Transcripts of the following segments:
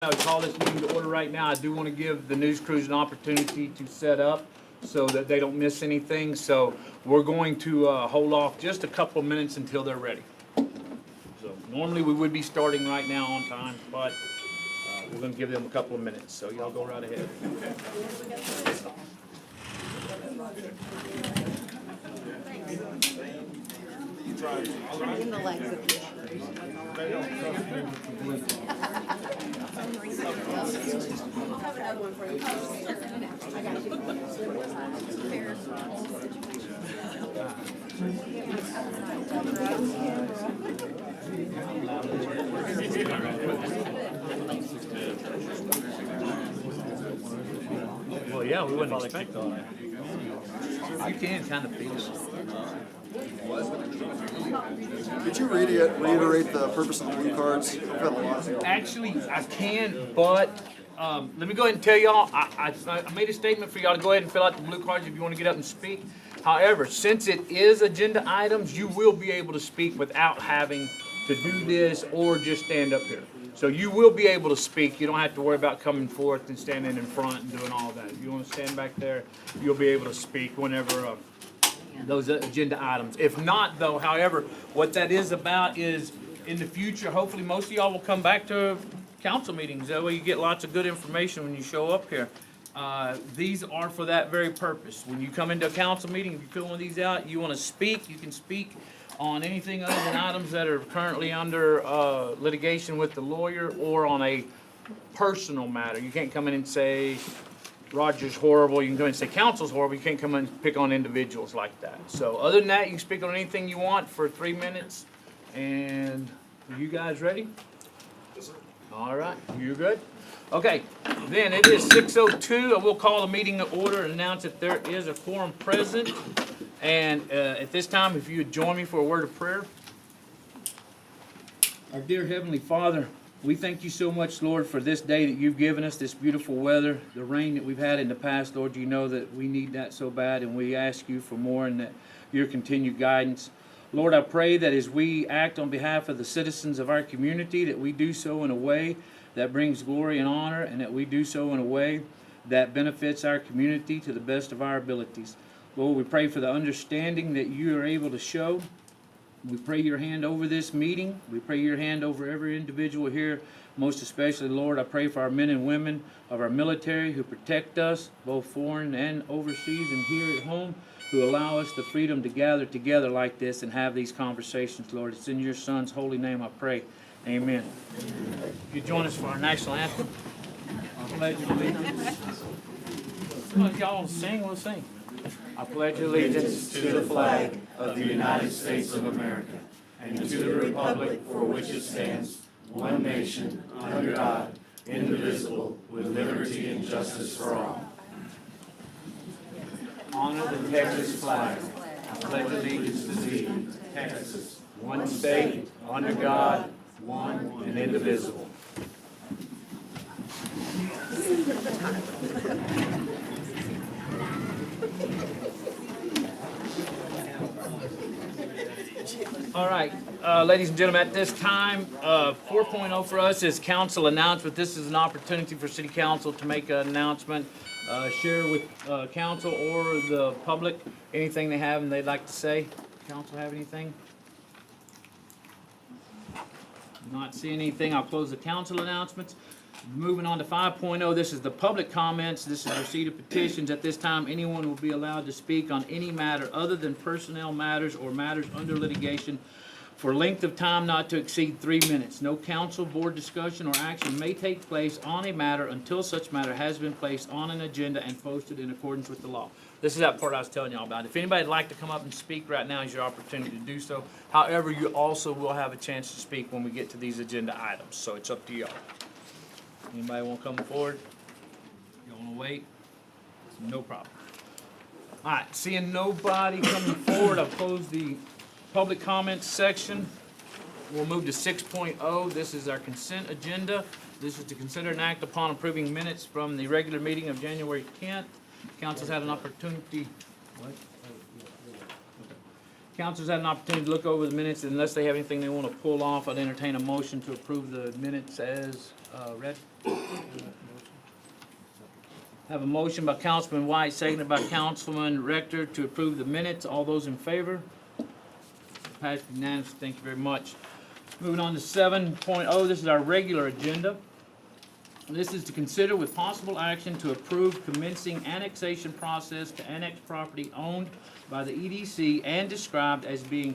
I would call this meeting to order right now. I do want to give the news crews an opportunity to set up so that they don't miss anything. So we're going to hold off just a couple of minutes until they're ready. So normally we would be starting right now on time, but we're going to give them a couple of minutes. So y'all go right ahead. In the legs of the Well, yeah, we wouldn't expect all that. You can kind of feel it. Could you reiterate the purpose of the blue cards? We've had a lot. Actually, I can, but let me go ahead and tell y'all, I made a statement for y'all to go ahead and fill out the blue cards if you want to get up and speak. However, since it is agenda items, you will be able to speak without having to do this or just stand up here. So you will be able to speak. You don't have to worry about coming forth and standing in front and doing all that. If you want to stand back there, you'll be able to speak whenever those agenda items. If not, though, however, what that is about is in the future, hopefully most of y'all will come back to council meetings. That way you get lots of good information when you show up here. These are for that very purpose. When you come into a council meeting, if you're filling these out, you want to speak, you can speak on anything other than items that are currently under litigation with the lawyer or on a personal matter. You can't come in and say, Roger's horrible. You can come in and say council's horrible. You can't come in and pick on individuals like that. So other than that, you can speak on anything you want for 3 minutes. And are you guys ready? Yes, sir. All right, you good? Okay, then it is 6:02. I will call the meeting to order and announce that there is a quorum present. And at this time, if you would join me for a word of prayer. Our dear Heavenly Father, we thank you so much, Lord, for this day that you've given us, this beautiful weather, the rain that we've had in the past. Lord, you know that we need that so bad, and we ask you for more and that your continued guidance. Lord, I pray that as we act on behalf of the citizens of our community, that we do so in a way that brings glory and honor, and that we do so in a way that benefits our community to the best of our abilities. Lord, we pray for the understanding that you are able to show. We pray your hand over this meeting. We pray your hand over every individual here. Most especially, Lord, I pray for our men and women of our military who protect us, both foreign and overseas and here at home, who allow us the freedom to gather together like this and have these conversations, Lord. It's in your Son's holy name I pray. Amen. If you join us for our national anthem, I pledge allegiance. Come on, y'all sing, we'll sing. I pledge allegiance to the flag of the United States of America and to the republic for which it stands, one nation, under God, indivisible, with liberty and justice for all. Honor the Texas flag. I pledge allegiance to thee, Texas, one state, under God, one and indivisible. All right, ladies and gentlemen, at this time, 4.0 for us is council announcement. This is an opportunity for city council to make an announcement, share with council or the public anything they have and they'd like to say. Council have anything? Not seeing anything. I'll close the council announcements. Moving on to 5.0, this is the public comments. This is receipt of petitions. At this time, anyone will be allowed to speak on any matter other than personnel matters or matters under litigation for length of time not to exceed 3 minutes. No council, board discussion, or action may take place on a matter until such matter has been placed on an agenda and posted in accordance with the law. This is that part I was telling y'all about. If anybody'd like to come up and speak right now is your opportunity to do so. However, you also will have a chance to speak when we get to these agenda items, so it's up to y'all. Anybody want to come forward? You want to wait? No problem. All right, seeing nobody coming forward, I'll close the public comments section. We'll move to 6.0. This is our consent agenda. This is to consider and act upon approving minutes from the regular meeting of January 10th. Council's had an opportunity. What? Council's had an opportunity to look over the minutes. Unless they have anything they want to pull off, I'd entertain a motion to approve the minutes as read. Have a motion by Councilman White, seconded by Councilman Rector to approve the minutes. All those in favor? Passed unanimously. Thank you very much. Moving on to 7.0, this is our regular agenda. This is to consider with possible action to approve commencing annexation process to annex property owned by the EDC and described as being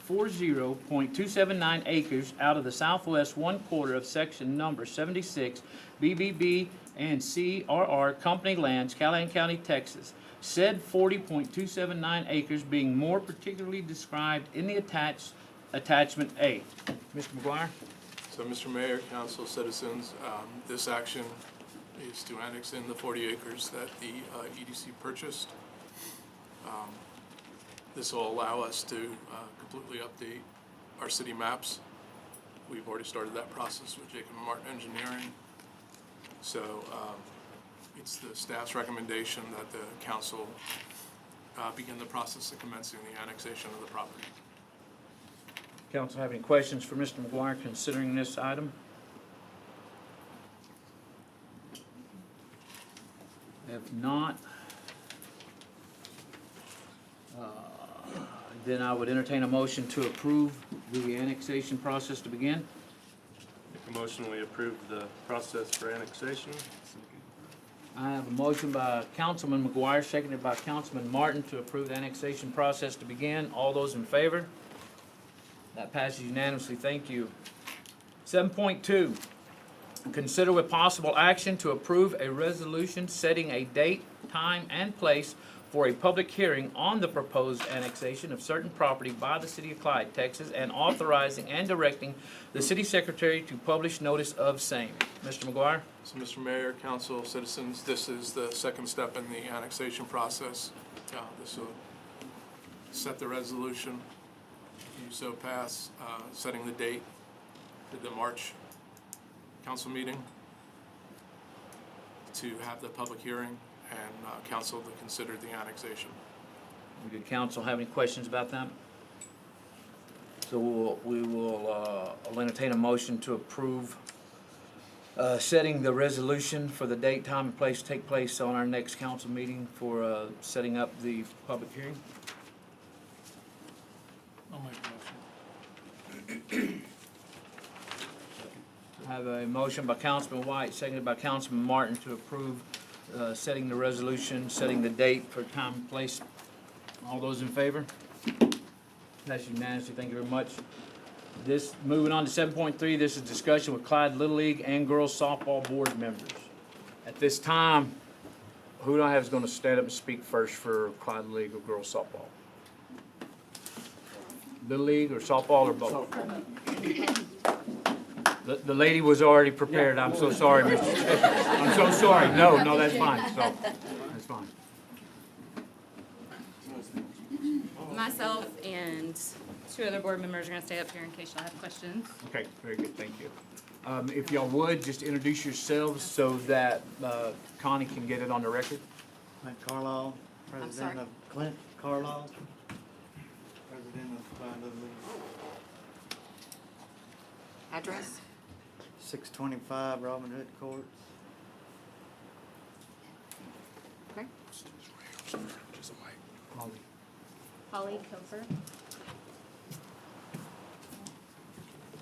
4.40.279 acres out of the southwest one quarter of section number 76 BBB and CRR Company Lands, Callahan County, Texas. Said 40.279 acres being more particularly described in the attachment A. Mr. McGuire? So, Mr. Mayor, council, citizens, this action is to annex in the 40 acres that the EDC purchased. This will allow us to completely update our city maps. We've already started that process with Jacob and Martin Engineering. So it's the staff's recommendation that the council begin the process of commencing the annexation of the property. Council have any questions for Mr. McGuire considering this item? If not, then I would entertain a motion to approve the annexation process to begin. Make a motion, we approve the process for annexation. I have a motion by Councilman McGuire, seconded by Councilman Martin to approve the annexation process to begin. All those in favor? That passes unanimously. Thank you. 7.2, consider with possible action to approve a resolution setting a date, time, and place for a public hearing on the proposed annexation of certain property by the city of Clyde, Texas, and authorizing and directing the city secretary to publish notice of same. Mr. McGuire? So, Mr. Mayor, council, citizens, this is the second step in the annexation process. This will set the resolution. You so pass, setting the date to the March council meeting to have the public hearing and council to consider the annexation. Did council have any questions about that? So I'll entertain a motion to approve setting the resolution for the date, time, and place to take place on our next council meeting for setting up the public hearing. I'll make a motion. I have a motion by Councilman White, seconded by Councilman Martin to approve setting the resolution, setting the date for time and place. All those in favor? That's unanimous. Thank you very much. Moving on to 7.3, this is discussion with Clyde Little League and Girls Softball Board members. At this time, who do I have is going to stand up and speak first for Clyde Little League or Girls Softball? Little League or softball or both? The lady was already prepared. I'm so sorry, Mr. Chair. I'm so sorry. No, that's fine. So, that's fine. Myself and two other board members are going to stay up here in case y'all have questions. Okay, very good. Thank you. If y'all would, just introduce yourselves so that Connie can get it on the record. Clint Carlisle, sorry? president of Clint Carlisle, president of Clyde Little League. Address? 625 Robin Hood Court. Okay. Holly Kofer,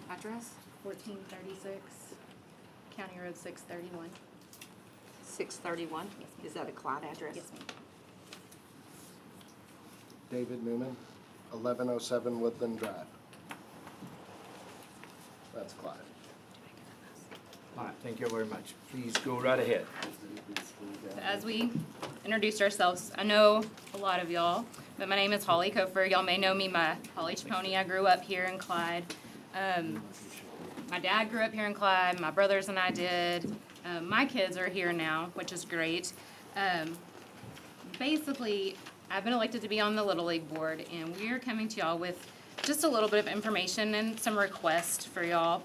Address? 1436 County Road 631. 631? Is that a Clyde address? Yes, ma'am. David Newman, 1107 Woodland Drive. That's Clyde. All right, thank you very much. Please go right ahead. As we introduced ourselves, I know a lot of y'all, but my name is Holly Kofer. Y'all may know me by Holly Chaponi. I grew up here in Clyde. My dad grew up here in Clyde. My brothers and I did. My kids are here now, which is great. Basically, I've been elected to be on the Little League board, and we're coming to y'all with just a little bit of information and some requests for y'all.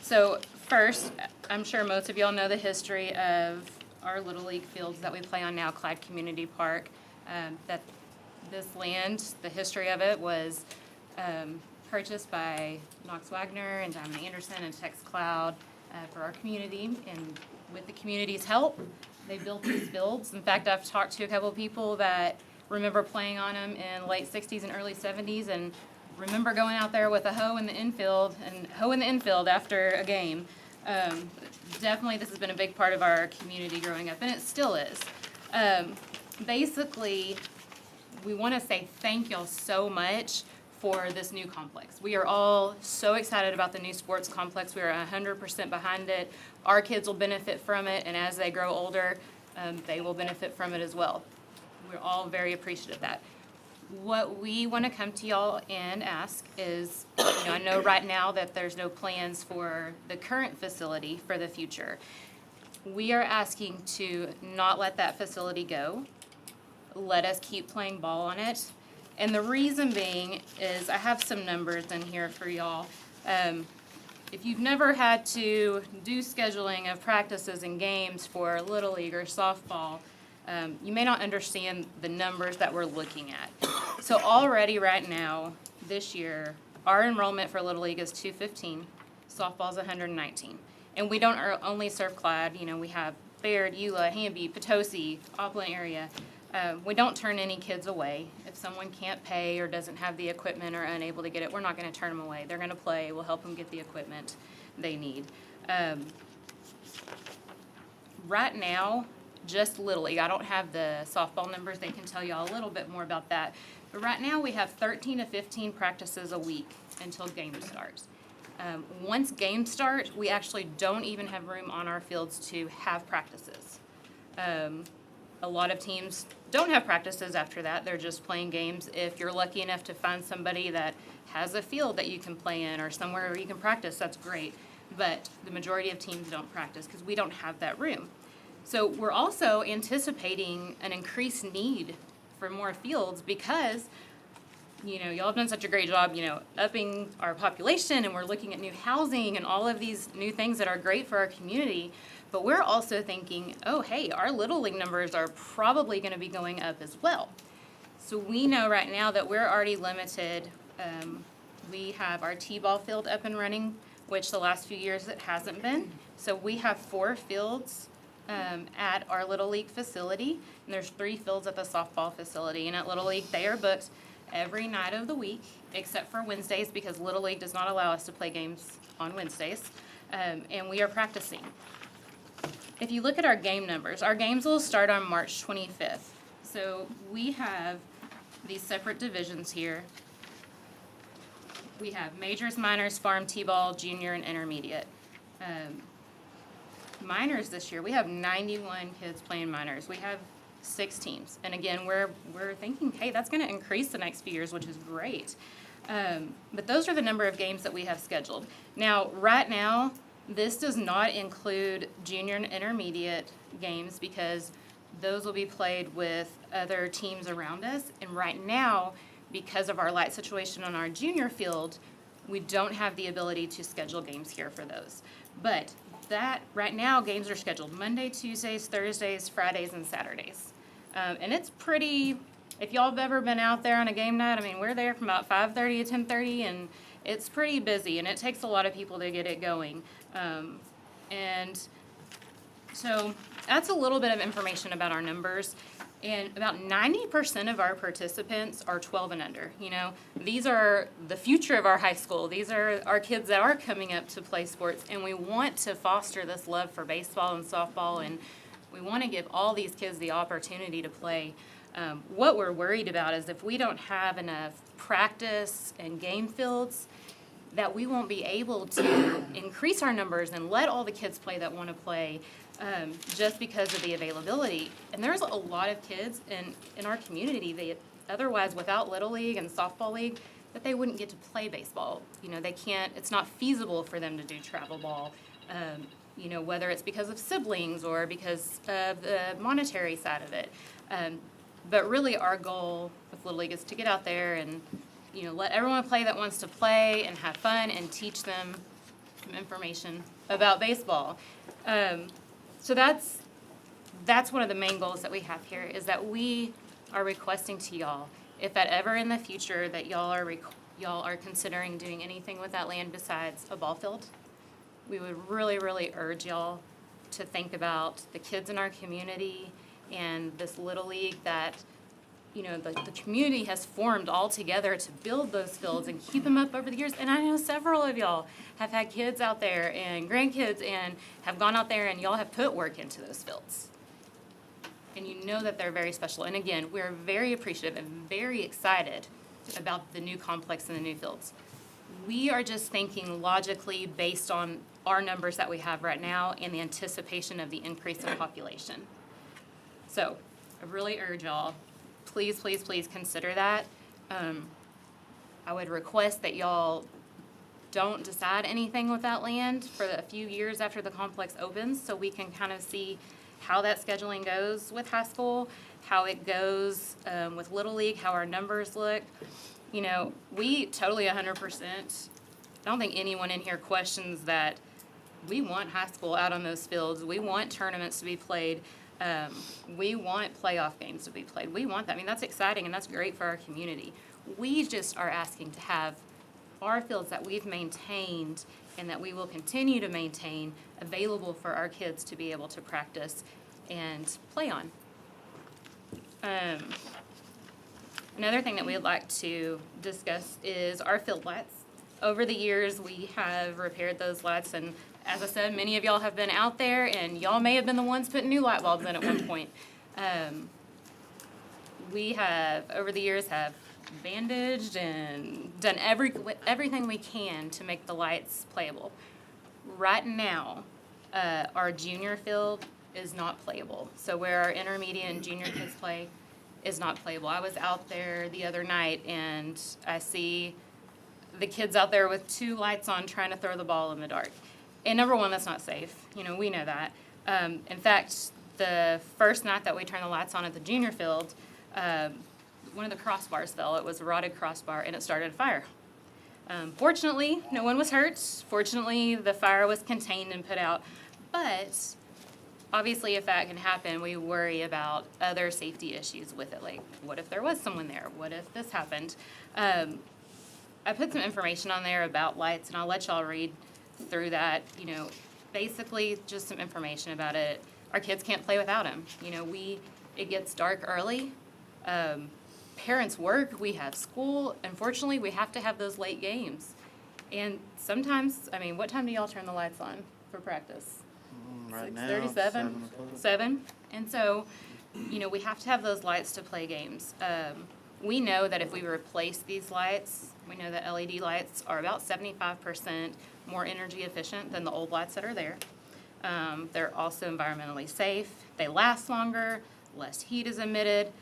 So first, I'm sure most of y'all know the history of our Little League fields that we play on now, Clyde Community Park. That this land, the history of it was purchased by Knox Wagner and Diamond Anderson and Tex Cloud for our community, and with the community's help, they built these fields. In fact, I've talked to a couple of people that remember playing on them in late 60s and early 70s, and remember going out there with a hoe in the infield after a game. Definitely, this has been a big part of our community growing up, and it still is. Basically, we want to say thank y'all so much for this new complex. We are all so excited about the new sports complex. We are 100% behind it. Our kids will benefit from it, and as they grow older, they will benefit from it as well. We're all very appreciative of that. What we want to come to y'all and ask is, I know right now that there's no plans for the current facility for the future. We are asking to not let that facility go. Let us keep playing ball on it. And the reason being is I have some numbers in here for y'all. If you've never had to do scheduling of practices and games for Little League or softball, you may not understand the numbers that we're looking at. So already right now, this year, our enrollment for Little League is 215, softball's 119. And we don't only serve Clyde, we have Baird, Eula, Hamby, Potosi, Auckland area. We don't turn any kids away. If someone can't pay or doesn't have the equipment or unable to get it, we're not going to turn them away. They're going to play. We'll help them get the equipment they need. Right now, just Little League. I don't have the softball numbers. They can tell y'all a little bit more about that. But right now, we have 13 to 15 practices a week until game starts. Once games start, we actually don't even have room on our fields to have practices. A lot of teams don't have practices after that. They're just playing games. If you're lucky enough to find somebody that has a field that you can play in or somewhere where you can practice, that's great. But the majority of teams don't practice because we don't have that room. So we're also anticipating an increased need for more fields because, y'all have done such a great job, upping our population, and we're looking at new housing and all of these new things that are great for our community. But we're also thinking, oh, hey, our Little League numbers are probably going to be going up as well. So we know right now that we're already limited. We have our T-ball field up and running, which the last few years it hasn't been. So we have 4 fields at our Little League facility, and there's 3 fields at the softball facility. And at Little League, they are booked every night of the week, except for Wednesdays, because Little League does not allow us to play games on Wednesdays. And we are practicing. If you look at our game numbers, our games will start on March 25th. So we have these separate divisions here. We have majors, minors, farm, t-ball, junior, and intermediate. Minors this year, we have 91 kids playing minors. We have 6 teams. And again, we're thinking, hey, that's going to increase the next few years, which is great. But those are the number of games that we have scheduled. Now, right now, this does not include junior and intermediate games because those will be played with other teams around us. And right now, because of our light situation on our junior field, we don't have the ability to schedule games here for those. But right now, games are scheduled Monday, Tuesdays, Thursdays, Fridays, and Saturdays. And it's pretty, if y'all have ever been out there on a game night, we're there from about 5:30 to 10:30, and it's pretty busy, and it takes a lot of people to get it going. And so that's a little bit of information about our numbers. And about 90% of our participants are 12 and under. These are the future of our high school. These are our kids that are coming up to play sports, and we want to foster this love for baseball and softball, and we want to give all these kids the opportunity to play. What we're worried about is if we don't have enough practice and game fields, that we won't be able to increase our numbers and let all the kids play that want to play just because of the availability. And there's a lot of kids in our community that otherwise, without Little League and Softball League, that they wouldn't get to play baseball. They can't, it's not feasible for them to do travel ball, whether it's because of siblings or because of the monetary side of it. But really our goal with Little League is to get out there and let everyone play that wants to play and have fun and teach them some information about baseball. So that's one of the main goals that we have here is that we are requesting to y'all, if at ever in the future that y'all are considering doing anything with that land besides a ball field, we would really, really urge y'all to think about the kids in our community and this Little League that, you know, the community has formed all together to build those fields and keep them up over the years. And I know several of y'all have had kids out there and grandkids and have gone out there and y'all have put work into those fields. And you know that they're very special. And again, we're very appreciative and very excited about the new complex and the new fields. We are just thinking logically based on our numbers that we have right now and the anticipation of the increase in population. So I really urge y'all, please, please, please consider that. I would request that y'all don't decide anything with that land for a few years after the complex opens, so we can kind of see how that scheduling goes with high school, how it goes with Little League, how our numbers look. You know, we totally 100%, I don't think anyone in here questions that we want high school out on those fields. We want tournaments to be played. We want playoff games to be played. We want that. I mean, that's exciting and that's great for our community. We just are asking to have our fields that we've maintained and that we will continue to maintain available for our kids to be able to practice and play on. Another thing that we'd like to discuss is our field lights. Over the years, we have repaired those lights, and as I said, many of y'all have been out there, and y'all may have been the ones putting new light bulbs in at one point. We have, over the years, have bandaged and done everything we can to make the lights playable. Right now, our junior field is not playable. So where our intermediate and junior kids play is not playable. I was out there the other night and I see the kids out there with 2 lights on trying to throw the ball in the dark. And number one, that's not safe. You know, we know that. In fact, the first night that we turned the lights on at the junior field, one of the crossbars fell. It was a rotted crossbar and it started a fire. Fortunately, no one was hurt. Fortunately, the fire was contained and put out. But obviously, if that can happen, we worry about other safety issues with it. Like, what if there was someone there? What if this happened? I put some information on there about lights, and I'll let y'all read through that. You know, basically just some information about it. Our kids can't play without them. You know, it gets dark early. Parents work, we have school. Unfortunately, we have to have those late games. And sometimes, I mean, what time do y'all turn the lights on for practice? Right now, 6:37, 7 o'clock. 7. And so, you know, we have to have those lights to play games. We know that if we replace these lights, we know that LED lights are about 75% more energy efficient than the old lights that are there. They're also environmentally safe. They last longer, less heat is emitted.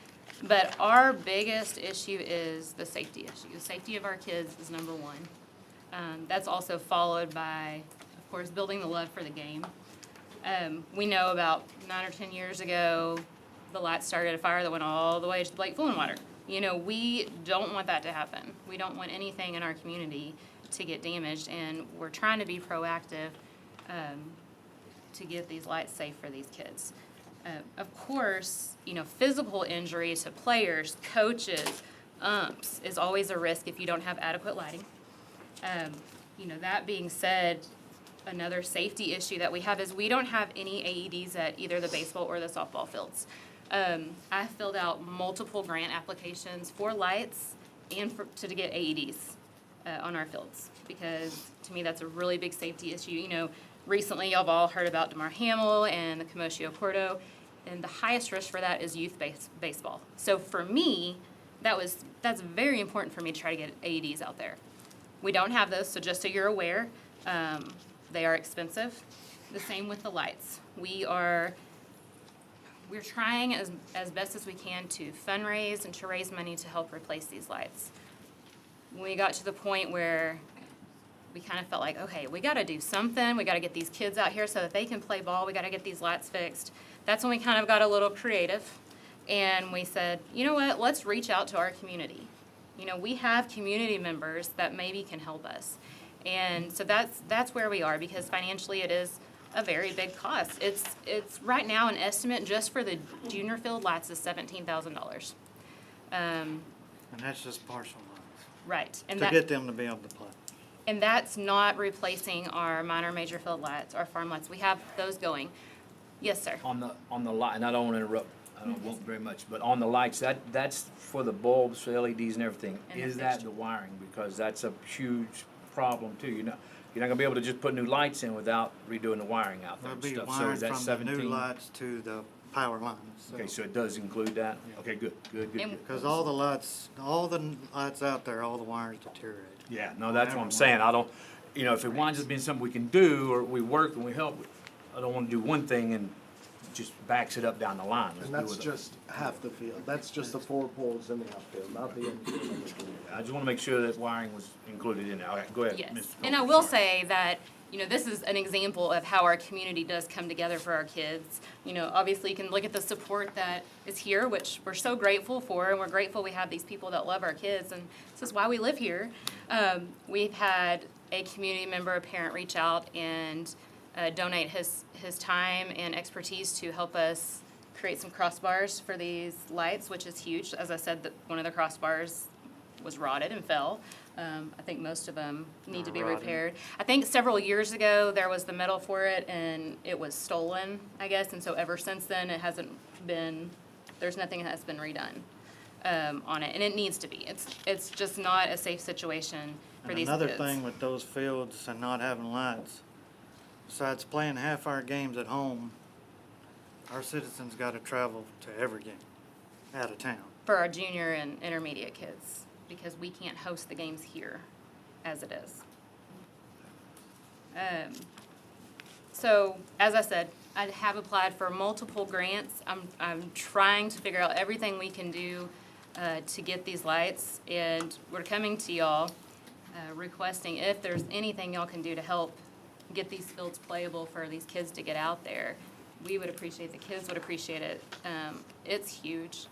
But our biggest issue is the safety issue. The safety of our kids is number one. That's also followed by, of course, building the love for the game. We know about 9 or 10 years ago, the lights started a fire that went all the way to the Blake Fluid Water. You know, we don't want that to happen. We don't want anything in our community to get damaged, and we're trying to be proactive to get these lights safe for these kids. Of course, you know, physical injury to players, coaches, umps is always a risk if you don't have adequate lighting. You know, that being said, another safety issue that we have is we don't have any AEDs at either the baseball or the softball fields. I filled out multiple grant applications for lights and to get AEDs on our fields, because to me that's a really big safety issue. You know, recently y'all have all heard about DeMar Hamel and the Commotio Porto, and the highest risk for that is youth baseball. So for me, that's very important for me to try to get AEDs out there. We don't have those, so just so you're aware, they are expensive. The same with the lights. We're trying as best as we can to fundraise and to raise money to help replace these lights. When we got to the point where we kind of felt like, okay, we got to do something. We got to get these kids out here so that they can play ball. We got to get these lights fixed. That's when we kind of got a little creative, and we said, you know what? Let's reach out to our community. You know, we have community members that maybe can help us, and so that's where we are, because financially it is a very big cost. It's right now an estimate just for the junior field lights is $17,000. And that's just partial lights, Right, and to that. get them to be able to play. And that's not replacing our minor major field lights, our farm lights. We have those going. Yes, sir. On the light, and I don't want to interrupt, I don't want very much, but on the lights, that's for the bulbs, for LEDs and everything. And the Is that fixture. the wiring? Because that's a huge problem too, you're not gonna be able to just put new lights in without redoing the wiring out there There'll and be stuff. So wiring is that from the new 17? lights to the power lines. Okay, so it does include that? Okay, good. And- Because all the lights out there, all the wires deteriorate. Yeah, no, that's what I'm saying. I don't, if it winds up being something we can do, or we work and we help, I don't wanna do one thing and just backs it up down the line. Let's And do that's it. just half the field. That's just the 4 poles in the outfield, not the infield. I just wanna make sure that wiring was included in there. All right, go ahead, Yes, Mr. and I Coker, will sorry. say that, this is an example of how our community does come together for our kids. Obviously you can look at the support that is here, which we're so grateful for, and we're grateful we have these people that love our kids, and this is why we live here. We've had a community member, a parent, reach out and donate his time and expertise to help us create some crossbars for these lights, which is huge. As I said, one of the crossbars was rotted and fell. I think most of them need to be Rotted. repaired. I think several years ago, there was the metal for it and it was stolen, I guess, and so ever since then, it hasn't been, there's nothing that has been redone on it, and it needs to be. It's just not a safe situation for And these another kids. thing with those fields and not having lights, besides playing half our games at home, our citizens gotta travel to every game out of town. For our junior and intermediate kids, because we can't host the games here as it is. So, as I said, I have applied for multiple grants. I'm trying to figure out everything we can do to get these lights, and we're coming to y'all requesting if there's anything y'all can do to help get these fields playable for these kids to get out there. We would appreciate, the kids would appreciate it. It's huge.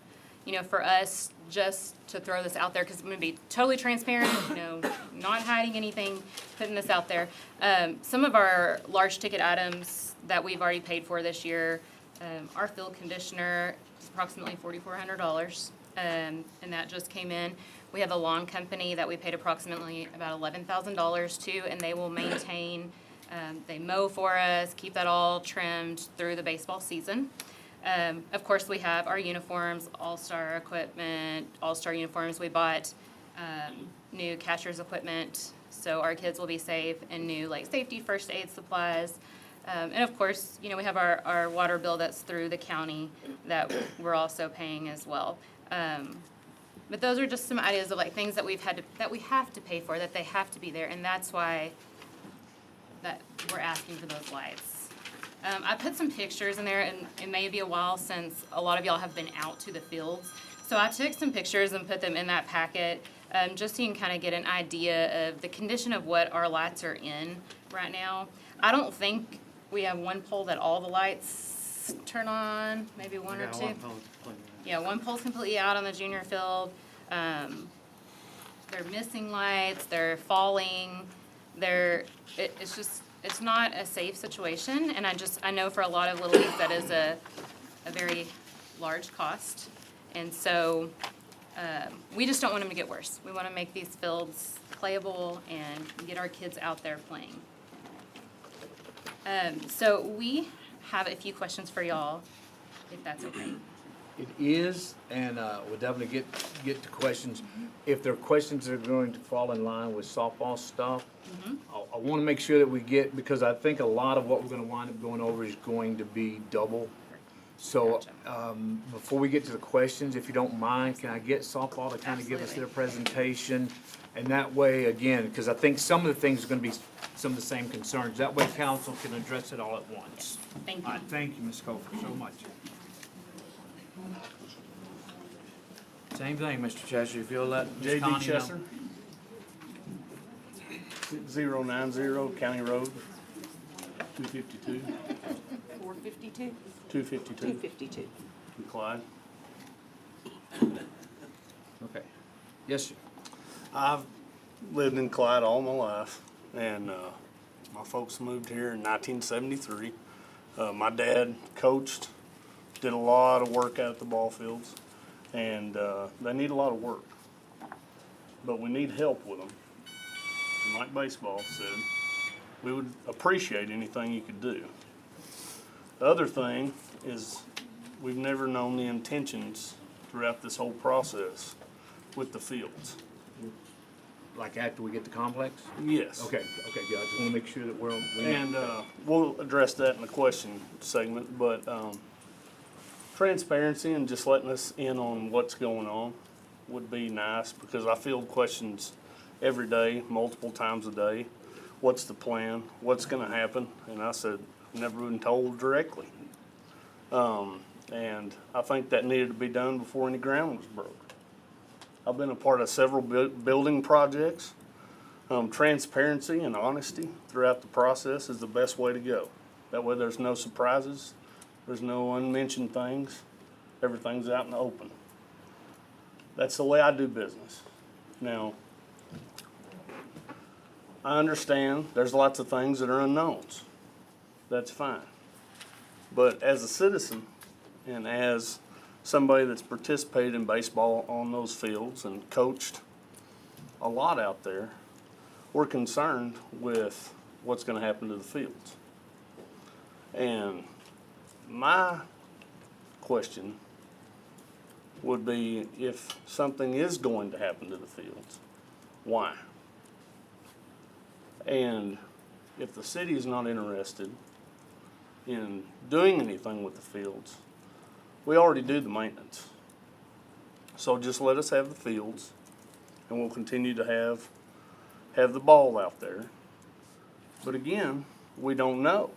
For us, just to throw this out there, because I'm gonna be totally transparent, not hiding anything, putting this out there. Some of our large ticket items that we've already paid for this year, our field conditioner is approximately $4,400, and that just came in. We have a lawn company that we paid approximately about $11,000 to, and they will maintain, they mow for us, keep that all trimmed through the baseball season. Of course, we have our uniforms, all-star equipment, all-star uniforms. We bought new catcher's equipment, so our kids will be safe, and new safety first aid supplies. And of course, we have our water bill that's through the county that we're also paying as well. But those are just some ideas of things that we have to pay for, that they have to be there, and that's why that we're asking for those lights. I put some pictures in there, and it may be a while since a lot of y'all have been out to the fields. So I took some pictures and put them in that packet, just so you can kind of get an idea of the condition of what our lights are in right now. I don't think we have one pole that all the lights turn on, maybe one or Yeah, two. one pole's plenty. Yeah, one pole's completely out on the junior field. They're missing lights, they're falling, it's not a safe situation, and I know for a lot of Little Leagues that is a very large cost. And so, we just don't want them to get worse. We wanna make these fields playable and get our kids out there playing. So we have a few questions for y'all, if that's okay. It is, and we'll definitely get to questions. If there are questions that are going to fall in line with softball stuff, I want to make sure that we get, because I think a lot of what we're going to wind up going over is going to be double. So before we get to the questions, if you don't mind, can I get softball to kind of give us their presentation? And that way, again, because I think some of the things are going to be some of the same concerns. That way council can address it all at once. Thank All you. right, thank you, Ms. Coker, so much. Same thing, Mr. Cheshire, if you'll let Ms. Connie know. J.D. Chesser. 6090 County Road, 252, 452? 252, 252. in Clyde. Okay. Yes, sir. I've lived in Clyde all my life, and my folks moved here in 1973. My dad coached, did a lot of work out at the ball fields, and they need a lot of work. But we need help with them. and like baseball said, we would appreciate anything you could do. The other thing is we've never known the intentions throughout this whole process with the fields. Like after we get the complex? Yes. Okay, good. I just wanna make sure that we're on. And we'll address that in the question segment, but transparency and just letting us in on what's going on would be nice, because I field questions every day, multiple times a day. What's the plan? What's gonna happen? And I said, never been told directly. And I think that needed to be done before any ground was broke. I've been a part of several building projects. Transparency and honesty throughout the process is the best way to go. That way there's no surprises, there's no unmentioned things, everything's out in the open. That's the way I do business. Now, I understand there's lots of things that are unknowns. That's fine. But as a citizen and as somebody that's participated in baseball on those fields and coached a lot out there, we're concerned with what's going to happen to the fields. And my question would be, if something is going to happen to the fields, why? And if the city is not interested in doing anything with the fields, we already do the maintenance. So just let us have the fields, and we'll continue to have the ball out there. But again, we don't know,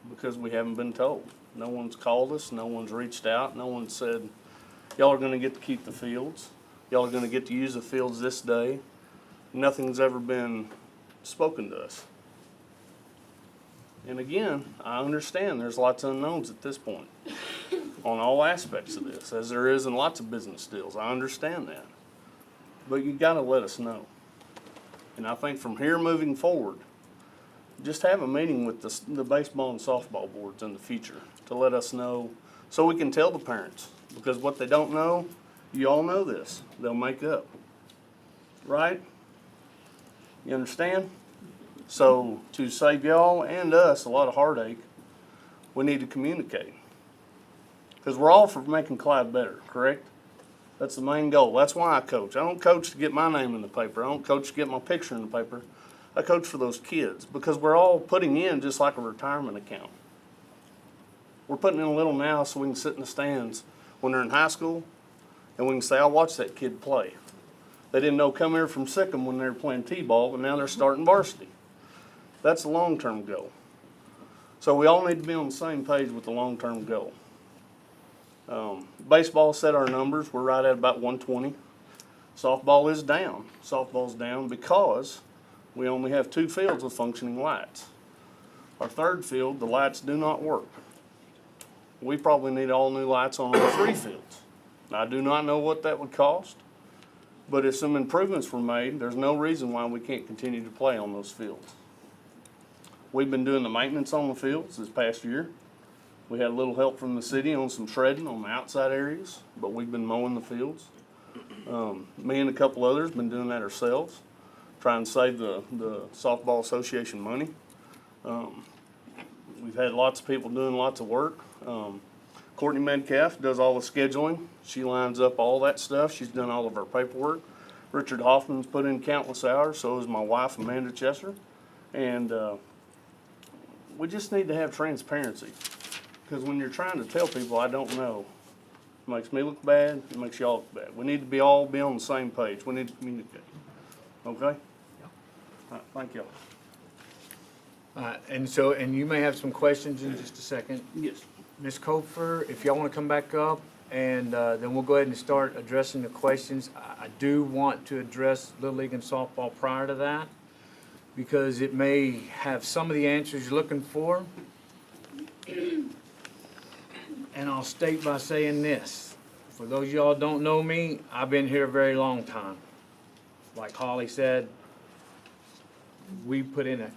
because we haven't been told. No one's called us, no one's reached out, no one said, y'all are gonna get to keep the fields, y'all are gonna get to use the fields this day. Nothing's ever been spoken to us. And again, I understand there's lots of unknowns at this point on all aspects of this, as there is in lots of business deals. I understand that. But you gotta let us know. And I think from here moving forward, just have a meeting with the baseball and softball boards in the future to let us know, so we can tell the parents. Because what they don't know, you all know this, they'll make up. Right? You understand? So to save y'all and us a lot of heartache, we need to communicate. Because we're all for making Clyde better, correct? That's the main goal. That's why I coach. I don't coach to get my name in the paper. I don't coach to get my picture in the paper. I coach for those kids, because we're all putting in just like a retirement account. We're putting in a little now so we can sit in the stands when they're in high school, and we can say, I watched that kid play. They didn't know come here from Sikkim when they were playing T-ball, but now they're starting varsity. That's the long-term goal. So we all need to be on the same page with the long-term goal. Baseball set our numbers. We're right at about 120. Softball is down. Softball's down because we only have 2 fields with functioning lights. Our third field, the lights do not work. We probably need all new lights on all 3 fields. I do not know what that would cost, but if some improvements were made, there's no reason why we can't continue to play on those fields. We've been doing the maintenance on the fields this past year. We had a little help from the city on some shredding on the outside areas, but we've been mowing the fields. Me and a couple others been doing that ourselves, trying to save the Softball Association money. We've had lots of people doing lots of work. Courtney Metcalf does all the scheduling. She lines up all that stuff. She's done all of our paperwork. Richard Hoffman's put in countless hours, so is my wife, Amanda Chester. And we just need to have transparency. Because when you're trying to tell people, I don't know, it makes me look bad, it makes y'all look bad. We need to all be on the same page. We need to communicate. Okay? All right, thank y'all. And you may have some questions in just a second. Yes. Ms. Kofer, if y'all want to come back up, and then we'll go ahead and start addressing the questions. I do want to address Little League and softball prior to that, because it may have some of the answers you're looking for. And I'll state by saying this. For those of y'all who don't know me, I've been here a very long time. Like Holly said, we put in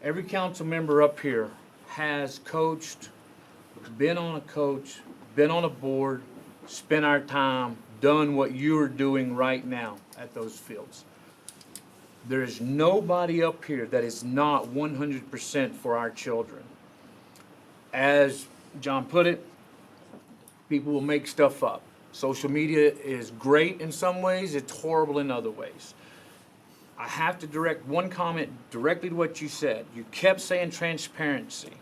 every council member up here has coached, been on a coach, been on a board, spent our time, done what you're doing right now at those fields. There is nobody up here that is not 100% for our children. As John put it, people will make stuff up. Social media is great in some ways, it's horrible in other ways. I have to direct one comment directly to what you said. You kept saying transparency.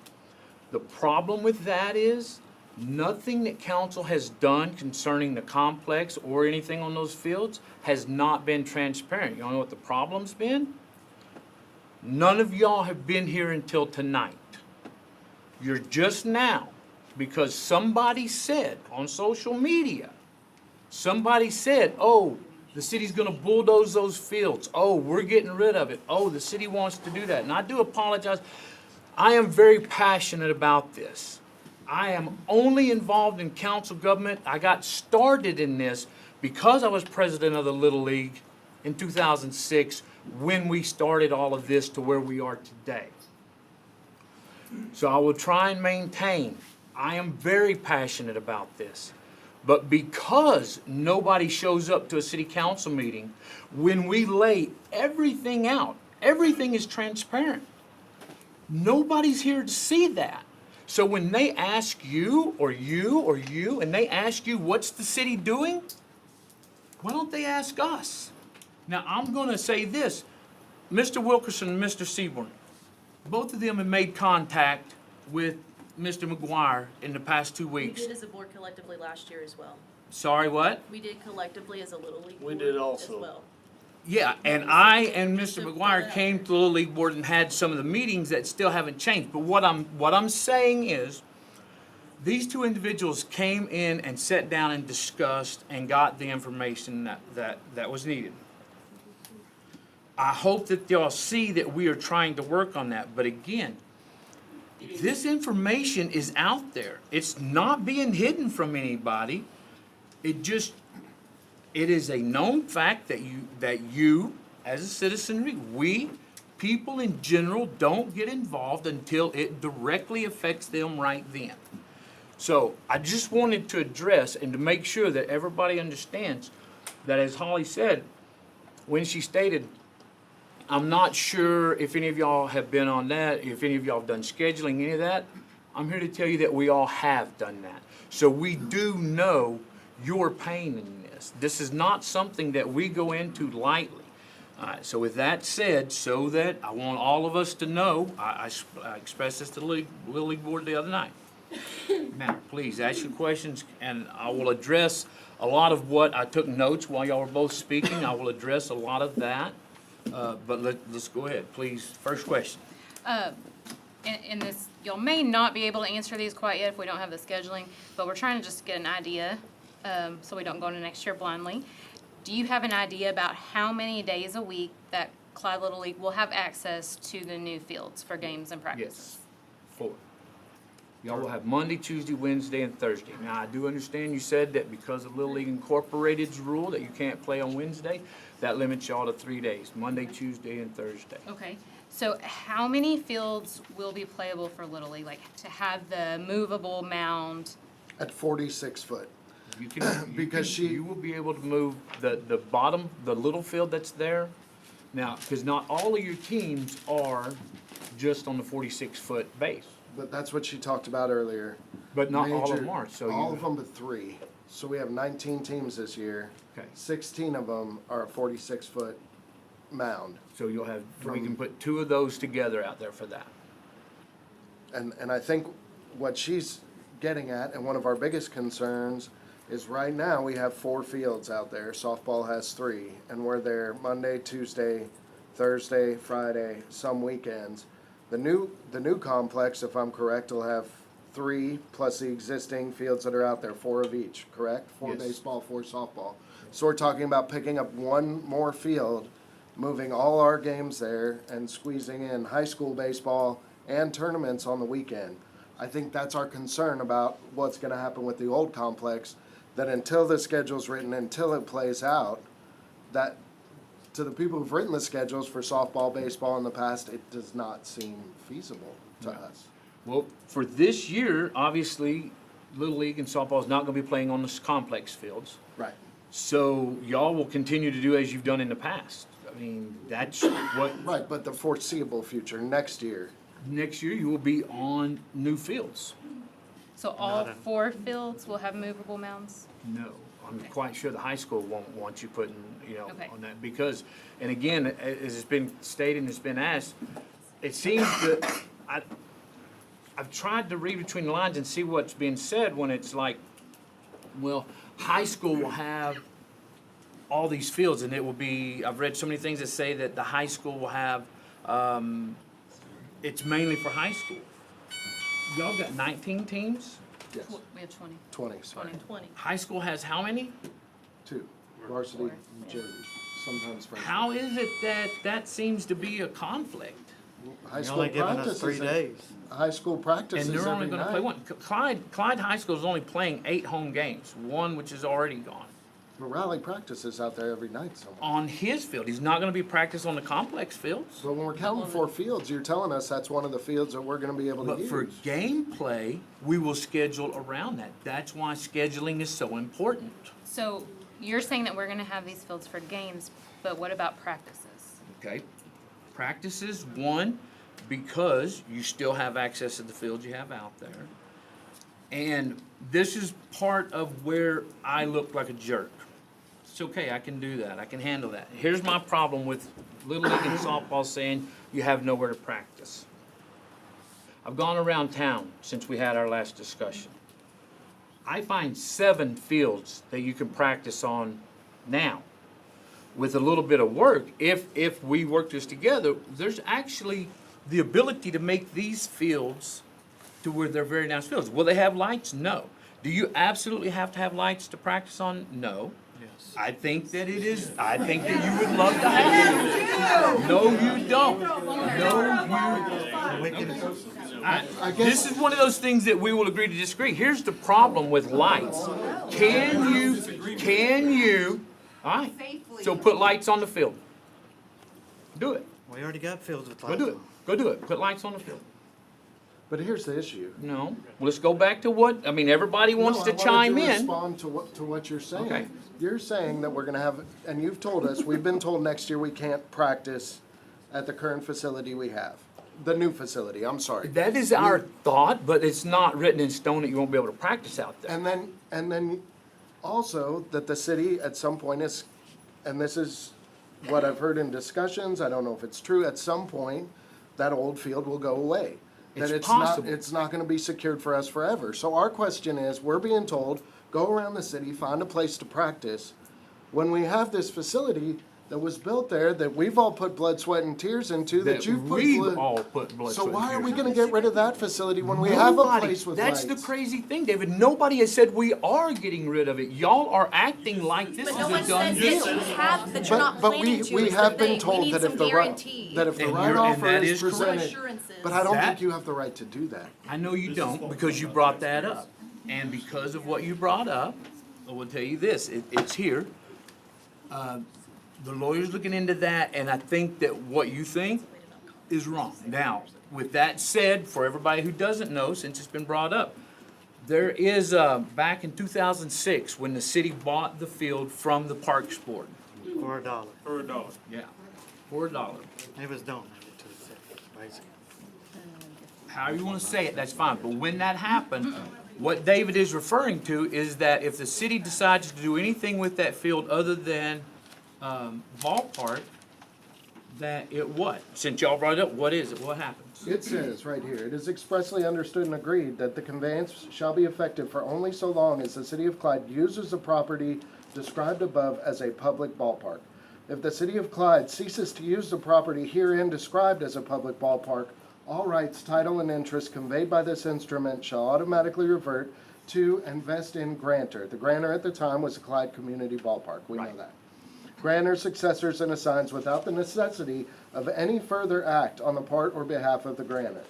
The problem with that is nothing that council has done concerning the complex or anything on those fields has not been transparent. You know what the problem's been? None of y'all have been here until tonight. You're just now, because somebody said on social media, somebody said, oh, the city's gonna bulldoze those fields. Oh, we're getting rid of it. Oh, the city wants to do that. And I do apologize. I am very passionate about this. I am only involved in council government. I got started in this because I was president of the Little League in 2006 when we started all of this to where we are today. So I will try and maintain. I am very passionate about this. But because nobody shows up to a city council meeting, when we lay everything out, everything is transparent. Nobody's here to see that. So when they ask you, and they ask you, what's the city doing? Why don't they ask us? Now, I'm gonna say this, Mr. Wilkerson and Mr. Seaborn, both of them have made contact with Mr. McGuire in the past 2 We weeks. did as a board collectively last year as well. Sorry, what? We did collectively as a Little League We board did as also. well. Yeah, and I and Mr. McGuire came to the Little League Board and had some of the meetings that still haven't changed. But what I'm saying is, these two individuals came in and sat down and discussed and got the information that was needed. I hope that y'all see that we are trying to work on that. But again, this information is out there. It's not being hidden from anybody. It is a known fact that you, as a citizenry, we, people in general, don't get involved until it directly affects them right then. So I just wanted to address and to make sure that everybody understands that, as Holly said, when she stated, I'm not sure if any of y'all have been on that, if any of y'all have done scheduling, any of that. I'm here to tell you that we all have done that. So we do know your pain in this. This is not something that we go into lightly. All right, so with that said, so that I want all of us to know, I expressed this to the Little League Board the other night. Now, please ask your questions, and I will address a lot of what I took notes while y'all were both speaking. I will address a lot of that. But let's go ahead, please. First question. In this, y'all may not be able to answer these quite yet if we don't have the scheduling, but we're trying to just get an idea, so we don't go into next year blindly. Do you have an idea about how many days a week that Clyde Little League will have access to the new fields for games and practices? Yes. 4. Y'all will have Monday, Tuesday, Wednesday, and Thursday. Now, I do understand you said that because of Little League Incorporated's rule that you can't play on Wednesday, that limits y'all to 3 days, Monday, Tuesday, and Thursday. Okay, so how many fields will be playable for Little League? Like to have the movable mound? At 46 foot. You can, Because you will be able to move the bottom, the little field that's there. Now, because not all of your teams are just on the 46-foot base, But that's what she talked about earlier. but not all of Major- them are, so All you. of them but 3. So we have 19 teams this year. Okay. 16 of them are a 46-foot mound. So you'll have, we From- can put 2 of those together out there for that. And I think what she's getting at, and one of our biggest concerns, is right now we have 4 fields out there. Softball has 3, and we're there Monday, Tuesday, Thursday, Friday, some weekends. The new complex, if I'm correct, will have 3 plus the existing fields that are out there, 4 of each, correct? 4 Yes. baseball, 4 softball. So we're talking about picking up 1 more field, moving all our games there, and squeezing in high school baseball and tournaments on the weekend. I think that's our concern about what's gonna happen with the old complex, that until the schedule's written, until it plays out, that to the people who've written the schedules for softball, baseball in the past, it does not seem feasible to us. Well, for this year, obviously, Little League and softball is not gonna be playing on the complex fields. Right. So y'all will continue to do as you've done in the past. I mean, that's what, Right, but the foreseeable future, next year. next year you will be on new fields. So all 4 fields will have movable mounds? No, I'm quite sure the high school won't want you putting, Okay. on that, because, and again, as it's been stated and it's been asked, it seems that, I've tried to read between the lines and see what's being said when it's like, well, high school will have all these fields, and it will be, I've read so many things that say that the high school will have, it's mainly for high school. Y'all got 19 teams? Yes, We have 20. 20, sorry. 20. High school has how many? 2, varsity, JV, sometimes freshman. How is it that that seems to be a conflict? High You're school only giving us practice 3 is, days. high school practice And is they're only every gonna play night. one. Clyde High School is only playing 8 home games, one which is already gone. But Raleigh practices out there every night somewhere. On his field, he's not gonna be practiced on the complex fields. But when we're counting 4 fields, you're telling us that's one of the fields that we're gonna be able to But for use. gameplay, we will schedule around that. That's why scheduling is so important. So you're saying that we're gonna have these fields for games, but what about practices? Okay? Practices, one, because you still have access to the fields you have out there. And this is part of where I look like a jerk. It's okay, I can do that, I can handle that. Here's my problem with Little League and softball saying you have nowhere to practice. I've gone around town since we had our last discussion. I find 7 fields that you can practice on now. With a little bit of work, if we work this together, there's actually the ability to make these fields to where they're very nice fields. Will they have lights? No. Do you absolutely have to have lights to practice on? No. Yes. I think that it is, I think that you would love to have it. No, you don't. No, you don't. This is one of those things that we will agree to disagree. Here's the problem with lights. Can you, all right, so put lights on the field. Do it. We already got fields with Go lights do it. on. Go do it. Put lights on the field. But here's the issue. No, let's go back to what, I mean, everybody wants No, to I wanted chime to in. respond to what you're saying. Okay. You're saying that we're gonna have, and you've told us, we've been told next year we can't practice at the current facility we have. The new facility, I'm sorry. That is our thought, but it's not written in stone that you won't be able to practice out there. And then also that the city at some point is, and this is what I've heard in discussions, I don't know if it's true, at some point, that old field will go away. That It's possible. It's not gonna be secured for us forever. So our question is, we're being told, go around the city, find a place to practice. When we have this facility that was built there, that we've all put blood, sweat, and tears into, that you've put we've blood. all put blood, So sweat, and why are we tears gonna get rid of that facility when we have a Nobody. place with That's lights? the crazy thing, David. Nobody has said we are getting rid of it. Y'all are acting like this is But no a one done says deal. that you have, that you're not But planning to, we is the have been thing. We told need that some if the right, guarantee. that if the And right you're- and offer that is is correct. presented. Assurances. But I don't That- think you have the right to do that. I know you don't, because you brought that up. And because of what you brought up, I will tell you this, it's here. The lawyer's looking into that, and I think that what you think is wrong. Now, with that said, for everybody who doesn't know, since it's been brought up, there is, back in 2006, when the city bought the field from the Parks Board. For a dollar. Yeah. For $1. It was donated to the city, basically. However you want to say it, that's fine. But when that happened, what David is referring to is that if the city decides to do anything with that field other than ballpark, that it what? Since y'all brought it up, what is it? What happens? It says right here, it is expressly understood and agreed that the conveyance shall be effective for only so long as the city of Clyde uses the property described above as a public ballpark. If the city of Clyde ceases to use the property herein described as a public ballpark, all rights, title, and interest conveyed by this instrument shall automatically revert to and vest in grantor. The grantor at the time was the Clyde Community Ballpark, we know Right. that. Grantor, successors, and assigns without the necessity of any further act on the part or behalf of the grantor.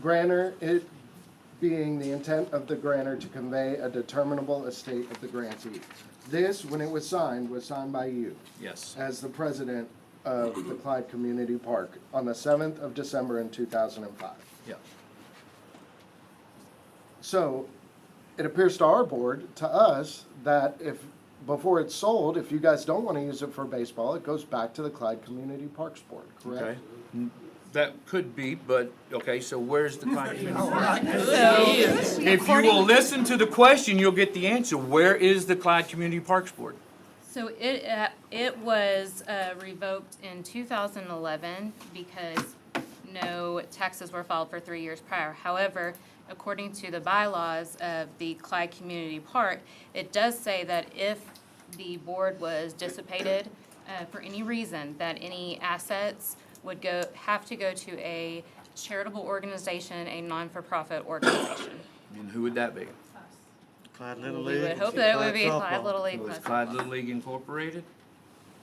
Grantor, it being the intent of the grantor to convey a determinable estate of the grantee. This, when it was signed by you Yes. as the president of the Clyde Community Park on the 7th of December in 2005. Yeah. So, it appears to our board, to us, that if before it's sold, if you guys don't want to use it for baseball, it goes back to the Clyde Community Parks Board, correct? Okay. That could be, but, okay, so where's the Clyde Community Park? So, If you will listen to the question, you'll get the answer. Where is the Clyde Community Parks Board? so it was revoked in 2011 because no taxes were filed for 3 years prior. However, according to the bylaws of the Clyde Community Park, it does say that if the board was dissipated for any reason, that any assets would have to go to a charitable organization, a non-for-profit organization. And who would that be? Clyde Little We League. would hope that it would be softball. Clyde Little League. So is plus Clyde softball. Little League Incorporated?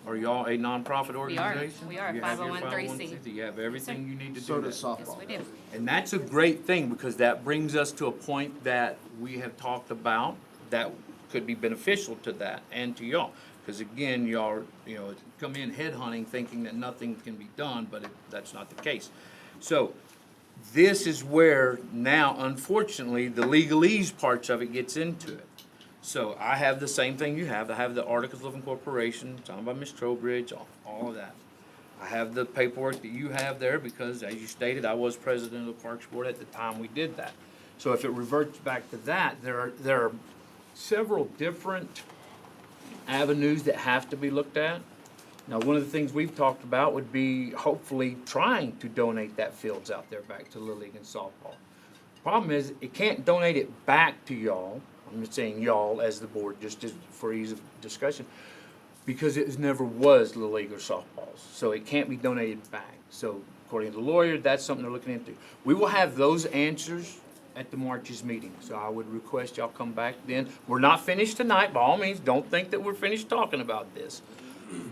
Are y'all a nonprofit We are. organization? We are, You have your 501(c)(3). 501(c)(3). You have everything you need to So do does that. Yes, softball. we do. And that's a great thing, because that brings us to a point that we have talked about that could be beneficial to that and to y'all. Because again, y'all, come in headhunting thinking that nothing can be done, but that's not the case. So this is where now, unfortunately, the legalese parts of it gets into it. So I have the same thing you have. I have the Articles of Incorporation, signed by Ms. Trowbridge, all of that. I have the paperwork that you have there because, as you stated, I was president of the Parks Board at the time we did that. So if it reverts back to that, there are several different avenues that have to be looked at. Now, one of the things we've talked about would be hopefully trying to donate that fields out there back to Little League and softball. Problem is, it can't donate it back to y'all. I'm just saying y'all as the board, just for ease of discussion, because it never was Little League or softballs. So it can't be donated back. So according to the lawyer, that's something they're looking into. We will have those answers at the March's meeting. So I would request y'all come back then. We're not finished tonight, by all means. Don't think that we're finished talking about this.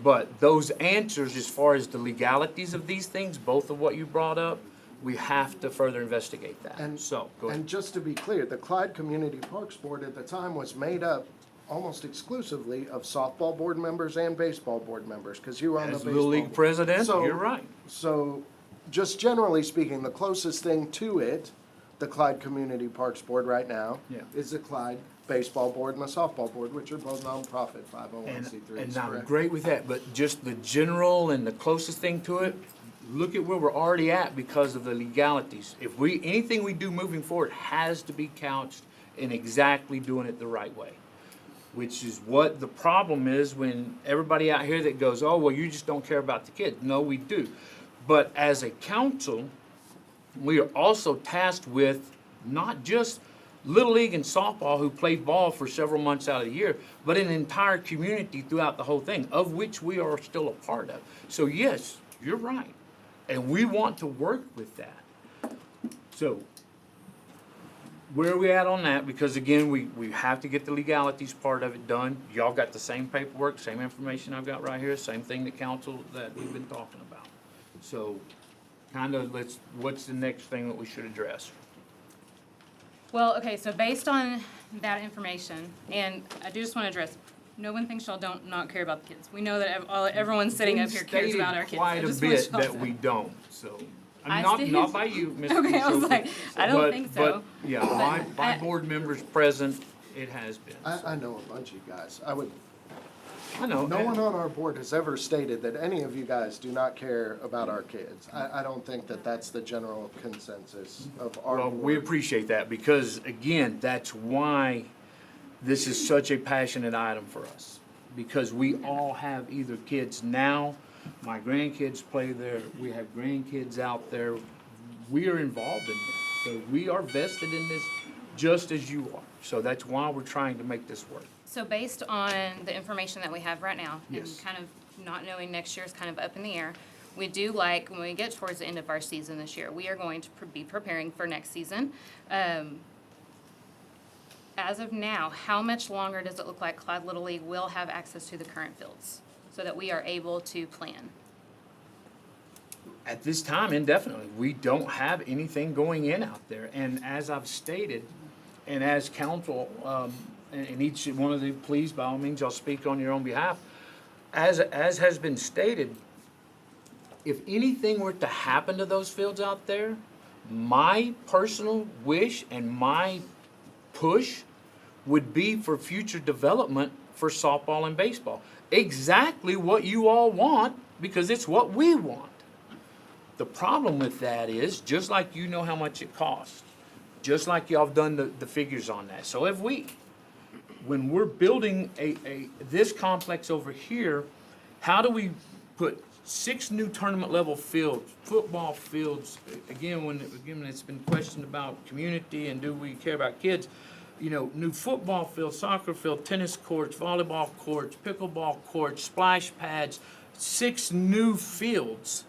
But those answers, as far as the legalities of these things, both of what you brought up, we have to further investigate that. And- So, go ahead. And just to be clear, the Clyde Community Parks Board at the time was made up almost exclusively of softball board members and baseball board members, because you were on the As baseball. Little League board. president, So- you're right. So, just generally speaking, the closest thing to it, the Clyde Community Parks Board right now, Yeah. is the Clyde Baseball Board and the Softball Board, which are both nonprofit And 501(c)(3)s. I'm correct? great with that, but just the general and the closest thing to it, look at where we're already at because of the legalities. Anything we do moving forward has to be couched in exactly doing it the right way. Which is what the problem is when everybody out here that goes, oh, well, you just don't care about the kids. No, we do. But as a council, we are also tasked with not just Little League and softball who play ball for several months out of the year, but an entire community throughout the whole thing, of which we are still a part of. So yes, you're right. And we want to work with that. So where are we at on that? Because again, we have to get the legalities part of it done. Y'all got the same paperwork, same information I've got right here, same thing that council that we've been talking about. So what's the next thing that we should address? Well, okay, so based on that information, and I do just want to address, no one thinks y'all don't not care about the kids. We know that everyone sitting up here cares about our kids. Stated quite I a just want bit y'all that to- we don't, so. I Not stated- by you, Ms. Okay, I was Sophie, like, I don't but- think so. But, yeah, by I- board members present, it has been. I know a bunch of you guys. I know. No one on our board has ever stated that any of you guys do not care about our kids. I don't think that that's the general consensus of our Well, we board. appreciate that, because again, that's why this is such a passionate item for us. Because we all have either kids now, my grandkids play there, we have grandkids out there. We are involved in this, so we are vested in this just as you are. So that's why we're trying to make this work. So based on the information that we have right now, and Yes. kind of not knowing next year is kind of up in the air, we do like, when we get towards the end of our season this year, we are going to be preparing for next season. As of now, how much longer does it look like Clyde Little League will have access to the current fields so that we are able to plan? At this time, indefinitely, we don't have anything going in out there. And as I've stated, and as council, and each one of you, please, by all means, y'all speak on your own behalf. As has been stated, if anything were to happen to those fields out there, my personal wish and my push would be for future development for softball and baseball. Exactly what you all want, because it's what we want. The problem with that is, just like you know how much it costs, just like y'all have done the figures on that, so have we. When we're building this complex over here, how do we put 6 new tournament level fields, football fields, again, when it's been questioned about community and do we care about kids, you know, new football fields, soccer field, tennis courts, volleyball courts, pickleball courts, splash pads, 6 new fields.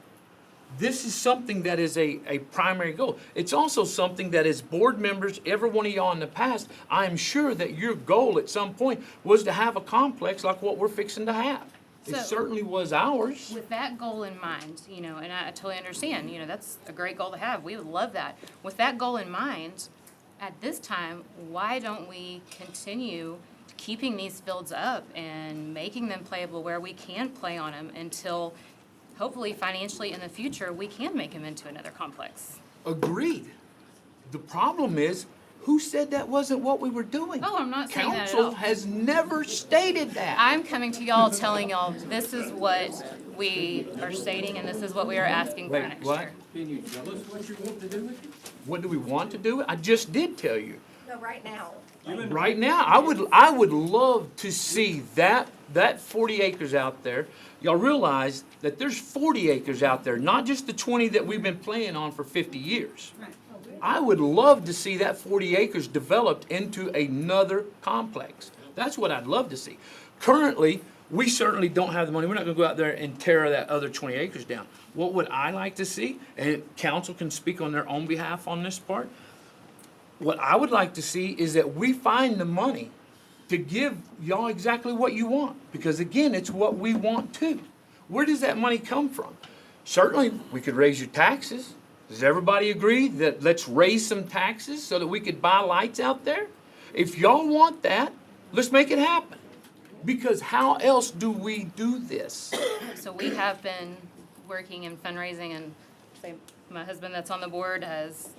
This is something that is a primary goal. It's also something that as board members, every one of y'all in the past, I am sure that your goal at some point was to have a complex like what we're fixing to have. It So- certainly was ours. With that goal in mind, you know, and I totally understand, you know, that's a great goal to have. We would love that. With that goal in mind, at this time, why don't we continue keeping these fields up and making them playable where we can play on them until hopefully financially in the future, we can make them into another complex? Agreed. The problem is, who said that wasn't what we were doing? Oh, I'm not saying that at Council all. has never stated that. I'm coming to y'all telling y'all this is what we are stating and this is what we are asking for Wait, next what? year. Can you tell us what you want to do with it? What do we want to do? I just did tell you. No, right now. Right now, I would love to see that 40 acres out there. Y'all realize that there's 40 acres out there, not just the 20 that we've been playing on for 50 years. I would love to see that 40 acres developed into another complex. That's what I'd love to see. Currently, we certainly don't have the money. We're not gonna go out there and tear that other 20 acres down. What would I like to see, and council can speak on their own behalf on this part, what I would like to see is that we find the money to give y'all exactly what you want. Because again, it's what we want too. Where does that money come from? Certainly, we could raise your taxes. Does everybody agree that let's raise some taxes so that we could buy lights out there? If y'all want that, let's make it happen. Because how else do we do this? So we have been working in fundraising, and say my husband that's on the board has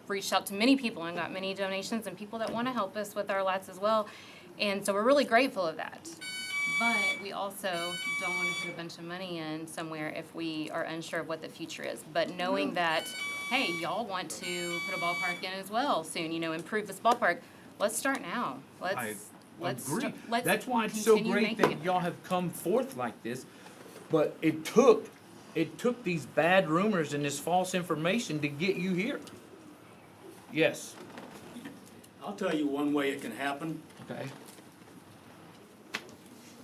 reached out to many people and got many donations and people that want to help us with our lights as well. And so we're really grateful of that. But we also don't want to put a bunch of money in somewhere if we are unsure of what the future is. But knowing that, hey, y'all want to put a ballpark in as well soon, you know, improve this ballpark, let's start now. Let's Agree. let's That's why it's so continue great making that it. y'all have come forth like this. But it took these bad rumors and this false information to get you here. Yes, I'll tell you one way it can happen. okay.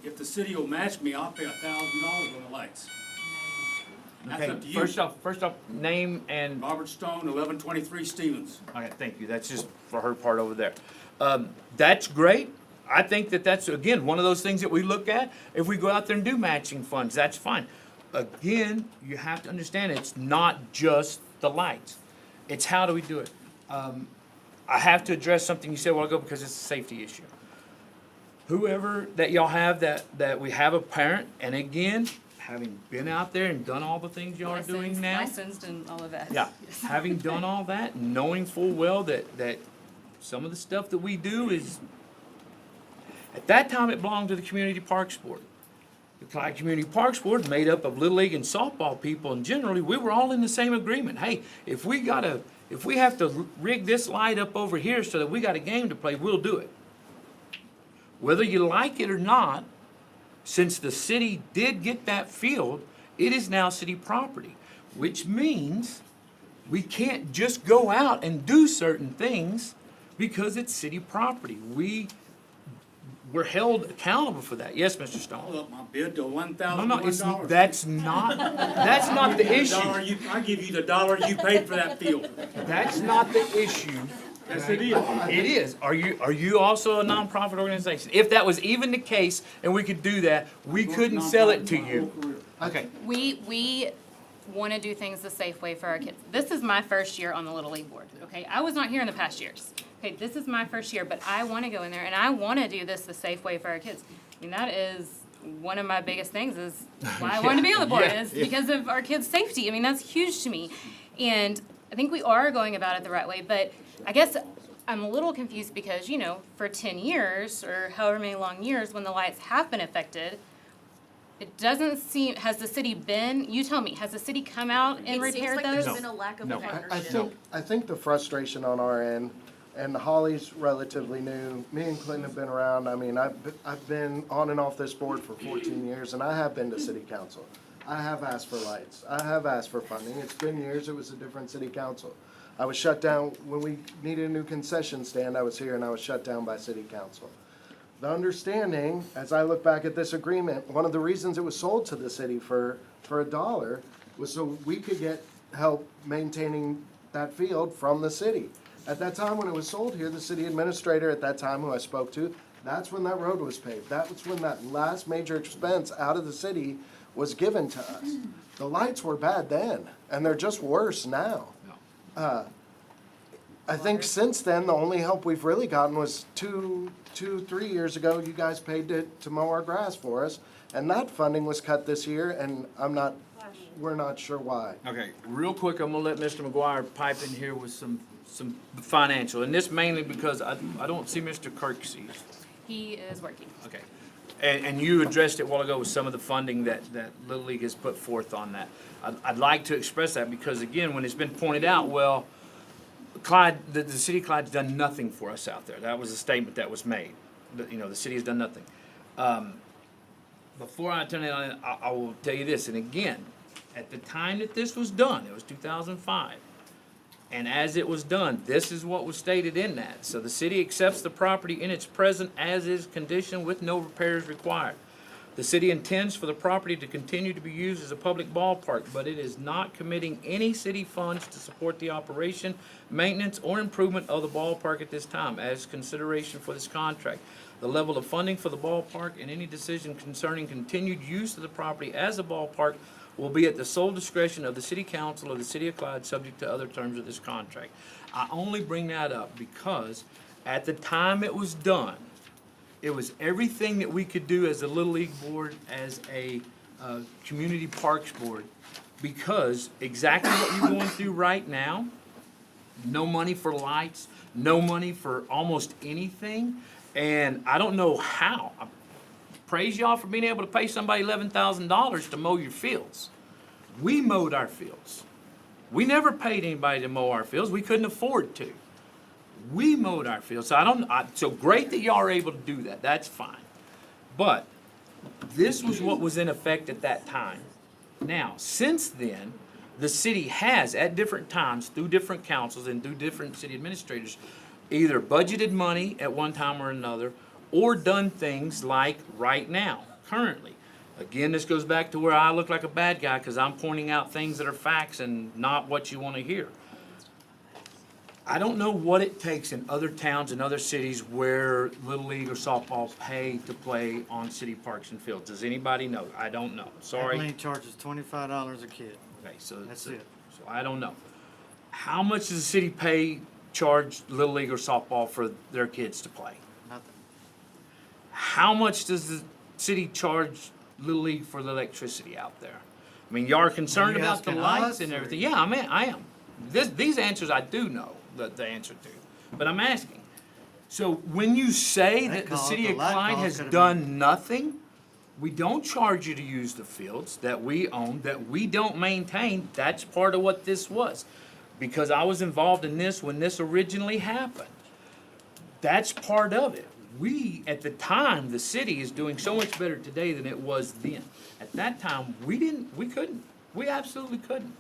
If the city will match me, I'll pay $1,000 on the lights. That's Okay, up to you. first off, name and, Robert Stone, 1123 Stevens. okay, thank you, that's just for her part over there. That's great. I think that's, again, one of those things that we look at. If we go out there and do matching funds, that's fine. Again, you have to understand, it's not just the lights. It's how do we do it? I have to address something you said a while ago because it's a safety issue. Whoever that y'all have that we have a parent, and again, having been out there and done all the things y'all are doing now. Licensed and all of that. Yeah, Yes. having done all that, knowing full well that some of the stuff that we do is, at that time, it belonged to the Community Parks Board. The Clyde Community Parks Board, made up of Little League and softball people, and generally, we were all in the same agreement. Hey, if we have to rig this light up over here so that we got a game to play, we'll do it. Whether you like it or not, since the city did get that field, it is now city property, which means we can't just go out and do certain things because it's city property. We're held accountable for that. Yes, Mr. I'll Stone? up my bid to No, it's, $1,001. that's not the issue. I give you the dollar you paid for that field. That's not the issue. Yes, it is. It is. Are you also a nonprofit organization? If that was even the case and we could do that, we couldn't sell it to you. Okay. We want to do things the safe way for our kids. This is my first year on the Little League board, okay? I was not here in the past years. Okay, this is my first year, but I want to go in there and I want to do this the safe way for our kids. I mean, that is one of my biggest things is why I wanted to be on the board is because of our kids' safety. I mean, that's huge to me. And I think we are going about it the right way, but I guess I'm a little confused because, you know, for 10 years or however many long years when the lights have been affected, it doesn't seem, has the city been, you tell me, has the city come out and It seems repaired like those? there's been a lack of a No. partnership. I think the frustration on our end, and Holly's relatively new, me and Clinton have been around, I mean, I've been on and off this board for 14 years, and I have been to city council. I have asked for lights, I have asked for funding, it's been years, it was a different city council. I was shut down, when we needed a new concession stand, I was here and I was shut down by city council. The understanding, as I look back at this agreement, one of the reasons it was sold to the city for $1 was so we could get help maintaining that field from the city. At that time, when it was sold here, the city administrator at that time, who I spoke to, that's when that road was paved. That was when that last major expense out of the city was given to us. The lights were bad then, and they're just worse now. I think since then, the only help we've really gotten was 3 years ago, you guys paid to mow our grass for us, and that funding was cut this year, and we're not sure why. Okay, real quick, I'm gonna let Mr. McGuire pipe in here with some financial, and this mainly because I don't see Mr. Kirksey. He is working. Okay. And you addressed it a while ago with some of the funding that Little League has put forth on that. I'd like to express that because, again, when it's been pointed out, well, Clyde, the city of Clyde's done nothing for us out there. That was a statement that was made. You know, the city has done nothing. Before I turn it on, I will tell you this, and again, at the time that this was done, it was 2005. And as it was done, this is what was stated in that. So the city accepts the property in its present as is condition with no repairs required. The city intends for the property to continue to be used as a public ballpark, but it is not committing any city funds to support the operation, maintenance, or improvement of the ballpark at this time as consideration for this contract. The level of funding for the ballpark and any decision concerning continued use of the property as a ballpark will be at the sole discretion of the city council of the city of Clyde, subject to other terms of this contract. I only bring that up because at the time it was done, it was everything that we could do as a Little League board, as a community parks board, because exactly what you're going through right now, no money for lights, no money for almost anything, and I don't know how. Praise y'all for being able to pay somebody $11,000 to mow your fields. We mowed our fields. We never paid anybody to mow our fields. We couldn't afford to. We mowed our fields. So great that y'all are able to do that. That's fine. But this was what was in effect at that time. Now, since then, the city has, at different times, through different councils and through different city administrators, either budgeted money at one time or another, or done things like right now, currently. Again, this goes back to where I look like a bad guy because I'm pointing out things that are facts and not what you want to hear. I don't know what it takes in other towns and other cities where Little League or softball pay to play on city parks and fields. Does anybody know? I don't know. Sorry. Abilene charges $25 a kid. Okay, so That's it. So I don't know. How much does the city charge Little League or softball for their kids to play? Nothing. How much does the city charge Little League for the electricity out there? I mean, y'all are concerned Are you about the asking lights us, and or- everything. Yeah, I am. These answers I do know the answer to, but I'm asking. So when you say that the cost- city the of light Clyde cost has could've done nothing, we don't charge you to use the fields that we own, that we don't maintain. That's part of what this was. Because I was involved in this when this originally happened. That's part of it. We, at the time, the city is doing so much better today than it was then. At that time, we couldn't. We absolutely couldn't.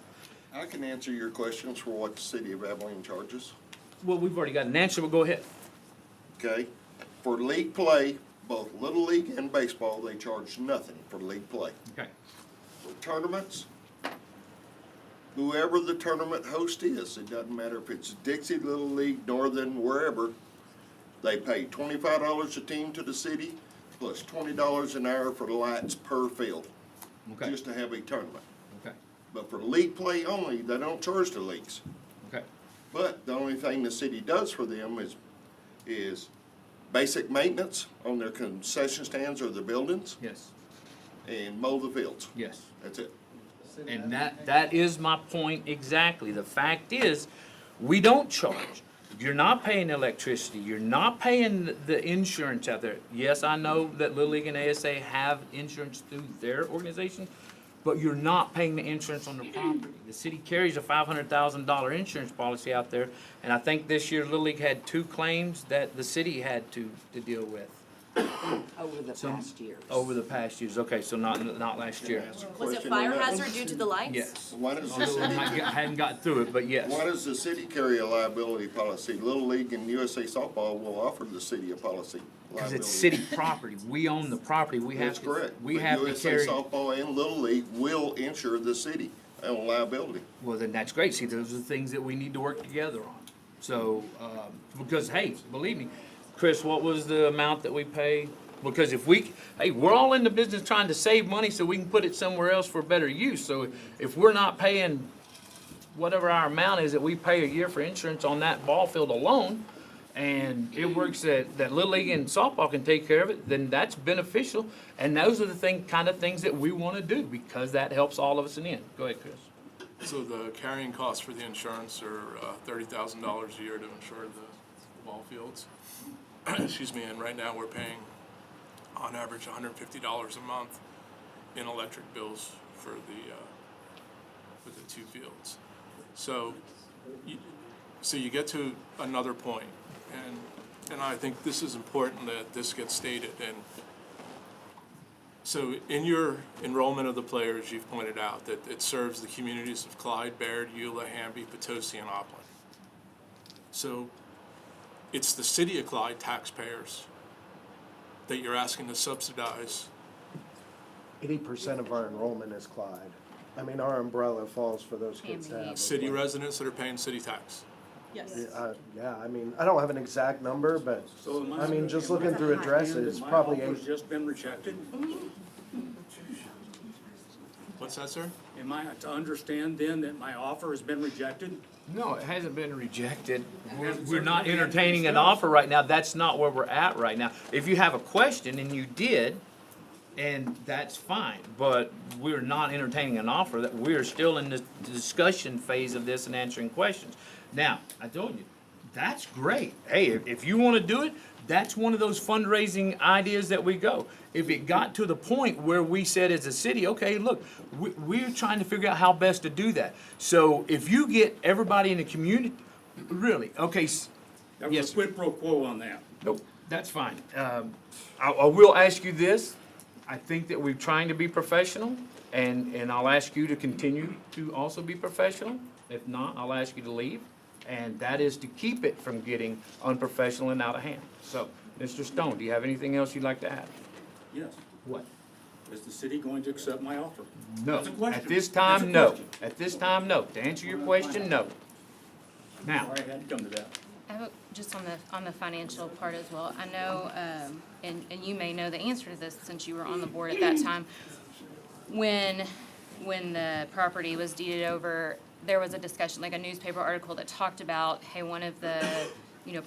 I can answer your questions for what the city of Abilene charges, Well, we've already got an answer, but go ahead. okay? For league play, both Little League and baseball, they charge nothing for league play. Okay. For tournaments, whoever the tournament host is, it doesn't matter if it's Dixie, Little League, Northern, wherever, they pay $25 a team to the city, plus $20 an hour for the lights per field, Okay. just to have a tournament. Okay. But for league play only, they don't charge the leagues. Okay. But the only thing the city does for them is basic maintenance on their concession stands or their buildings Yes. and mow the fields. Yes. That's it. And that is my point exactly. The fact is, we don't charge. You're not paying electricity, you're not paying the insurance out there. Yes, I know that Little League and ASA have insurance through their organization, but you're not paying the insurance on the property. The city carries a $500,000 insurance policy out there, and I think this year Little League had 2 claims that the city had to deal with Over the past years. over the past years. Okay, so not last year. Was it fire hazard due to the lights? Yes. Why does the Although city, I hadn't got through it, but yes. why does the city carry a liability policy? Little League and USA Softball will offer the city a policy Because liability. it's city property. We own the property. We have That's to, correct. we But have to USA carry. Softball and Little League will insure the city on liability. Well, then that's great. See, those are the things that we need to work together on. So, because, hey, believe me, Chris, what was the amount that we pay? Because if hey, we're all in the business trying to save money so we can put it somewhere else for better use. So if we're not paying whatever our amount is that we pay a year for insurance on that ball field alone, and it works that Little League and softball can take care of it, then that's beneficial. And those are the kind of things that we want to do because that helps all of us in the end. Go ahead, Chris. So the carrying costs for the insurance are $30,000 a year to insure the ball fields. Excuse me, and right now we're paying on average $150 a month in electric bills for the 2 fields. So you get to another point, and I think this is important that this gets stated. And so in your enrollment of the players, you've pointed out that it serves the communities of Clyde, Baird, Eula, Hamby, Potosi, and Opland. So it's the city of Clyde taxpayers that you're asking to subsidize. 80% of our enrollment is Clyde. I mean, our umbrella falls for those kids to have. City residents that are paying city tax. Yes. Yeah, I mean, I don't have an exact number, but, So am I mean, just am I looking through to addresses, understand that probably my offer's 8. just been rejected? What's that, sir? Am I to understand then that my offer has been rejected? No, it hasn't been rejected. We're not entertaining an offer right now. That's not where we're at right now. If you have a question, and you did, and that's fine, but we're not entertaining an offer, that we're still in the discussion phase of this and answering questions. Now, I told you, that's great. Hey, if you wanna do it, that's one of those fundraising ideas that we go. If it got to the point where we said as a city, okay, look, we're trying to figure out how best to do that. So if you get everybody in the community, really, okay, There yes, was a quid pro quo on that. nope, that's fine. I will ask you this. I think that we're trying to be professional, and I'll ask you to continue to also be professional. If not, I'll ask you to leave, and that is to keep it from getting unprofessional and out of hand. So, Mr. Stone, do you have anything else you'd like to add? Yes. What? Is the city going to accept my offer? No. That's a question. At this That's time, a no. question. At this time, no. To answer your question, no. Now, Sorry, I had to come to that. I have just on the financial part as well. I know, and you may know the answer to this since you were on the board at that time. When the property was deeded over, there was a discussion, like a newspaper article that talked about, hey, one of the,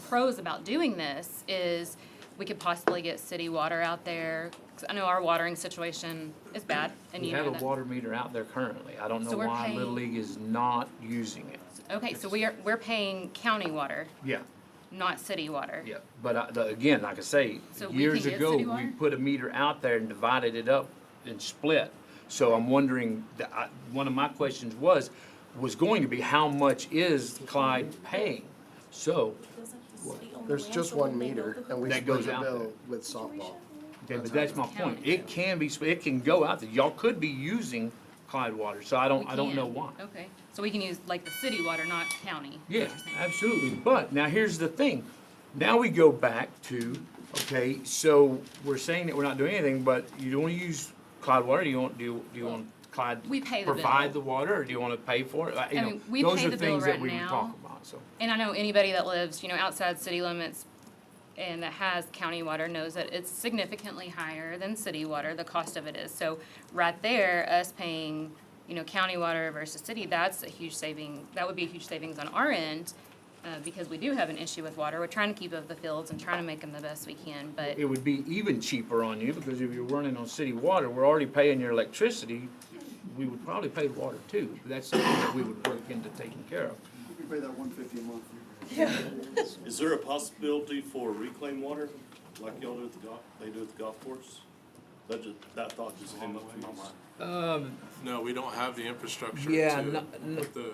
pros about doing this is we could possibly get city water out there. 'Cause I know our watering situation is bad, and we you have know a that. water meter out there currently. I don't know So we're why Little paying- League is not using it. Okay, so we're paying county water, Yeah. not city water. Yeah, but again, like I say, So we years can get ago, city we water? put a meter out there and divided it up and split. So I'm wondering, one of my questions was going to be, how much is Clyde paying? So, There's just one meter, and we That split goes the out bill there. with softball. okay, but that's my point. County. It can be, it can go out there. Y'all could be using Clyde water, so I don't know can. why. Okay, so we can use like the city water, not county. Yeah, absolutely. But now here's the thing. Now we go back to, okay, so we're saying that we're not doing anything, but you don't want to use Clyde water. Do you want Clyde We pay the provide bill. the water, or do you want to pay for it? You I know, mean, we those pay are the bill things that right we would now. talk about. So And I know anybody that lives, outside city limits and that has county water knows that it's significantly higher than city water, the cost of it is. So right there, us paying, county water versus city, that's a huge saving, that would be a huge savings on our end, because we do have an issue with water. We're trying to keep up the fields and trying to make them the best we can, but it would be even cheaper on you, because if you're running on city water, we're already paying your electricity. We would probably pay the water too. But that's something that we would work into taking care of. We pay that $150 a month. Is there a possibility for reclaimed water, like y'all do at the golf, they do at the golf course? That thought just came up in my mind. No, we don't have the infrastructure Yeah, to no- put the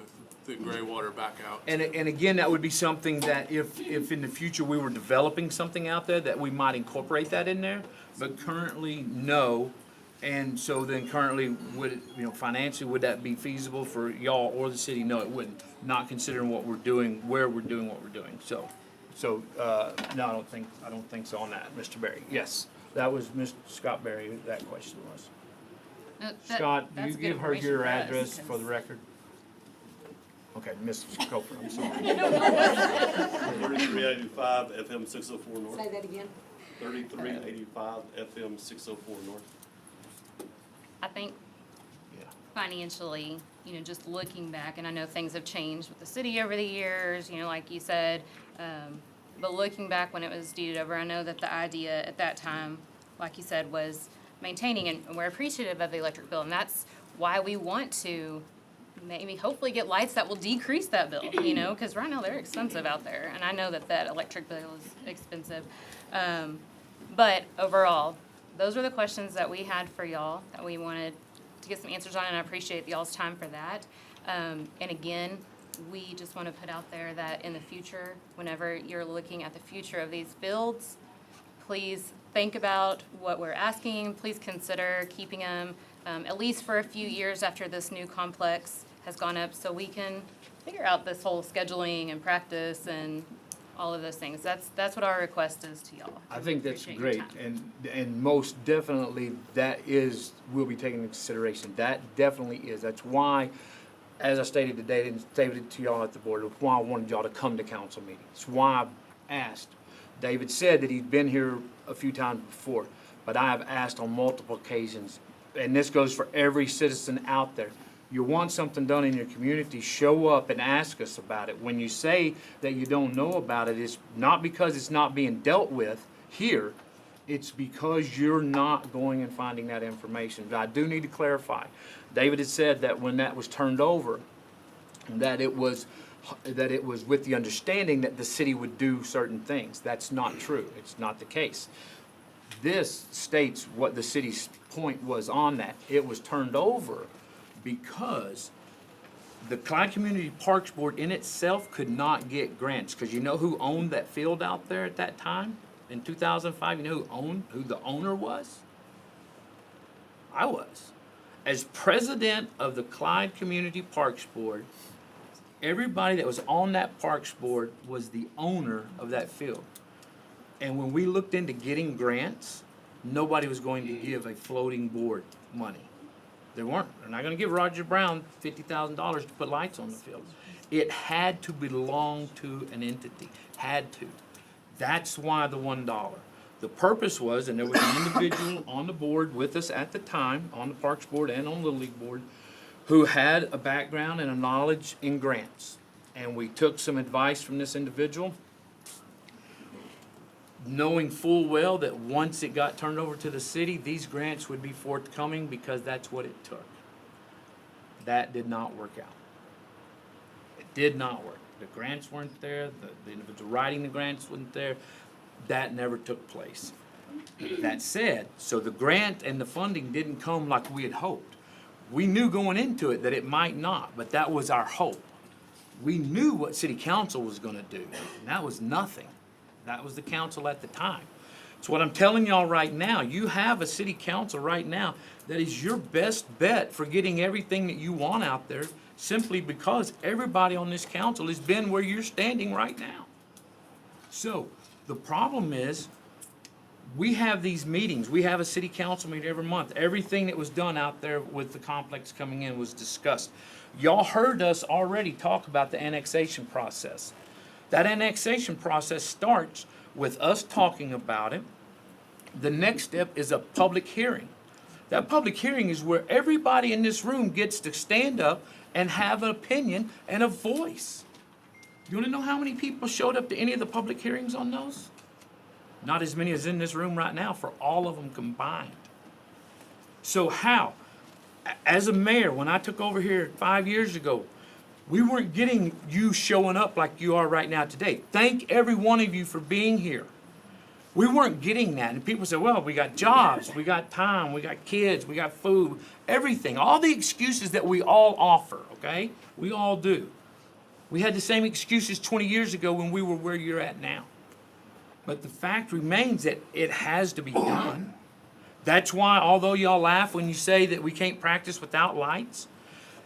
gray water back out. And again, that would be something that if in the future we were developing something out there, that we might incorporate that in there. But currently, no. And so then currently, would it, financially, would that be feasible for y'all or the city? No, it wouldn't. Not considering what we're doing, where we're doing what we're doing. So, no, I don't think so on that, Mr. Berry. Yes, that was Mr. Scott Berry, who that question was. No, Scott, do you that's good give her information your for us, address for because- the record? Okay, Ms. Cofer, I'm sorry. 3385 FM 604 North. Say that again. 3385 FM 604 North. I think Yeah. financially, just looking back, and I know things have changed with the city over the years, like you said, but looking back when it was deeded over, I know that the idea at that time, like you said, was maintaining, and we're appreciative of the electric bill, and that's why we want to maybe hopefully get lights that will decrease that bill, because right now they're expensive out there, and I know that electric bill is expensive. But overall, those were the questions that we had for y'all, that we wanted to get some answers on, and I appreciate y'all's time for that. And again, we just want to put out there that in the future, whenever you're looking at the future of these fields, please think about what we're asking. Please consider keeping them at least for a few years after this new complex has gone up, so we can figure out this whole scheduling and practice and all of those things. That's what our request is to y'all. I think that's Appreciate your great, time. and most definitely, will be taken into consideration. That definitely is. That's why, as I stated today, and stated to y'all at the board, that's why I wanted y'all to come to council meetings. It's why I asked. David said that he'd been here a few times before, but I have asked on multiple occasions, and this goes for every citizen out there. You want something done in your community, show up and ask us about it. When you say that you don't know about it, it's not because it's not being dealt with here, it's because you're not going and finding that information. But I do need to clarify. David had said that when that was turned over, that it was with the understanding that the city would do certain things. That's not true. It's not the case. This states what the city's point was on that. It was turned over because the Clyde Community Parks Board in itself could not get grants. Because you know who owned that field out there at that time in 2005? You know who the owner was? I was. As president of the Clyde Community Parks Board, everybody that was on that parks board was the owner of that field. And when we looked into getting grants, nobody was going to give a floating board money. They weren't. They're not gonna give Roger Brown $50,000 to put lights on the field. It had to belong to an entity, had to. That's why the $1. The purpose was, and there was an individual on the board with us at the time, on the Parks Board and on the Little League Board, who had a background and a knowledge in grants. And we took some advice from this individual, knowing full well that once it got turned over to the city, these grants would be forthcoming because that's what it took. That did not work out. It did not work. The grants weren't there, the individual writing the grants wasn't there. That never took place. That said, so the grant and the funding didn't come like we had hoped. We knew going into it that it might not, but that was our hope. We knew what city council was gonna do, and that was nothing. That was the council at the time. So what I'm telling y'all right now, you have a city council right now that is your best bet for getting everything that you want out there, simply because everybody on this council has been where you're standing right now. So the problem is, we have these meetings. We have a city council meeting every month. Everything that was done out there with the complex coming in was discussed. Y'all heard us already talk about the annexation process. That annexation process starts with us talking about it. The next step is a public hearing. That public hearing is where everybody in this room gets to stand up and have an opinion and a voice. You wanna know how many people showed up to any of the public hearings on those? Not as many as in this room right now for all of them combined. So how? As a mayor, when I took over here 5 years ago, We weren't getting you showing up like you are right now today. Thank every one of you for being here. We weren't getting that. And people say, well, we got jobs, we got time, we got kids, we got food, everything. All the excuses that we all offer, okay? We all do. We had the same excuses 20 years ago when we were where you're at now. But the fact remains that it has to be done. That's why, although y'all laugh when you say that we can't practice without lights,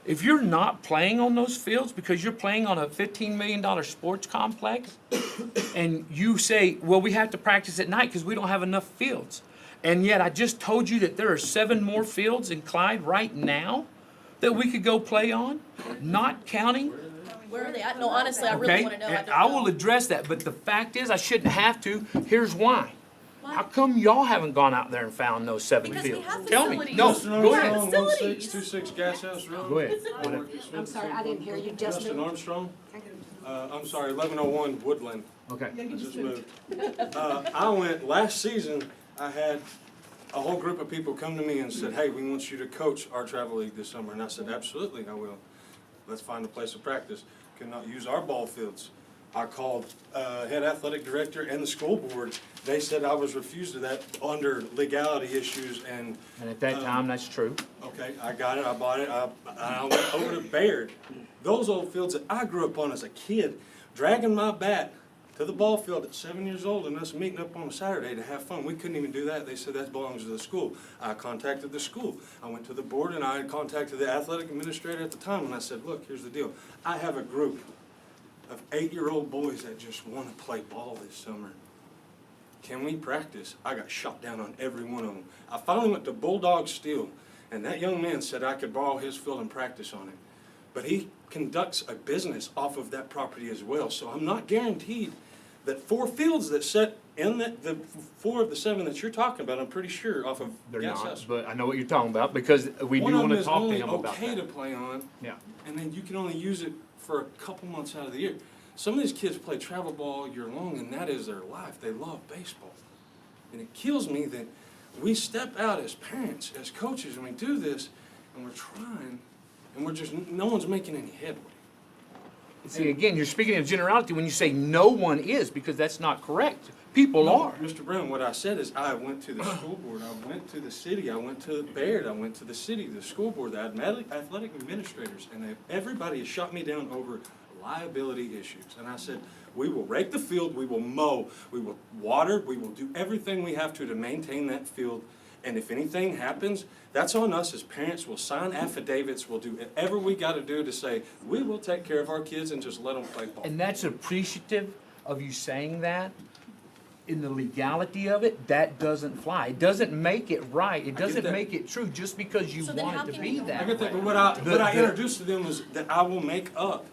if you're not playing on those fields because you're playing on a $15 million sports complex, and you say, well, we have to practice at night because we don't have enough fields, and yet I just told you that there are 7 more fields in Clyde right now that we could go play on, not counting. Where are they at? No, honestly, I really Okay, wanna know. I and don't I know. will address that, but the fact is, I shouldn't have to. Here's why. How come y'all haven't gone out there and found those 7 Because we fields? have Tell me. facilities. No, Justin go ahead. Armstrong, Facilities. 1626 Gas House Road. Go ahead. I'm sorry, I didn't hear you, Justin Justin. Armstrong. I'm sorry, 1101 Woodland. Okay. I just moved. I went, last season, I had a whole group of people come to me and said, hey, we want you to coach our travel league this summer. And I said, absolutely, I will. Let's find a place to practice. Cannot use our ball fields. I called head athletic director and the school board. They said I was refused to that under legality issues and. And at that time, that's true. Okay, I got it, I bought it, I went over to Baird. Those old fields that I grew up on as a kid, dragging my bat to the ball field at 7 years old and us meeting up on a Saturday to have fun. We couldn't even do that. They said that belongs to the school. I contacted the school. I went to the board and I contacted the athletic administrator at the time and I said, look, here's the deal. I have a group of 8-year-old boys that just want to play ball this summer. Can we practice? I got shot down on every one of them. I finally went to Bulldog Steel, and that young man said I could borrow his field and practice on it. But he conducts a business off of that property as well, so I'm not guaranteed that 4 fields that set in the 4 of the 7 that you're talking about, I'm pretty sure off of They're Gas not, House. but I know what you're talking about because we do One of want them to is talk to only him about okay to that. play on, Yeah. and then you can only use it for a couple months out of the year. Some of these kids play travel ball all year long, and that is their life. They love baseball. And it kills me that we step out as parents, as coaches, and we do this, and we're trying, and we're just, no one's making any headway. See, again, you're speaking in generality when you say no one is, because that's not correct. People are. Mr. Brown, what I said is I went to the school board, I went to the city, I went to Baird, I went to the city, the school board, the athletic administrators, and everybody has shot me down over liability issues. And I said, we will rake the field, we will mow, we will water, we will do everything we have to maintain that field. And if anything happens, that's on us as parents. We'll sign affidavits, we'll do whatever we gotta do to say, we will take care of our kids and just let them play ball. And that's appreciative of you saying that. In the legality of it, that doesn't fly. It doesn't make it right. It doesn't that. make it true just because you So then how want it to can be you- that I get that, but way. what I introduced to them was that I will make up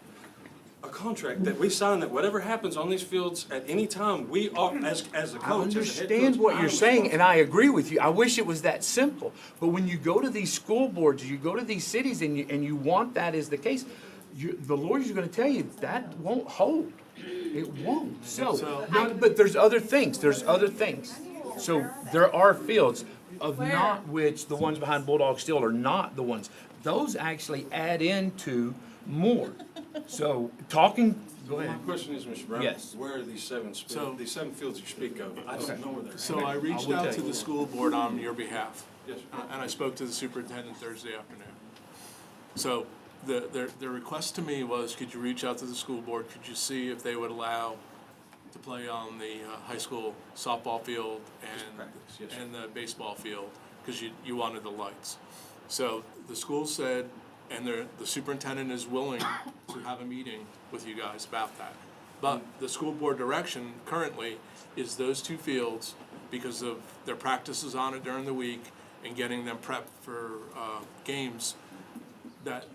a contract that we sign that whatever happens on these fields at any time, we are, as a I coach, as a head understand coach, what I'm you're saying, and responsible. I agree with you. I wish it was that simple. But when you go to these school boards, you go to these cities, and you want that as the case, the lawyers are gonna tell you that won't hold. It won't. But there's other things. There's other things. So there are fields of not which the ones behind Bulldog Steel are not the ones. Those actually add into more. So talking, go My ahead. question is, Mr. Brown, Yes. where are these 7 these 7 fields you speak of? I don't know where they're at. So I reached will out tell to you. the school board on your behalf, Yes, sir. and I spoke to the superintendent Thursday afternoon. So the request to me was, could you reach out to the school board, could you see if they would allow to play on the high school softball field practice, yes, sir. and the baseball field, because you wanted the lights. So the school said, and the superintendent is willing to have a meeting with you guys about that. But the school board direction currently is those 2 fields, because of their practices on it during the week and getting them prepped for games,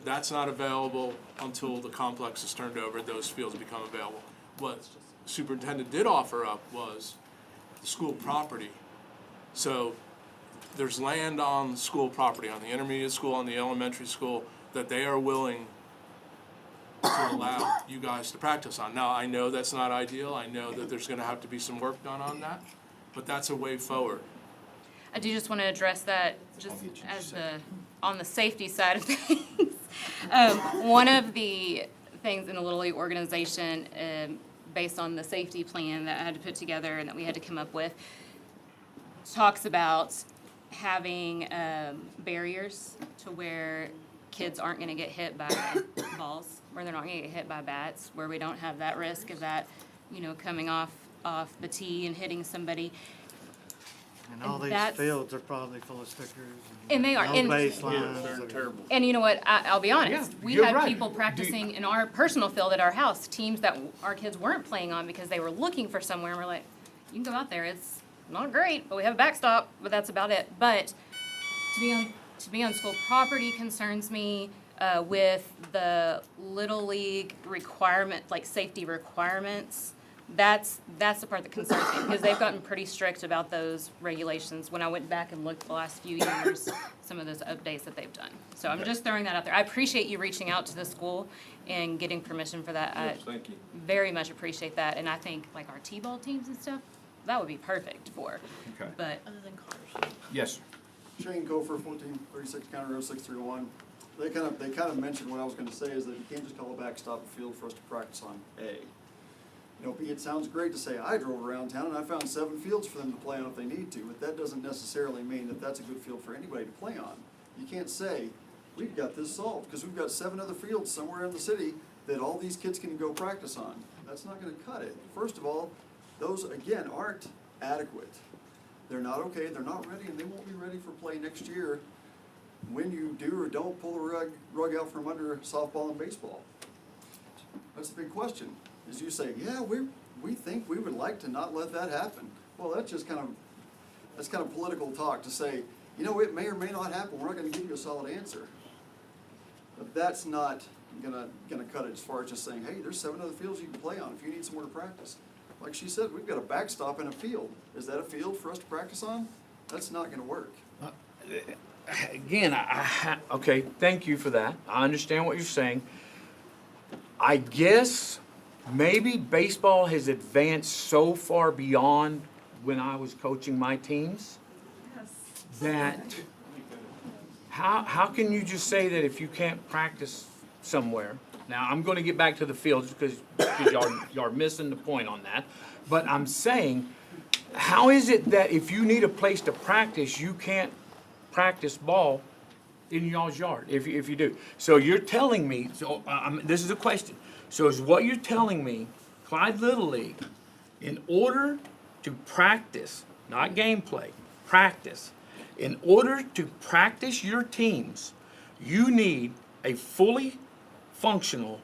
that's not available until the complex is turned over, those fields become available. What superintendent did offer up was the school property. So there's land on school property, on the intermediate school, on the elementary school, that they are willing to allow you guys to practice on. Now, I know that's not ideal, I know that there's gonna have to be some work done on that, but that's a way forward. I do just want to address that just as on the safety side of things. One of the things in the Little League organization, based on the safety plan that I had to put together and that we had to come up with, talks about having barriers to where kids aren't gonna get hit by balls, where they're not gonna get hit by bats, where we don't have that risk of that, coming off the tee and hitting somebody. And all these That's- fields are probably full of stickers. And they are, No and- baselines. They're terrible. And you know what, I'll be honest, Yeah, we you're had right. people practicing in our personal field at our house, teams that our kids weren't playing on because they were looking for somewhere, and we're like, you can go out there, it's not great, but we have a backstop, but that's about it. But to be on school property concerns me, with the Little League requirement, like safety requirements. That's the part that concerns me, because they've gotten pretty strict about those regulations. When I went back and looked the last few years, some of those updates that they've done. So I'm just throwing that out there. I appreciate you reaching out to the school and getting permission for that. I Thank you. very much appreciate that, and I think like our T-ball teams and stuff, that would be perfect for. Okay. But Other than cars. Yes, sir. Shane Gopher, 1436 County Road 631. They kind of mentioned what I was gonna say, is that you can't just call a backstop a field for us to practice on A. You know, it sounds great to say, I drove around town and I found 7 fields for them to play on if they need to, but that doesn't necessarily mean that that's a good field for anybody to play on. You can't say, we've got this solved, because we've got 7 other fields somewhere in the city that all these kids can go practice on. That's not gonna cut it. First of all, those, again, aren't adequate. They're not okay, they're not ready, and they won't be ready for play next year when you do or don't pull the rug out from under softball and baseball. That's the big question, is you say, yeah, we think we would like to not let that happen. Well, that's kind of political talk to say, you know, it may or may not happen, we're not gonna give you a solid answer. But that's not gonna cut it as far as just saying, hey, there's 7 other fields you can play on if you need somewhere to practice. Like she said, we've got a backstop in a field. Is that a field for us to practice on? That's not gonna work. Again, okay, thank you for that. I understand what you're saying. I guess maybe baseball has advanced so far beyond when I was coaching my teams that how can you just say that if you can't practice somewhere? Now, I'm gonna get back to the fields because y'all are missing the point on that. But I'm saying, how is it that if you need a place to practice, you can't practice ball in y'all's yard, if you do? So you're telling me, this is a question. So is what you're telling me, Clyde Little League, in order to practice, not gameplay, practice, in order to practice your teams, you need a fully functional,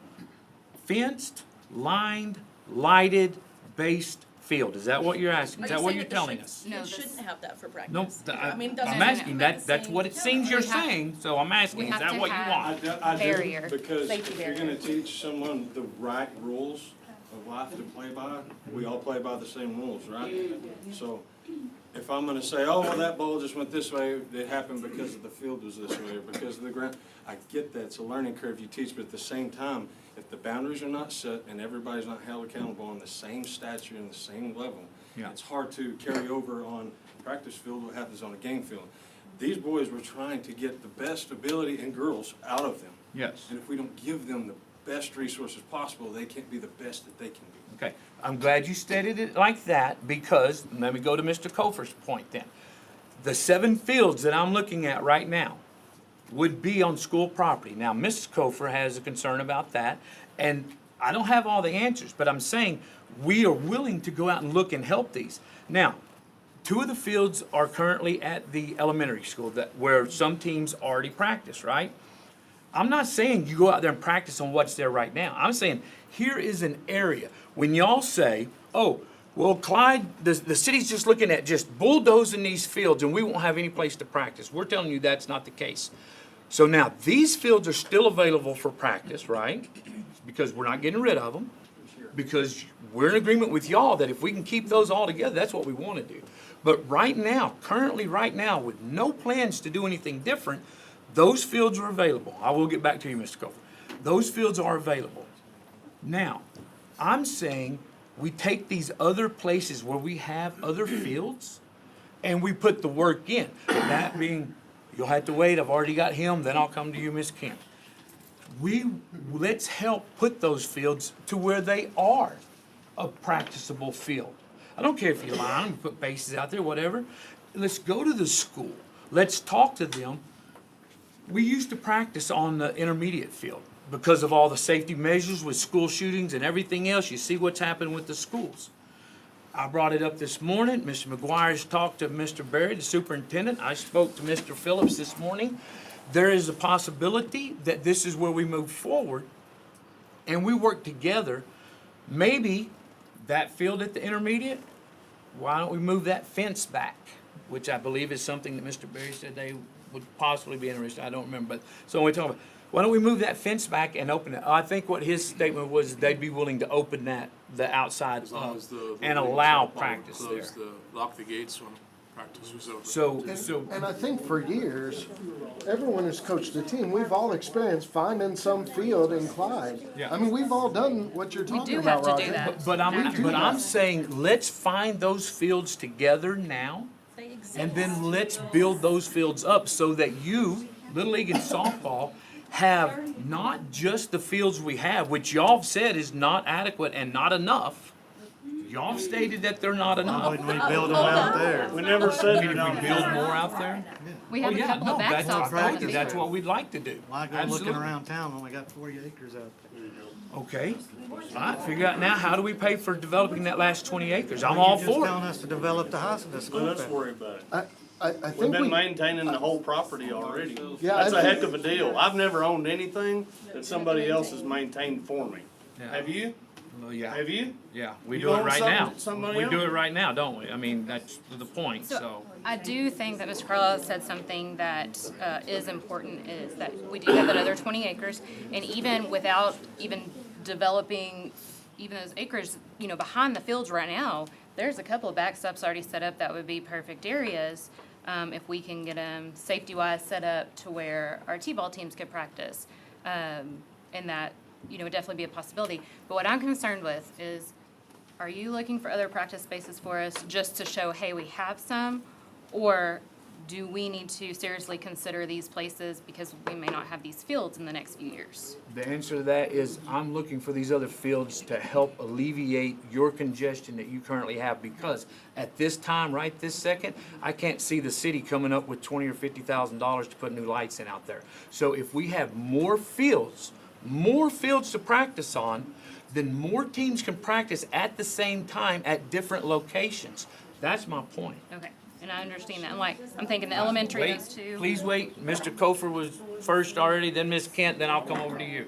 fenced, lined, lighted, based field? Is that what you're asking? Is that what you're telling us? No, You this- shouldn't have that for practice. No, I mean, I'm doesn't- asking, that's that's what it seems you're We have- saying, so I'm asking, we is have that to what you have- want? I do, Barrier, because safety if you're barrier. gonna teach someone the right rules of life to play by, we all play by the same rules, right? So if I'm gonna say, oh, well, that ball just went this way, it happened because the field was this way, or because of the ground, I get that, it's a learning curve you teach, but at the same time, if the boundaries are not set and everybody's not held accountable on the same stature and the same level, Yeah. it's hard to carry over on practice field what happens on a game field. These boys were trying to get the best ability, and girls, out of them. Yes. And if we don't give them the best resources possible, they can't be the best that they can be. Okay, I'm glad you stated it like that, because, let me go to Mr. Kofer's point then. The 7 fields that I'm looking at right now would be on school property. Now, Mrs. Kofer has a concern about that, and I don't have all the answers, but I'm saying we are willing to go out and look and help these. Now, 2 of the fields are currently at the elementary school where some teams already practice, right? I'm not saying you go out there and practice on what's there right now. I'm saying here is an area. When y'all say, oh, well, Clyde, the city's just looking at just bulldozing these fields and we won't have any place to practice. We're telling you that's not the case. So now, these fields are still available for practice, right? Because we're not getting rid of them. Because we're in agreement with y'all that if we can keep those all together, that's what we want to do. But right now, currently right now, with no plans to do anything different, those fields are available. I will get back to you, Mr. Cofer. Those fields are available. Now, I'm saying we take these other places where we have other fields and we put the work in. That being, you'll have to wait, I've already got him, then I'll come to you, Ms. Kemp. let's help put those fields to where they are a practicable field. I don't care if you line them, put bases out there, whatever. Let's go to the school. Let's talk to them. We used to practice on the intermediate field because of all the safety measures with school shootings and everything else. You see what's happened with the schools. I brought it up this morning. Mr. McGuire's talked to Mr. Berry, the superintendent. I spoke to Mr. Phillips this morning. There is a possibility that this is where we move forward and we work together. Maybe that field at the intermediate, why don't we move that fence back? Which I believe is something that Mr. Berry said they would possibly be interested. I don't remember, but so we're talking about, why don't we move that fence back and open it? I think what his statement was they'd be willing to open that, the outside As long up as the and leagues allow are practice there. closed, lock the gates when practice was over. So, And I think for years, everyone who's coached a team, we've all experienced finding some field in Clyde. Yeah. I mean, we've all done what you're We talking do about, have to Roger. do that. but I'm saying, let's find those fields together now. They exist. And then let's build those fields up so that you, Little League and softball, have not just the fields we have, which y'all have said is not adequate and not enough. Y'all have stated that they're not Why enough. wouldn't we build them out there? We never said Can they're we not. build more out there? We Oh, have a yeah, couple no, of that's, backstops. I told you, that's what we'd like to do. Why go Absolutely. looking around town when we got 40 acres out there? Okay, all right, figure out now, how do we pay for developing that last 20 acres? I'm all You're just for telling it. us to develop the house, the school. Let us back. worry about it. I We've think been we, maintaining the whole property already. Yeah, That's I a think- heck of a deal. I've never owned anything that somebody else has maintained for me. Yeah. Have you? Well, yeah. Have you? Yeah, we You do it own right something now. that somebody We do else? it right now, don't we? I mean, that's the point, so. I do think that Mr. Carlisle said something that is important, is that we do have that other 20 acres, and even without even developing even those acres, behind the fields right now, there's a couple of backstops already set up that would be perfect areas, if we can get them safety-wise set up to where our T-ball teams could practice. And that, would definitely be a possibility. But what I'm concerned with is, are you looking for other practice spaces for us just to show, hey, we have some? Or do we need to seriously consider these places because we may not have these fields in the next few years? The answer to that is, I'm looking for these other fields to help alleviate your congestion that you currently have, because at this time, right this second, I can't see the city coming up with $20,000 or $50,000 to put new lights in out there. So if we have more fields to practice on, then more teams can practice at the same time at different locations. That's my point. Okay, and I understand that. I'm thinking the elementary, Wait, those two. please wait. Mr. Kofer was first already, then Ms. Kent, then I'll come over to you.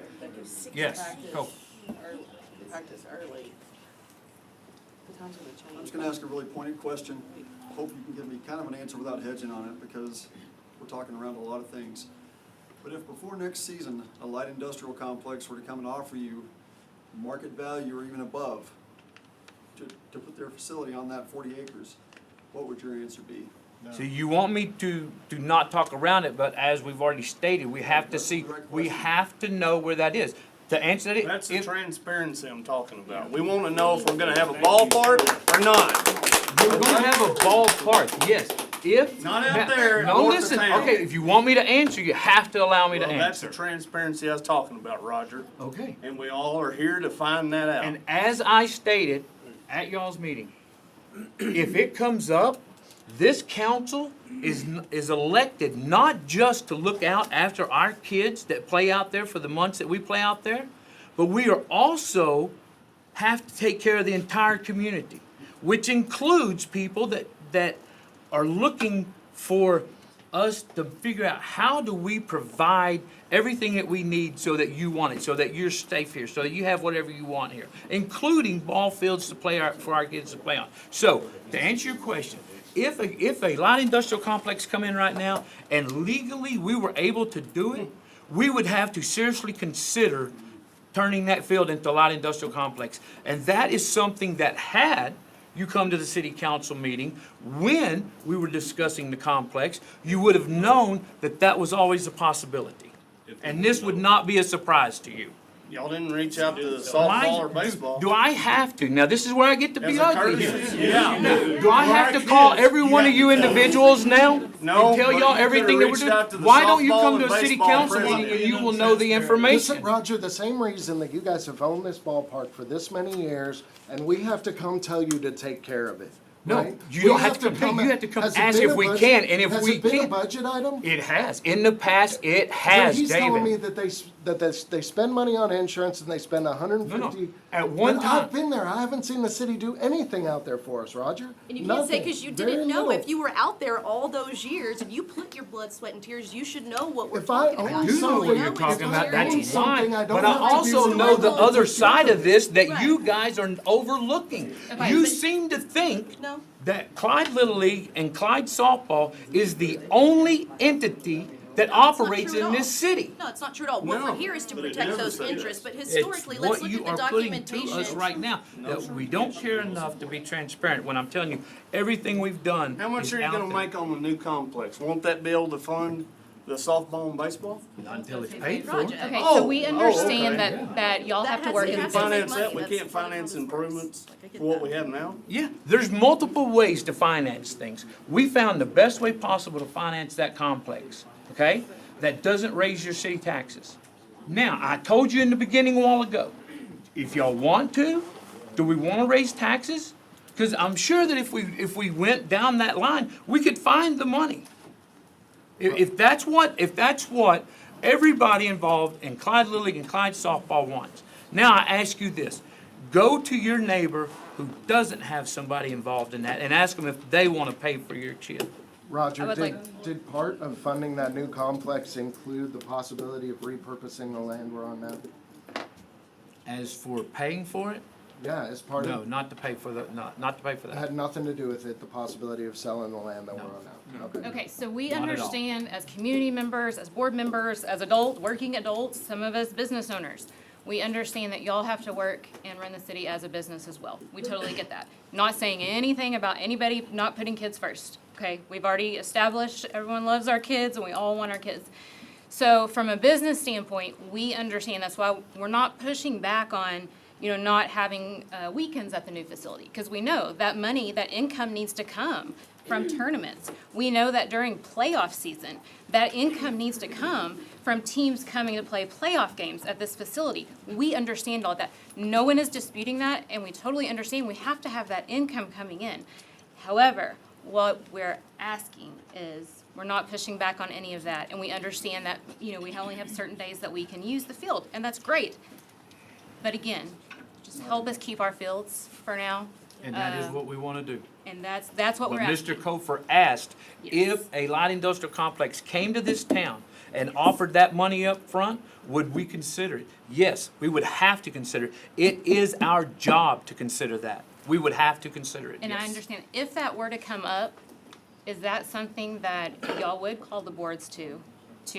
Yes, Kofer. Practice early. The time's gonna change. I'm just gonna ask a really pointed question. Hope you can give me kind of an answer without hedging on it, because we're talking around a lot of things. But if before next season, a light industrial complex were to come and offer you market value or even above to put their facility on that 40 acres, what would your answer be? So you want me to not talk around it, but as we've already stated, we have to see, we have to know where that is. To answer that, That's the if transparency I'm talking about. We wanna know if we're gonna have a ballpark or not. we're gonna have a ballpark, yes. If. Not out there No, north of listen, town. okay, if you want me to answer, you have to allow me to Well, that's the answer. transparency I was talking about, Roger. Okay. And we all are here to find that out. And as I stated at y'all's meeting, if it comes up, this council is elected not just to look out after our kids that play out there for the months that we play out there, but we are also have to take care of the entire community, which includes people that are looking for us to figure out how do we provide everything that we need so that you want it, so that you're safe here, so that you have whatever you want here, including ball fields to play for our kids to play on. So, to answer your question, if a light industrial complex come in right now and legally we were able to do it, we would have to seriously consider turning that field into a light industrial complex. And that is something that had you come to the city council meeting when we were discussing the complex, you would have known that that was always a possibility. And this would not be a surprise to you. Y'all didn't reach out to the Why- softball or baseball. Do I have to? Now, this is where I get to As be a ugly courtesy, here. yeah. Do I have to call every one of you individuals now? No, And tell but y'all you everything that we're could've reached out to doing? the Why don't you softball come to and a city baseball council meeting president. and you will know the Listen, information? Roger, the same reason that you guys have owned this ballpark for this many years, and we have to come tell you to take care of it, No, right? you We don't have to come, and- you have to come has it ask been if a we budget- can, and if has we it been a can't. budget item? It has. In the past, it But has, he's telling me David. that they spend money on insurance and they spend $150. No. At one But time. I've been there. I haven't seen the city do anything out there for us, Roger. And you can't say Nothing. because you Very didn't know. little. If you were out there all those years and you put your blood, sweat, and tears, you should know what we're If I talking own about. I do know what something- you're it's talking about, very that's own something, why, I don't but I have to be also know the survival other to side of this that Right. you guys are overlooking. Okay, You but- seem to think No. that Clyde Little League and Clyde Softball is the only entity that operates true at in this all. city. No, it's not true at all. What No, we're here is to but it protect never those said interests, that. but historically, It's let's what look you at the are putting to documentation. us right now, that we don't care enough to be transparent, when I'm telling you, everything we've done How much is are you out gonna there. make on the new complex? Won't that be able to fund the softball and baseball? Not until it's paid for. Project. Okay, Oh, so we oh, understand okay. that y'all That have to has- work it in has the to city. make Finance money. that, we That's can't part of finance this process. improvements Like, I get for what that. we have now? Yeah, there's multiple ways to finance things. We found the best way possible to finance that complex, okay? That doesn't raise your city taxes. Now, I told you in the beginning a while ago, if y'all want to, do we wanna raise taxes? Cause I'm sure that if we went down that line, we could find the money. If that's what everybody involved in Clyde Little League and Clyde Softball wants. Now I ask you this, go to your neighbor who doesn't have somebody involved in that and ask them if they wanna pay for your chip. I Roger, would did part of funding that new complex include the possibility of repurposing the land we're on now? As for paying for it, Yeah, as part no, of, not to pay for it that. had nothing to do with it, the possibility of selling the land that we're on now? Okay. Okay, so we Not at all. understand as community members, as board members, as working adults, some of us business owners, we understand that y'all have to work and run the city as a business as well. We totally get that. Not saying anything about anybody not putting kids first, okay? We've already established everyone loves our kids and we all want our kids. So from a business standpoint, we understand, that's why we're not pushing back on, not having weekends at the new facility. Because we know that money, that income needs to come from tournaments. We know that during playoff season, that income needs to come from teams coming to play playoff games at this facility. We understand all that. No one is disputing that, and we totally understand we have to have that income coming in. However, what we're asking is, we're not pushing back on any of that, and we understand that, we only have certain days that we can use the field, and that's great. But again, just help us keep our fields for now. And that is what we wanna do. And that's what But we're asking. Mr. Kofor asked Yes. if a light industrial complex came to this town and offered that money up front, would we consider it? Yes, we would have to consider it. It is our job to consider that. We would have to consider it, And I yes. understand, if that were to come up, is that something that y'all would call the boards to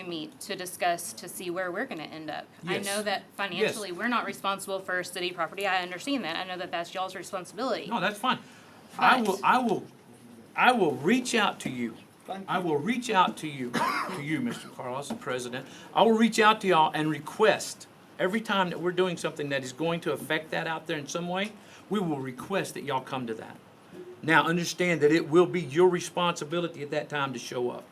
meet, to discuss, to see where we're gonna end up? I Yes. know that financially, we're not responsible for city property, I understand that, I know that that's y'all's responsibility. No, that's fine. But- I will reach out to you. I will reach out to you, Mr. Carlos, the president. I will reach out to y'all and request, every time that we're doing something that is going to affect that out there in some way, we will request that y'all come to that. Now, understand that it will be your responsibility at that time to show up,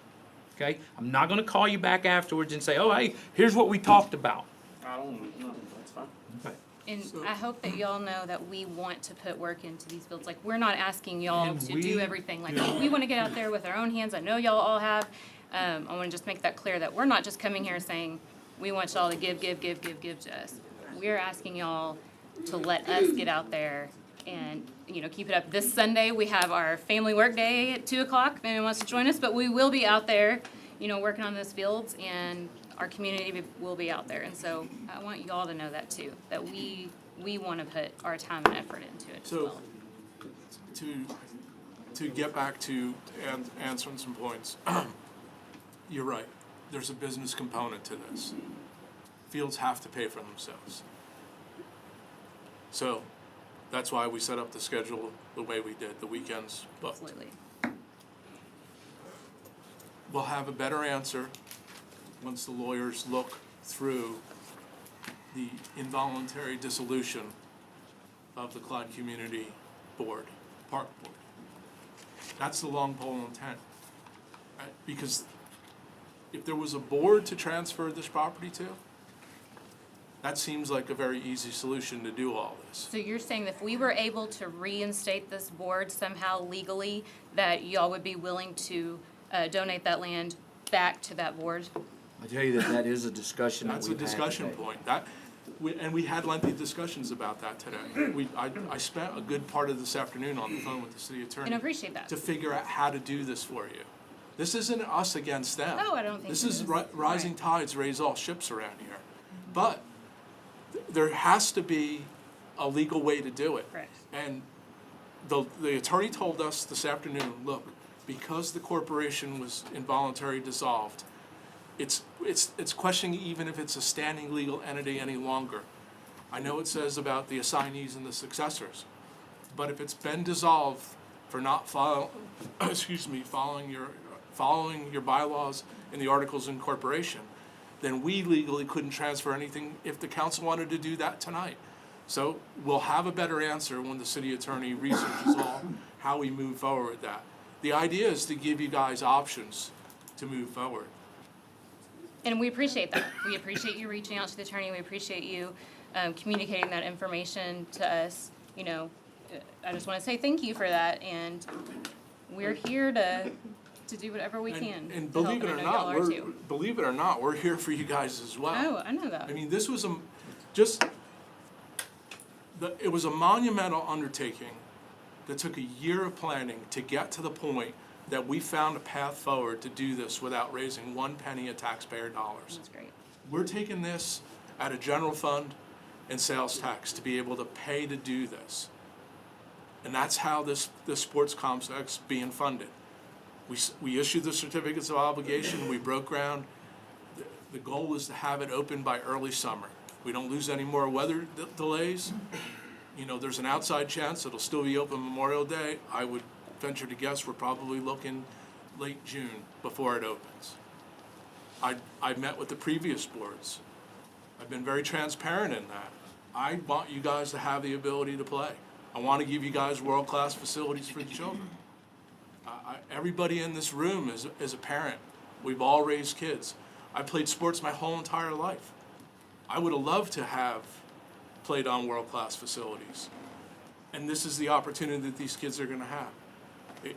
okay? I'm not gonna call you back afterwards and say, oh, hey, here's what we talked about. I don't know, that's fine. Okay. And I hope that y'all know that we want to put work into these fields. Like, we're not asking y'all And to we do everything. Like, we wanna get out there with our own hands. I know y'all all have. I wanna just make that clear that we're not just coming here saying, we want y'all to give to us. We're asking y'all to let us get out there and, keep it up. This Sunday, we have our family work day at 2:00, if anyone wants to join us, but we will be out there, working on those fields, and our community will be out there. And so I want y'all to know that too, that we wanna put our time and effort into it as So, well. to get back to answering some points, you're right. There's a business component to this. Fields have to pay for themselves. So, that's why we set up the schedule the way we did, the weekends booked. Absolutely. We'll have a better answer once the lawyers look through the involuntary dissolution of the Clyde Community Board, Park Board. That's the long pole intent. Right? Because if there was a board to transfer this property to, that seems like a very easy solution to do all this. So you're saying that if we were able to reinstate this board somehow legally, that y'all would be willing to donate that land back to that board? I tell you that is a discussion that That's a we've had discussion today. point. And we had lengthy discussions about that today. I spent a good part of this afternoon on the phone with the city attorney. And I appreciate that. To figure out how to do this for you. This isn't us against them. No, I don't think This it is is. rising tides raise all ships around here. But there has to be a legal way to do it. Correct. And the attorney told us this afternoon, look, because the corporation was involuntarily dissolved, it's questioning even if it's a standing legal entity any longer. I know it says about the assignees and the successors, but if it's been dissolved for not following your bylaws and the articles of incorporation, then we legally couldn't transfer anything if the council wanted to do that tonight. So we'll have a better answer when the city attorney researches all how we move forward with that. The idea is to give you guys options to move forward. And we appreciate that. We appreciate you reaching out to the attorney. We appreciate you communicating that information to us. You know, I just want to say thank you for that, and we're here to do whatever we can. And to help, believe it and or I know y'all not, are too. we're here for you guys as well. Oh, I know that. I mean, this was it was a monumental undertaking that took a year of planning to get to the point that we found a path forward to do this without raising one penny of taxpayer dollars. That's great. We're taking this out of general fund and sales tax to be able to pay to do this. And that's how this sports complex is being funded. We issued the certificates of obligation, we broke ground. The goal is to have it open by early summer. We don't lose any more weather delays. You know, there's an outside chance it'll still be open Memorial Day. I would venture to guess we're probably looking late June before it opens. I've met with the previous boards. I've been very transparent in that. I want you guys to have the ability to play. I want to give you guys world-class facilities for the children. Everybody in this room is a parent. We've all raised kids. I played sports my whole entire life. I would have loved to have played on world-class facilities. And this is the opportunity that these kids are going to have.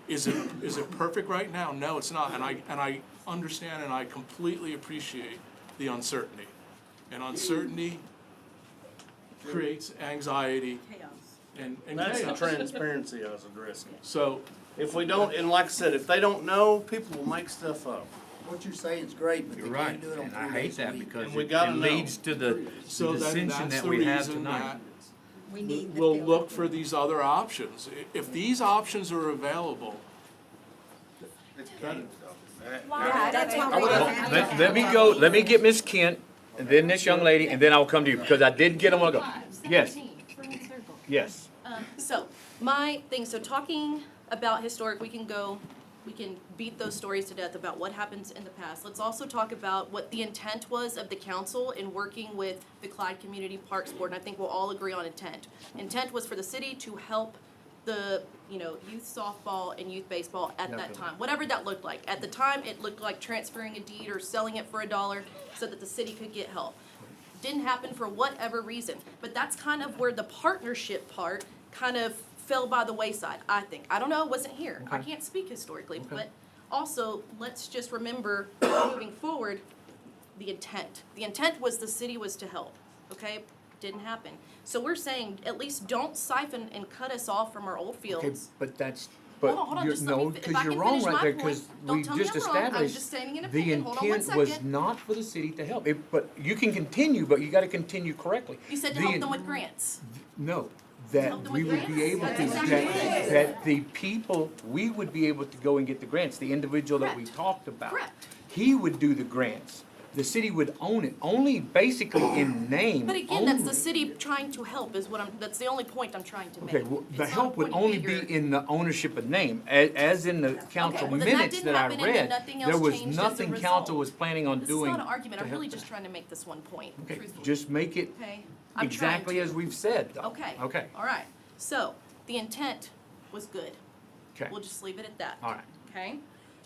Is it perfect right now? No, it's not. And I understand and I completely appreciate the uncertainty. And uncertainty creates anxiety and That's the chaos. transparency I was addressing. So If we don't, and like I said, if they don't know, people will make stuff up. What you're saying is great, but You're they right, can't do it on and I 3 hate days a that week. because And we it gotta know. leads to the So then dissension that's that the we have reason tonight. that We need the we'll field. look for these other options. If these options are available, then That's why Well, let me get Miss Kent, and then this young lady, and then I'll come to you, because I did get them a go. Yes, yes. So, my thing, so talking about historic, we can beat those stories to death about what happens in the past. Let's also talk about what the intent was of the council in working with the Clyde Community Parks Board, and I think we'll all agree on intent. Intent was for the city to help the, youth softball and youth baseball at that time, whatever that looked like. At the time, it looked like transferring a deed or selling it for $1 so that the city could get help. Didn't happen for whatever reason, but that's kind of where the partnership part kind of fell by the wayside, I think. I don't know, I wasn't here. I can't speak historically, but also, let's just remember, moving forward, the intent. The intent was the city was to help, okay? Didn't happen. So we're saying, at least don't siphon and cut us off from our old Okay, fields. but that's, Hold on, but you're, just let me no, fi- if because I you're can wrong finish right my there, point, because don't we tell me just I'm wrong. I'm established just stating an the opinion. Hold on one intent was second. not for the city to help. But you can continue, but you gotta continue correctly. You said to The help in- them with grants. No, that Help them we with would be able grants? to, That's exactly what it is. that the people, we would be able to go and get the grants, the individual that we Correct. talked about. Correct. He would do the grants. the city would own it, only basically in name. But again, that's the only. city trying to help is what that's the only point I'm trying to make. Okay, well, the It's not help would pointing only finger. be in the ownership of name, as in the council well, then that minutes didn't that I happen and then read. nothing There else was changed as a nothing result. council was planning on This is doing. not an argument, to I'm really help just that. trying to make this one point, Okay, truthfully. just make it Okay? I'm trying exactly to. as we've said, though. Okay. Okay, All right, so, the intent was good. okay, We'll just leave it at that. all right. Okay?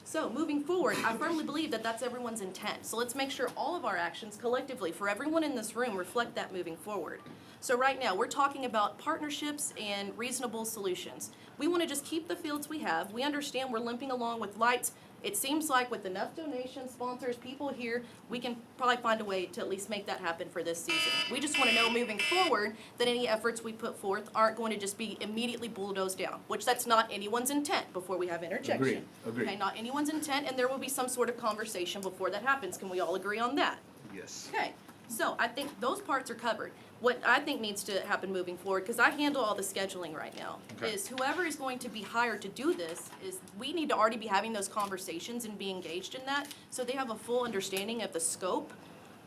So, moving forward, I firmly believe that that's everyone's intent. So let's make sure all of our actions collectively, for everyone in this room, reflect that moving forward. So right now, we're talking about partnerships and reasonable solutions. We want to just keep the fields we have. We understand we're limping along with lights. It seems like with enough donations, sponsors, people here, we can probably find a way to at least make that happen for this season. We just want to know moving forward that any efforts we put forth aren't going to just be immediately bulldozed down, which that's not anyone's intent before we have interjection. Agreed. Okay, not anyone's intent, and there will be some sort of conversation before that happens. Can we all agree on that? Yes. Okay, so I think those parts are covered. What I think needs to happen moving forward, because I handle all the scheduling right now, Okay. is whoever is going to be hired to do this, is we need to already be having those conversations and be engaged in that, so they have a full understanding of the scope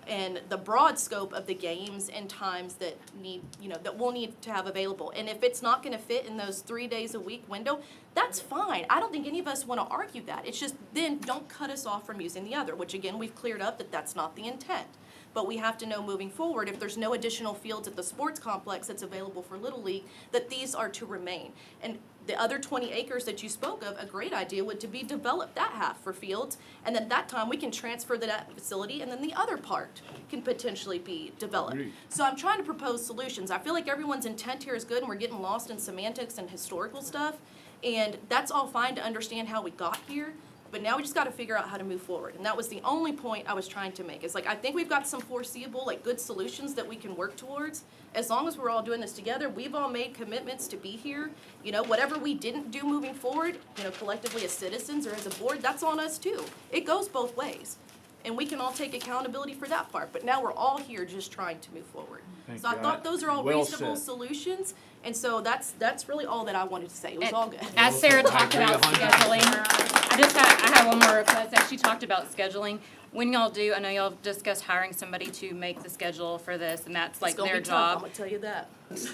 and the broad scope of the games and times that need, that we'll need to have available. And if it's not gonna fit in those 3 days a week window, that's fine. I don't think any of us wanna argue that. It's just then don't cut us off from using the other, which again, we've cleared up that that's not the intent. But we have to know moving forward, if there's no additional fields at the sports complex that's available for Little League, that these are to remain. And the other 20 acres that you spoke of, a great idea would to be develop that half for fields, and then that time we can transfer that facility, and then the other part can potentially be developed. Agreed. So I'm trying to propose solutions. I feel like everyone's intent here is good, and we're getting lost in semantics and historical stuff, and that's all fine to understand how we got here. But now we just gotta figure out how to move forward. And that was the only point I was trying to make. It's like, I think we've got some foreseeable, good solutions that we can work towards. As long as we're all doing this together, we've all made commitments to be here. Whatever we didn't do moving forward, collectively as citizens or as a board, that's on us too. It goes both ways. And we can all take accountability for that part. But now we're all here just trying to move forward. Thank So I you. thought those are all Well reasonable said. solutions. And so that's really all that I wanted to say. It was all good. As Sarah talked agree about 100%. scheduling, I have one more request. As she talked about scheduling, when y'all do, I know y'all discussed hiring somebody to make the schedule for this, and that's like It's gonna their be tough, I'm job. gonna tell you that.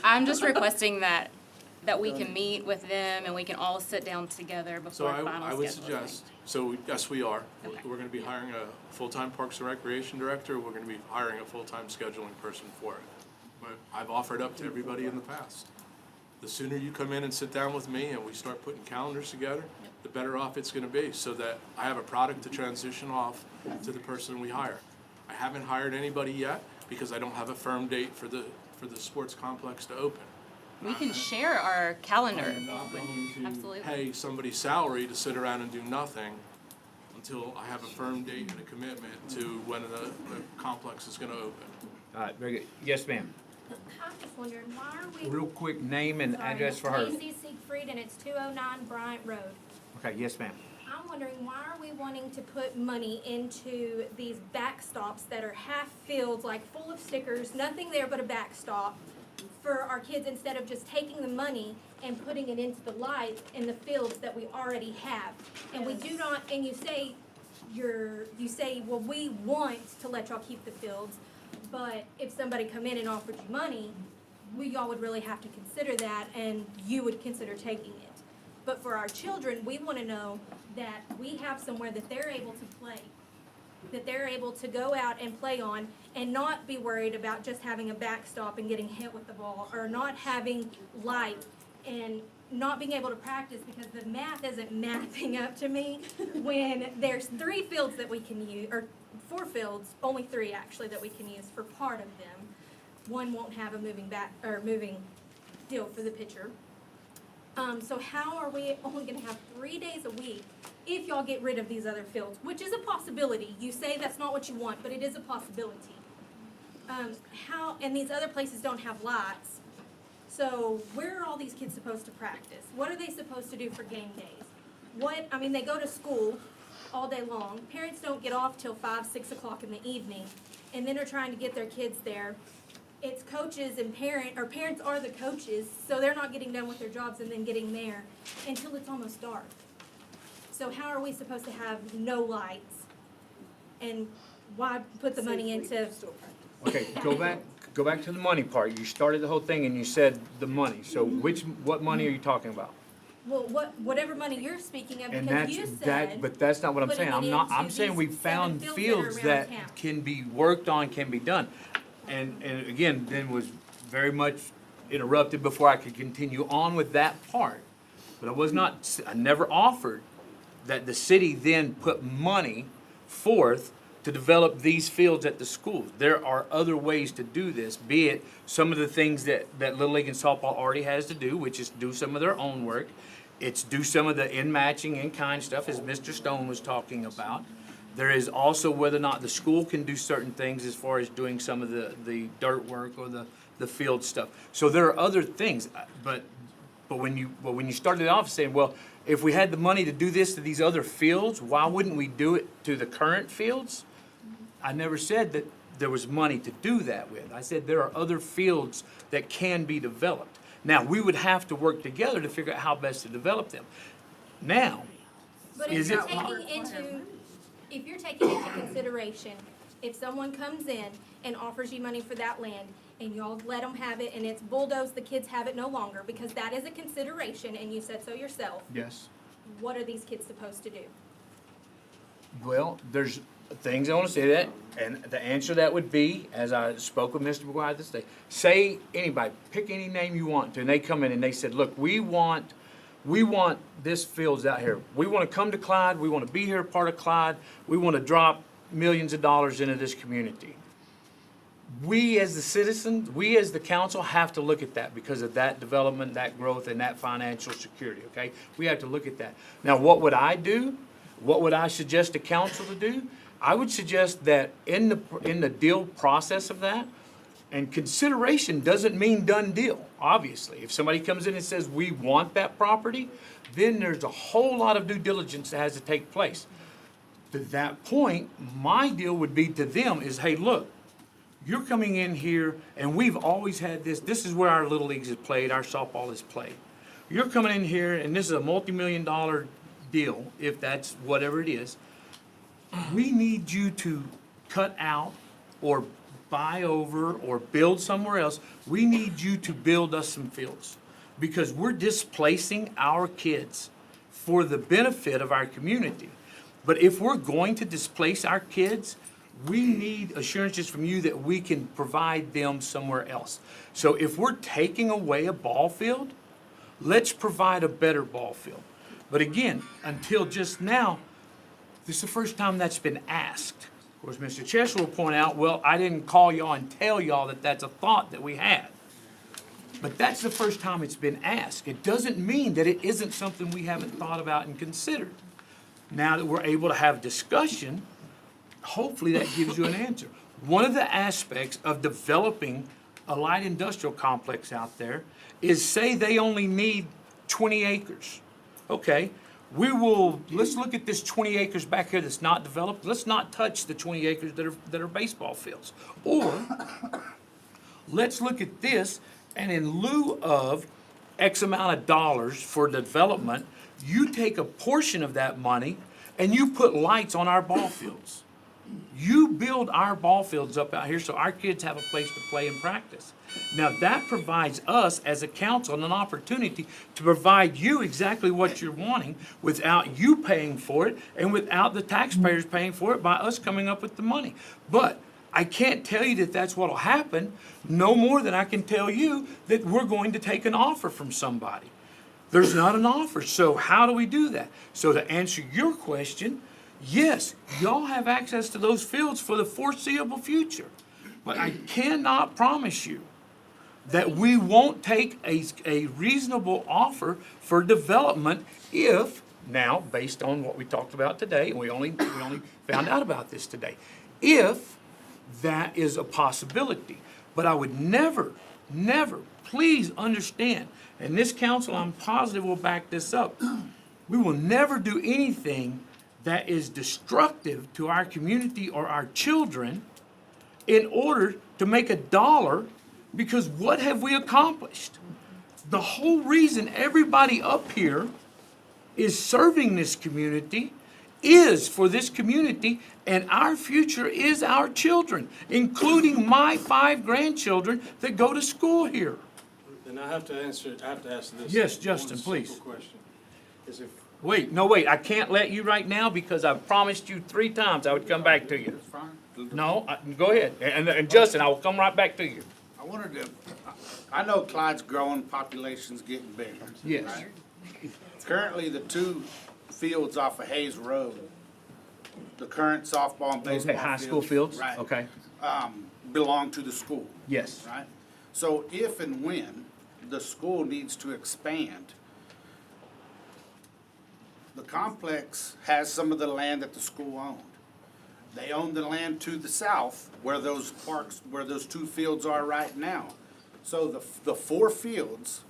I'm just requesting that we can meet with them and we can all sit down together So before final I would scheduling. suggest, yes, we are. Okay. We're gonna be hiring a full-time Parks and Recreation Director, we're gonna be hiring a full-time scheduling person for it. But I've offered up to everybody in the past. The sooner you come in and sit down with me and we start putting calendars together, the better off it's gonna be, so that I have a product to transition off to the person we hire. I haven't hired anybody yet, because I don't have a firm date for the sports complex to open. We can share our calendar. I'm not going to Absolutely. pay somebody's salary to sit around and do nothing until I have a firm date and a commitment to when the complex is gonna open. All right, very good. Yes, ma'am. I'm just wondering, why are we? Real quick, name and Sorry, address for her. Casey Siegfried, and it's 209 Bryant Road. Okay, yes, ma'am. I'm wondering, why are we wanting to put money into these backstops that are half fields, full of stickers, nothing there but a backstop for our kids, instead of just taking the money and putting it into the lights in the fields that we already have? And we do not, and you say, well, we want to let y'all keep the fields, but if somebody come in and offered you money, y'all would really have to consider that, and you would consider taking it. But for our children, we want to know that we have somewhere that they're able to play, that they're able to go out and play on, and not be worried about just having a backstop and getting hit with the ball, or not having light and not being able to practice because the math isn't mathing up to me when there's 3 fields that we can use, or 4 fields, only 3 actually that we can use for part of them. One won't have a moving deal for the pitcher. So how are we only gonna have 3 days a week if y'all get rid of these other fields, which is a possibility. You say that's not what you want, but it is a possibility. And these other places don't have lights. So where are all these kids supposed to practice? What are they supposed to do for game days? They go to school all day long. Parents don't get off till 5, 6 o'clock in the evening, and then are trying to get their kids there. It's coaches and parents are the coaches, so they're not getting done with their jobs and then getting there until it's almost dark. So how are we supposed to have no lights? And why put the money into, Okay, go back to the money part. You started the whole thing and you said the money. So what money are you talking about? well, whatever money you're speaking of, And because that's, you that, said, but that's not what I'm putting saying. it I'm into saying we these found 7 fields fields that are that around town. can be worked on, can be done. And again, then was very much interrupted before I could continue on with that part. But I never offered that the city then put money forth to develop these fields at the schools. There are other ways to do this, be it some of the things that Little League and softball already has to do, which is do some of their own work. It's do some of the in-matching, in-kind stuff, as Mr. Stone was talking about. There is also whether or not the school can do certain things as far as doing some of the dirt work or the field stuff. So there are other things, but when you started off saying, well, if we had the money to do this to these other fields, why wouldn't we do it to the current fields? I never said that there was money to do that with. I said there are other fields that can be developed. Now, we would have to work together to figure out how best to develop them. Now, but is if it? you're taking into consideration, if someone comes in and offers you money for that land, and y'all let them have it, and it's bulldozed, the kids have it no longer, because that is a consideration, and you said so yourself, Yes. what are these kids supposed to do? Well, there's things I want to say that, and the answer to that would be, as I spoke with Mr. McGuire this day, say anybody, pick any name you want to, and they come in and they said, look, we want this fields out here. We want to come to Clyde, we want to be here, part of Clyde, we want to drop millions of dollars into this community. We as the citizens, we as the council have to look at that because of that development, that growth, and that financial security, okay? We have to look at that. Now, what would I do? What would I suggest the council to do? I would suggest that in the deal process of that, and consideration doesn't mean done deal, obviously. If somebody comes in and says, we want that property, then there's a whole lot of due diligence that has to take place. To that point, my deal would be to them is, hey, look, you're coming in here, and we've always had this. This is where our Little Leagues is played, our softball is played. You're coming in here, and this is a multi-million-dollar deal, if that's whatever it is. We need you to cut out or buy over or build somewhere else. We need you to build us some fields because we're displacing our kids for the benefit of our community. But if we're going to displace our kids, we need assurances from you that we can provide them somewhere else. So if we're taking away a ball field, let's provide a better ball field. But again, until just now, this is the first time that's been asked. Of course, Mr. Cheshire will point out, well, I didn't call y'all and tell y'all that that's a thought that we had. But that's the first time it's been asked. It doesn't mean that it isn't something we haven't thought about and considered. Now that we're able to have discussion, hopefully that gives you an answer. One of the aspects of developing a light industrial complex out there is say they only need 20 acres. Okay, let's look at this 20 acres back here that's not developed. Let's not touch the 20 acres that are baseball fields. Or let's look at this, and in lieu of X amount of dollars for development, you take a portion of that money and you put lights on our ball fields. You build our ball fields up out here so our kids have a place to play and practice. Now that provides us as a council an opportunity to provide you exactly what you're wanting without you paying for it and without the taxpayers paying for it by us coming up with the money. But I can't tell you that that's what'll happen, no more than I can tell you that we're going to take an offer from somebody. There's not an offer, so how do we do that? So to answer your question, yes, y'all have access to those fields for the foreseeable future. But I cannot promise you that we won't take a reasonable offer for development if, now, based on what we talked about today, and we only found out about this today, if that is a possibility. But I would never, please understand, and this council, I'm positive will back this up, we will never do anything that is destructive to our community or our children in order to make a dollar, because what have we accomplished? The whole reason everybody up here is serving this community is for this community, and our future is our children, including my 5 grandchildren that go to school here. Then I have to ask this. Yes, Justin, one please. simple question. Is if Wait, I can't let you right now because I promised you 3 times I would come back to you. No, go ahead. And Justin, I will come right back to you. I wanted to, I know Clyde's growing, population's getting bigger. Yes. right? Currently, the 2 fields off of Hayes Road, the current softball and baseball Okay, high school fields? Right. Okay, Belong to the school, yes. right? So if and when the school needs to expand, the complex has some of the land that the school owned. They own the land to the south where those parks, where those 2 fields are right now. So the 4 fields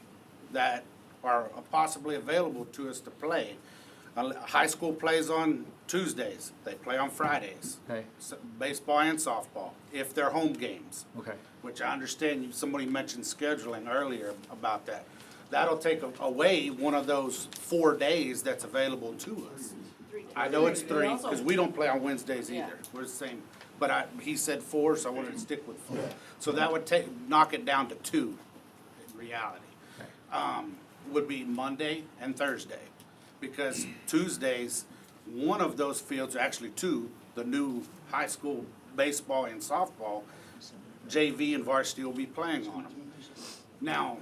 that are possibly available to us to play, high school plays on Tuesdays, they play on Fridays. Okay, Baseball and softball, if they're home games. okay. Which I understand, somebody mentioned scheduling earlier about that. That'll take away one of those 4 days that's available to us. I know it's 3, because we don't play on Wednesdays either, we're the same. But he said 4, so I wanted to stick with 4. So that would knock it down to 2, in reality. Would be Monday and Thursday. Because Tuesdays, one of those fields, actually 2, the new high school baseball and softball, JV and varsity will be playing on them. Now,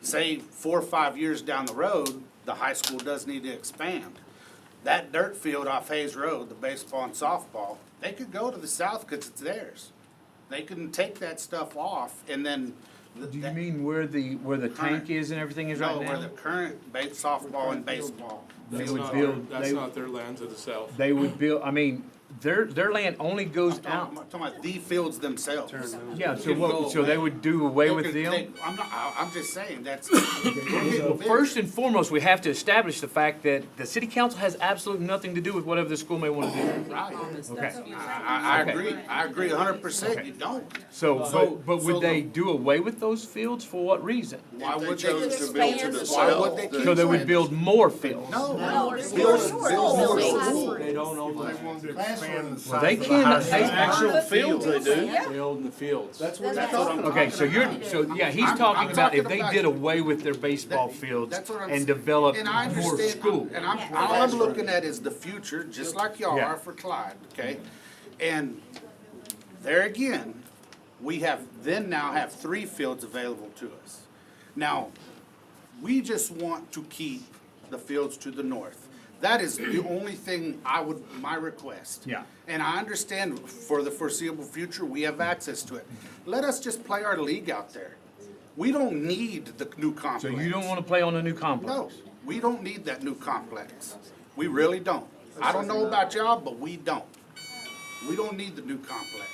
say 4 or 5 years down the road, the high school does need to expand. That dirt field off Hayes Road, the baseball and softball, they could go to the south because it's theirs. They can take that stuff off and then. Do you mean where the tank is and everything is right No, where now? the current softball and baseball. They That's would not build, That's not their land to the south. they would build, I mean, their land only goes out. I'm talking about the fields themselves. Yeah, so they would do away with them? I'm just saying, that's. Well, first and foremost, we have to establish the fact that the city council has absolutely nothing to do with whatever the school may want to do. Right. Okay, I agree, I agree 100%, you don't. so, but would they do away with those fields for what reason? Why would they? chose to build to the Why would south, they the- keep So they would it? build more fields? No. They don't own They wanted to expand the Well, they size of the cannot, high they school. actual fields they do. They own the fields. That's what I'm. Okay, so yeah, he's I'm talking about if talking they about- did away with their baseball fields That's what I'm and saying. developed And I more understand, school. and all I'm looking at is the future, just like y'all Yeah. are for Clyde, okay? And there again, we now have 3 fields available to us. Now, we just want to keep the fields to the north. That is the only thing my request. Yeah. And I understand for the foreseeable future, we have access to it. Let us just play our league out there. We don't need the new complex. So you don't wanna play on the new complex? No, we don't need that new complex. We really don't. I don't know about y'all, but we don't. We don't need the new complex.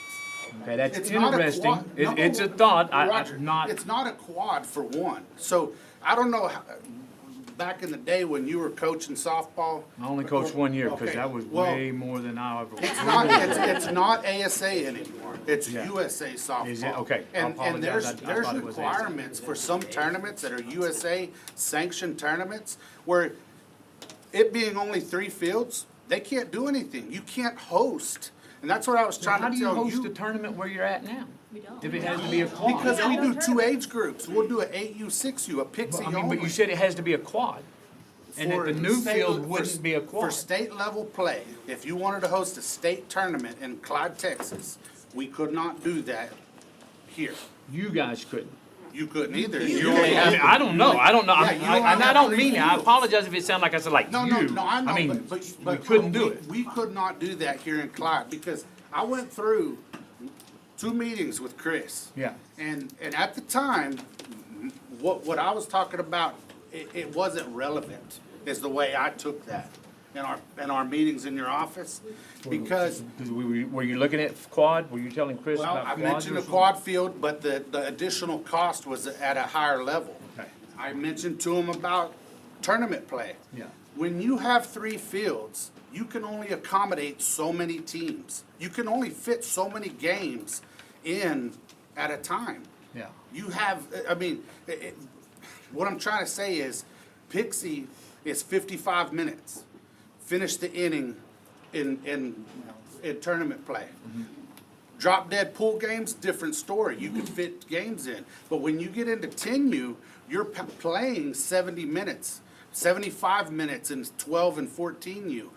Okay, that's It's not a interesting. quad- It's a thought, Roger, I'm not, it's not a quad for one. So I don't know, back in the day when you were coaching softball. I only coached 1 year, cause Okay, that was well, way more than I ever. It's not ASA anymore. It's Yeah. USA softball. Is it? Okay, I And apologize. I there's thought it was ASA. requirements for some tournaments that are USA sanctioned tournaments where it being only 3 fields, they can't do anything. You can't host. And that's what I was How trying do to you tell host a you. tournament where you're at now? We don't. If it has to be a quad? Because we do 2 age groups. We'll do an 8U, 6U, a Pixie I mean, only. but you said it has to be a quad. And that For the new state- field for- wouldn't be a For quad. state level play, if you wanted to host a state tournament in Clyde, Texas, we could not do that here. You guys couldn't. You couldn't either. You You only I have. mean, I don't know, I don't know, Yeah, you only and I have don't 3 mean it, I fields. apologize if it sounded like I said like No, you. no, I know, mean, but we couldn't do it. We could not do that here in Clyde because I went through 2 meetings with Chris. Yeah. And at the time, what I was talking about, it wasn't relevant, is the way I took that in our meetings in your office. Because, Were you looking at quad? Were you telling Chris well, about I quads mentioned or the something? quad field, but the additional cost was at a higher level. Okay. I mentioned to him about tournament play. Yeah. When you have 3 fields, you can only accommodate so many teams. You can only fit so many games in at a time. Yeah. You have, I mean, what I'm trying to say is Pixie is 55 minutes. Finish the inning in tournament play. Drop dead pool games, different story. You can fit games in. But when you get into 10U, you're playing 70 minutes, 75 minutes in 12 and 14U.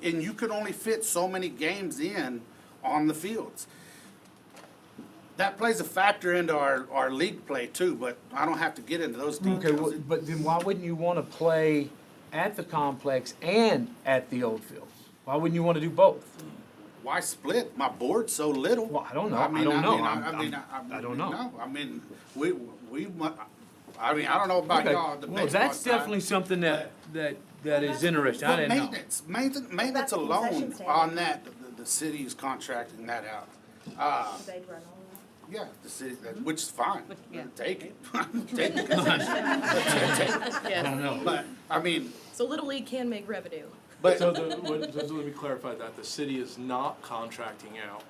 And you can only fit so many games in on the fields. That plays a factor into our league play too, but I don't have to get into those Okay, details. well, but then why wouldn't you wanna play at the complex and at the old field? Why wouldn't you wanna do both? Why split? My board's so little. Well, I don't know. I mean, I don't know. I don't know. No, I mean, I don't know about Okay, y'all, the well, baseball that's side. definitely something that is interesting. I But didn't know. maintenance alone on that, the city's contracting that out. Yeah, the city, which is fine, Yeah. take it, take the concession. I don't know. But, I mean, So Little League can make revenue. but, So let me clarify that. The city is not contracting out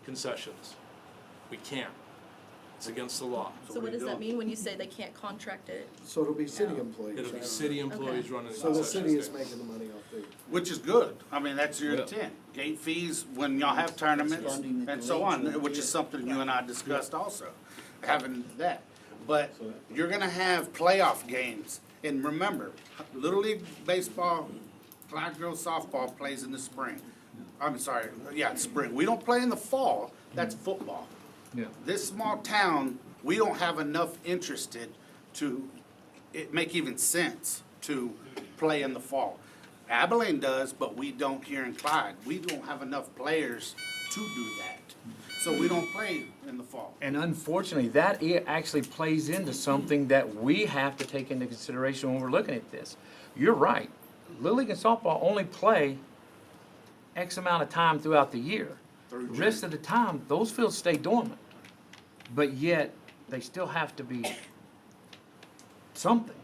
concessions. We can't. It's against the law. So what does that mean when you say they can't contract it? So it'll be city employees. It'll be right? city employees running the So the concession city is stand. making the money off the. which is good, I mean, that's your Yeah. intent. Gate fees when y'all have tournaments and so on, which is something you and I discussed also, having that. But you're gonna have playoff games, and remember, Little League Baseball, Clyde Girls Softball plays in the spring. I'm sorry, yeah, spring. We don't play in the fall, that's football. Yeah. This small town, we don't have enough interested to, it make even sense to play in the fall. Abilene does, but we don't here in Clyde. We don't have enough players to do that. So we don't play in the fall. And unfortunately, that actually plays into something that we have to take into consideration when we're looking at this. You're right. Little League and softball only play X amount of time throughout the year. The rest of the time, those fields stay dormant. But yet, they still have to be something,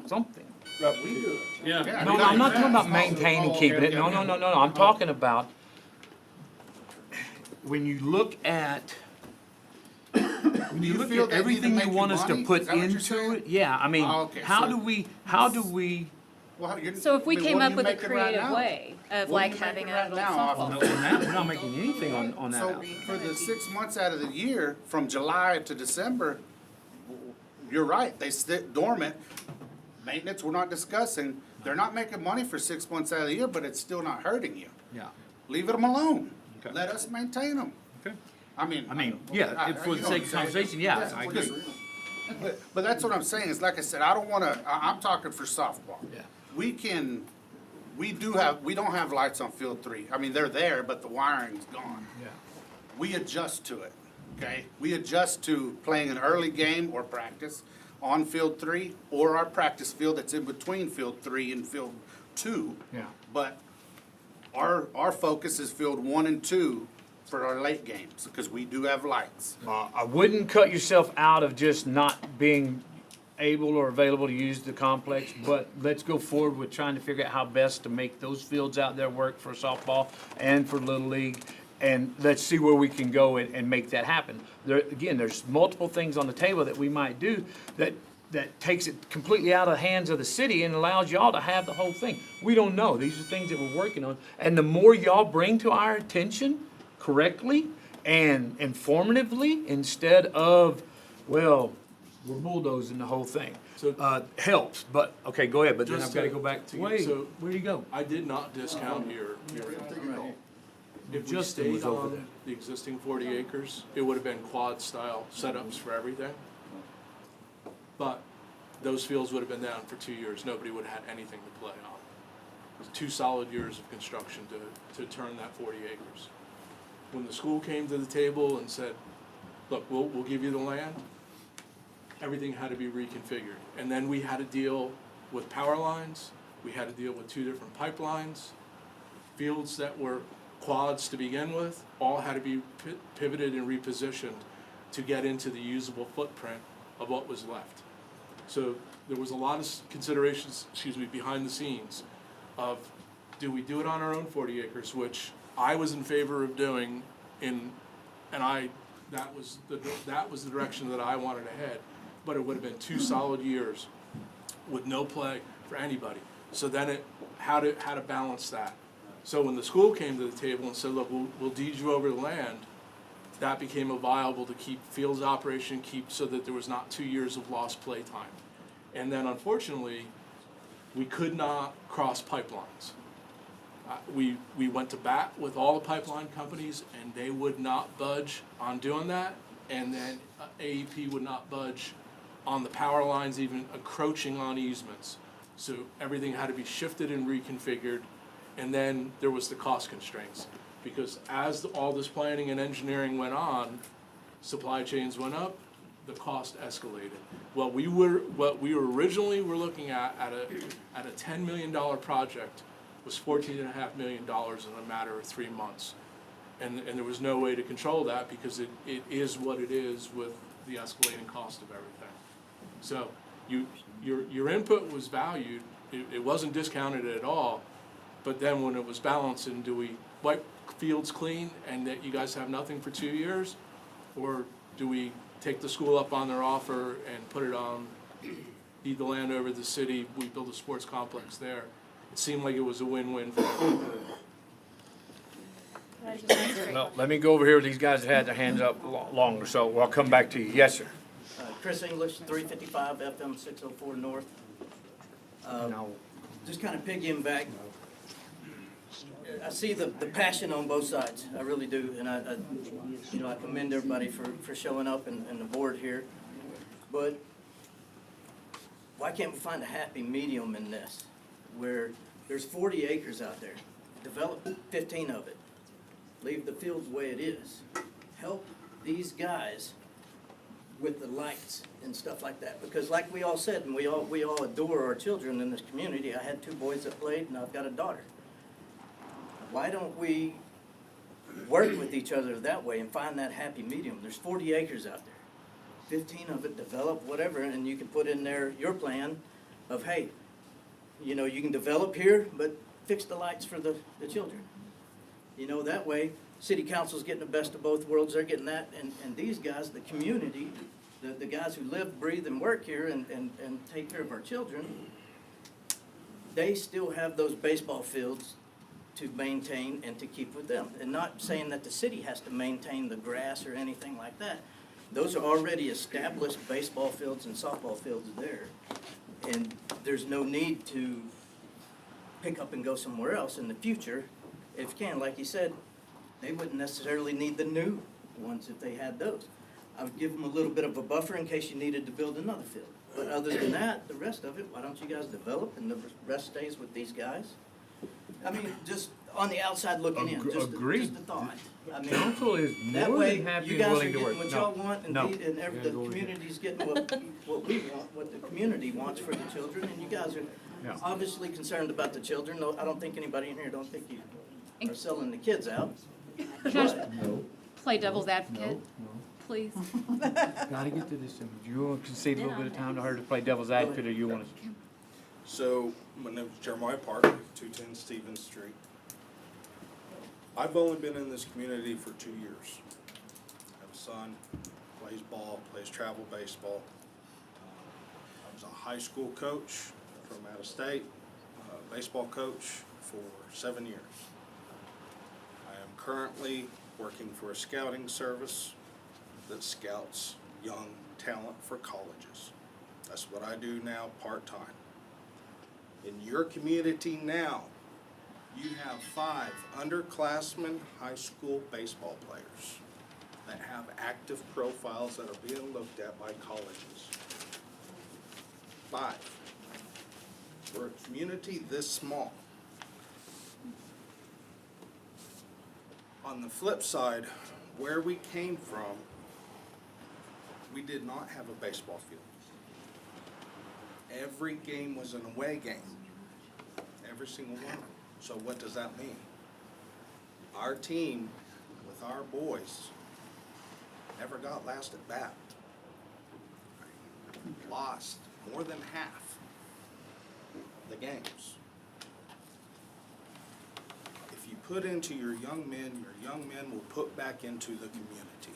something. Right, we do it. Yeah, No, I'm not talking about maintaining, keeping it. No, I'm talking about when you look at, when you you look feel at they need to everything make you you want us to money? put Is that what you're into saying? it, yeah, I mean, Oh, okay, how so- do we, Well, you're- So if we I mean, came what are up you with a making right creative now? way of What are like you having making a right little now off softball. no, on that, we're not making anything on that. So out. for the 6 months out of the year, from July to December, you're right, they sit dormant. Maintenance, we're not discussing. They're not making money for 6 months out of the year, but it's still not hurting you. Yeah. Leave them alone. Okay. Let us maintain them. Okay. I mean. Yeah, for the you know sake of what I'm saying? conversation, yeah, I agree. But that's what I'm saying, is like I said, I don't wanna, I'm talking for softball. Yeah. We don't have lights on field 3. I mean, they're there, but the wiring's gone. Yeah. We adjust to it, okay? We adjust to playing an early game or practice on field 3 or our practice field that's in between field 3 and field 2. Yeah. But our focus is field 1 and 2 for our late games, because we do have lights. I wouldn't cut yourself out of just not being able or available to use the complex, but let's go forward with trying to figure out how best to make those fields out there work for softball and for Little League. And let's see where we can go and make that happen. Again, there's multiple things on the table that we might do that takes it completely out of the hands of the city and allows y'all to have the whole thing. We don't know. These are things that we're working on. And the more y'all bring to our attention correctly and informatively, instead of, well, we're bulldozing the whole thing, helps. But, okay, go ahead, but then Just I've got to to- go back to, to- wait, so- where'd you go? I did not discount your If we Justin was stayed over there. on the existing 40 acres, it would have been quad-style setups for everything. But those fields would have been down for 2 years. Nobody would have had anything to play on. It was 2 solid years of construction to turn that 40 acres. When the school came to the table and said, look, we'll give you the land, everything had to be reconfigured. And then we had to deal with power lines, we had to deal with 2 different pipelines, fields that were quads to begin with, all had to be pivoted and repositioned to get into the usable footprint of what was left. So there was a lot of considerations, behind the scenes of, do we do it on our own 40 acres, which I was in favor of doing that was the direction that I wanted to head, but it would have been 2 solid years with no play for anybody. So then how to balance that. So when the school came to the table and said, look, we'll deed you over the land, that became a viable to keep fields operation, so that there was not 2 years of lost play time. And then unfortunately, we could not cross pipelines. We went to bat with all the pipeline companies, and they would not budge on doing that. And then AEP would not budge on the power lines, even encroaching on easements. So everything had to be shifted and reconfigured. And then there was the cost constraints, because as all this planning and engineering went on, supply chains went up, the cost escalated. What we originally were looking at a $10 million project was $14.5 million in a matter of 3 months. And there was no way to control that, because it is what it is with the escalating cost of everything. So your input was valued, it wasn't discounted at all, but then when it was balanced, and do we wipe fields clean and that you guys have nothing for 2 years? Or do we take the school up on their offer and put it on, deed the land over to the city, we build a sports complex there? It seemed like it was a win-win for everyone. No, let me go over here with these guys that had their hands up longer, so I'll come back to you. Yes, sir. Chris English, 355 FM 604 North. No. Just kind of piggying back. I see the passion on both sides. I really do, and I commend everybody for showing up and the board here. But why can't we find a happy medium in this, where there's 40 acres out there, develop 15 of it, leave the field the way it is, help these guys with the lights and stuff like that, because like we all said, and we all adore our children in this community. I had 2 boys that played, and I've got a daughter. Why don't we work with each other that way and find that happy medium? There's 40 acres out there, 15 of it, develop whatever, and you can put in there your plan of, hey, you can develop here, but fix the lights for the children. That way, city council's getting the best of both worlds. They're getting that, and these guys, the community, the guys who live, breathe, and work here and take care of our children, they still have those baseball fields to maintain and to keep with them. And not saying that the city has to maintain the grass or anything like that. Those are already established baseball fields and softball fields there. And there's no need to pick up and go somewhere else in the future. If you can, like you said, they wouldn't necessarily need the new ones if they had those. I would give them a little bit of a buffer in case you needed to build another field. But other than that, the rest of it, why don't you guys develop and the rest stays with these guys? I mean, just on the outside looking in, just a thought. I mean, Council is that more way, than happy you and guys are willing to getting work. what No. y'all want, and No. the community's getting what we want, what the community wants for the children, and you guys Yeah. are obviously concerned about the children. No, I don't think anybody in here don't think you are selling the kids out. Can I just play devil's advocate, please? Gotta get to this. Do you want to concede a little bit of time to her to play devil's advocate, or you want to? So, my name is Jeremiah Parker, 210 Stevens Street. I've only been in this community for 2 years. I have a son, plays ball, plays travel baseball. I was a high school coach from out of state, baseball coach for 7 years. I am currently working for a scouting service that scouts young talent for colleges. That's what I do now part-time. In your community now, you have 5 underclassmen high school baseball players that have active profiles that are being looked at by colleges. 5. For a community this small. On the flip side, where we came from, we did not have a baseball field. Every game was an away game. Every single one. So what does that mean? Our team, with our boys, never got last at bat. Lost more than half the games. If you put into your young men will put back into the community.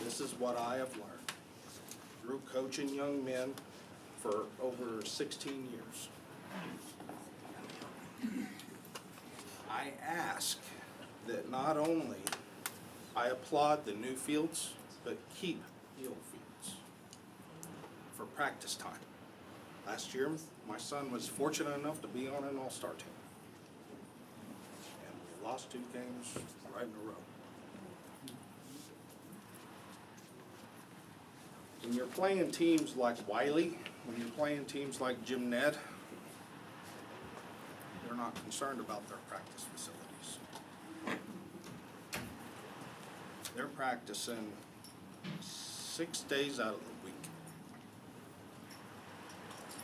This is what I have learned through coaching young men for over 16 years. I ask that not only I applaud the new fields, but keep the old fields for practice time. Last year, my son was fortunate enough to be on an all-star team. And we lost 2 games right in a row. When you're playing teams like Wiley, when you're playing teams like Jim Ned, they're not concerned about their practice facilities. They're practicing 6 days out of the week.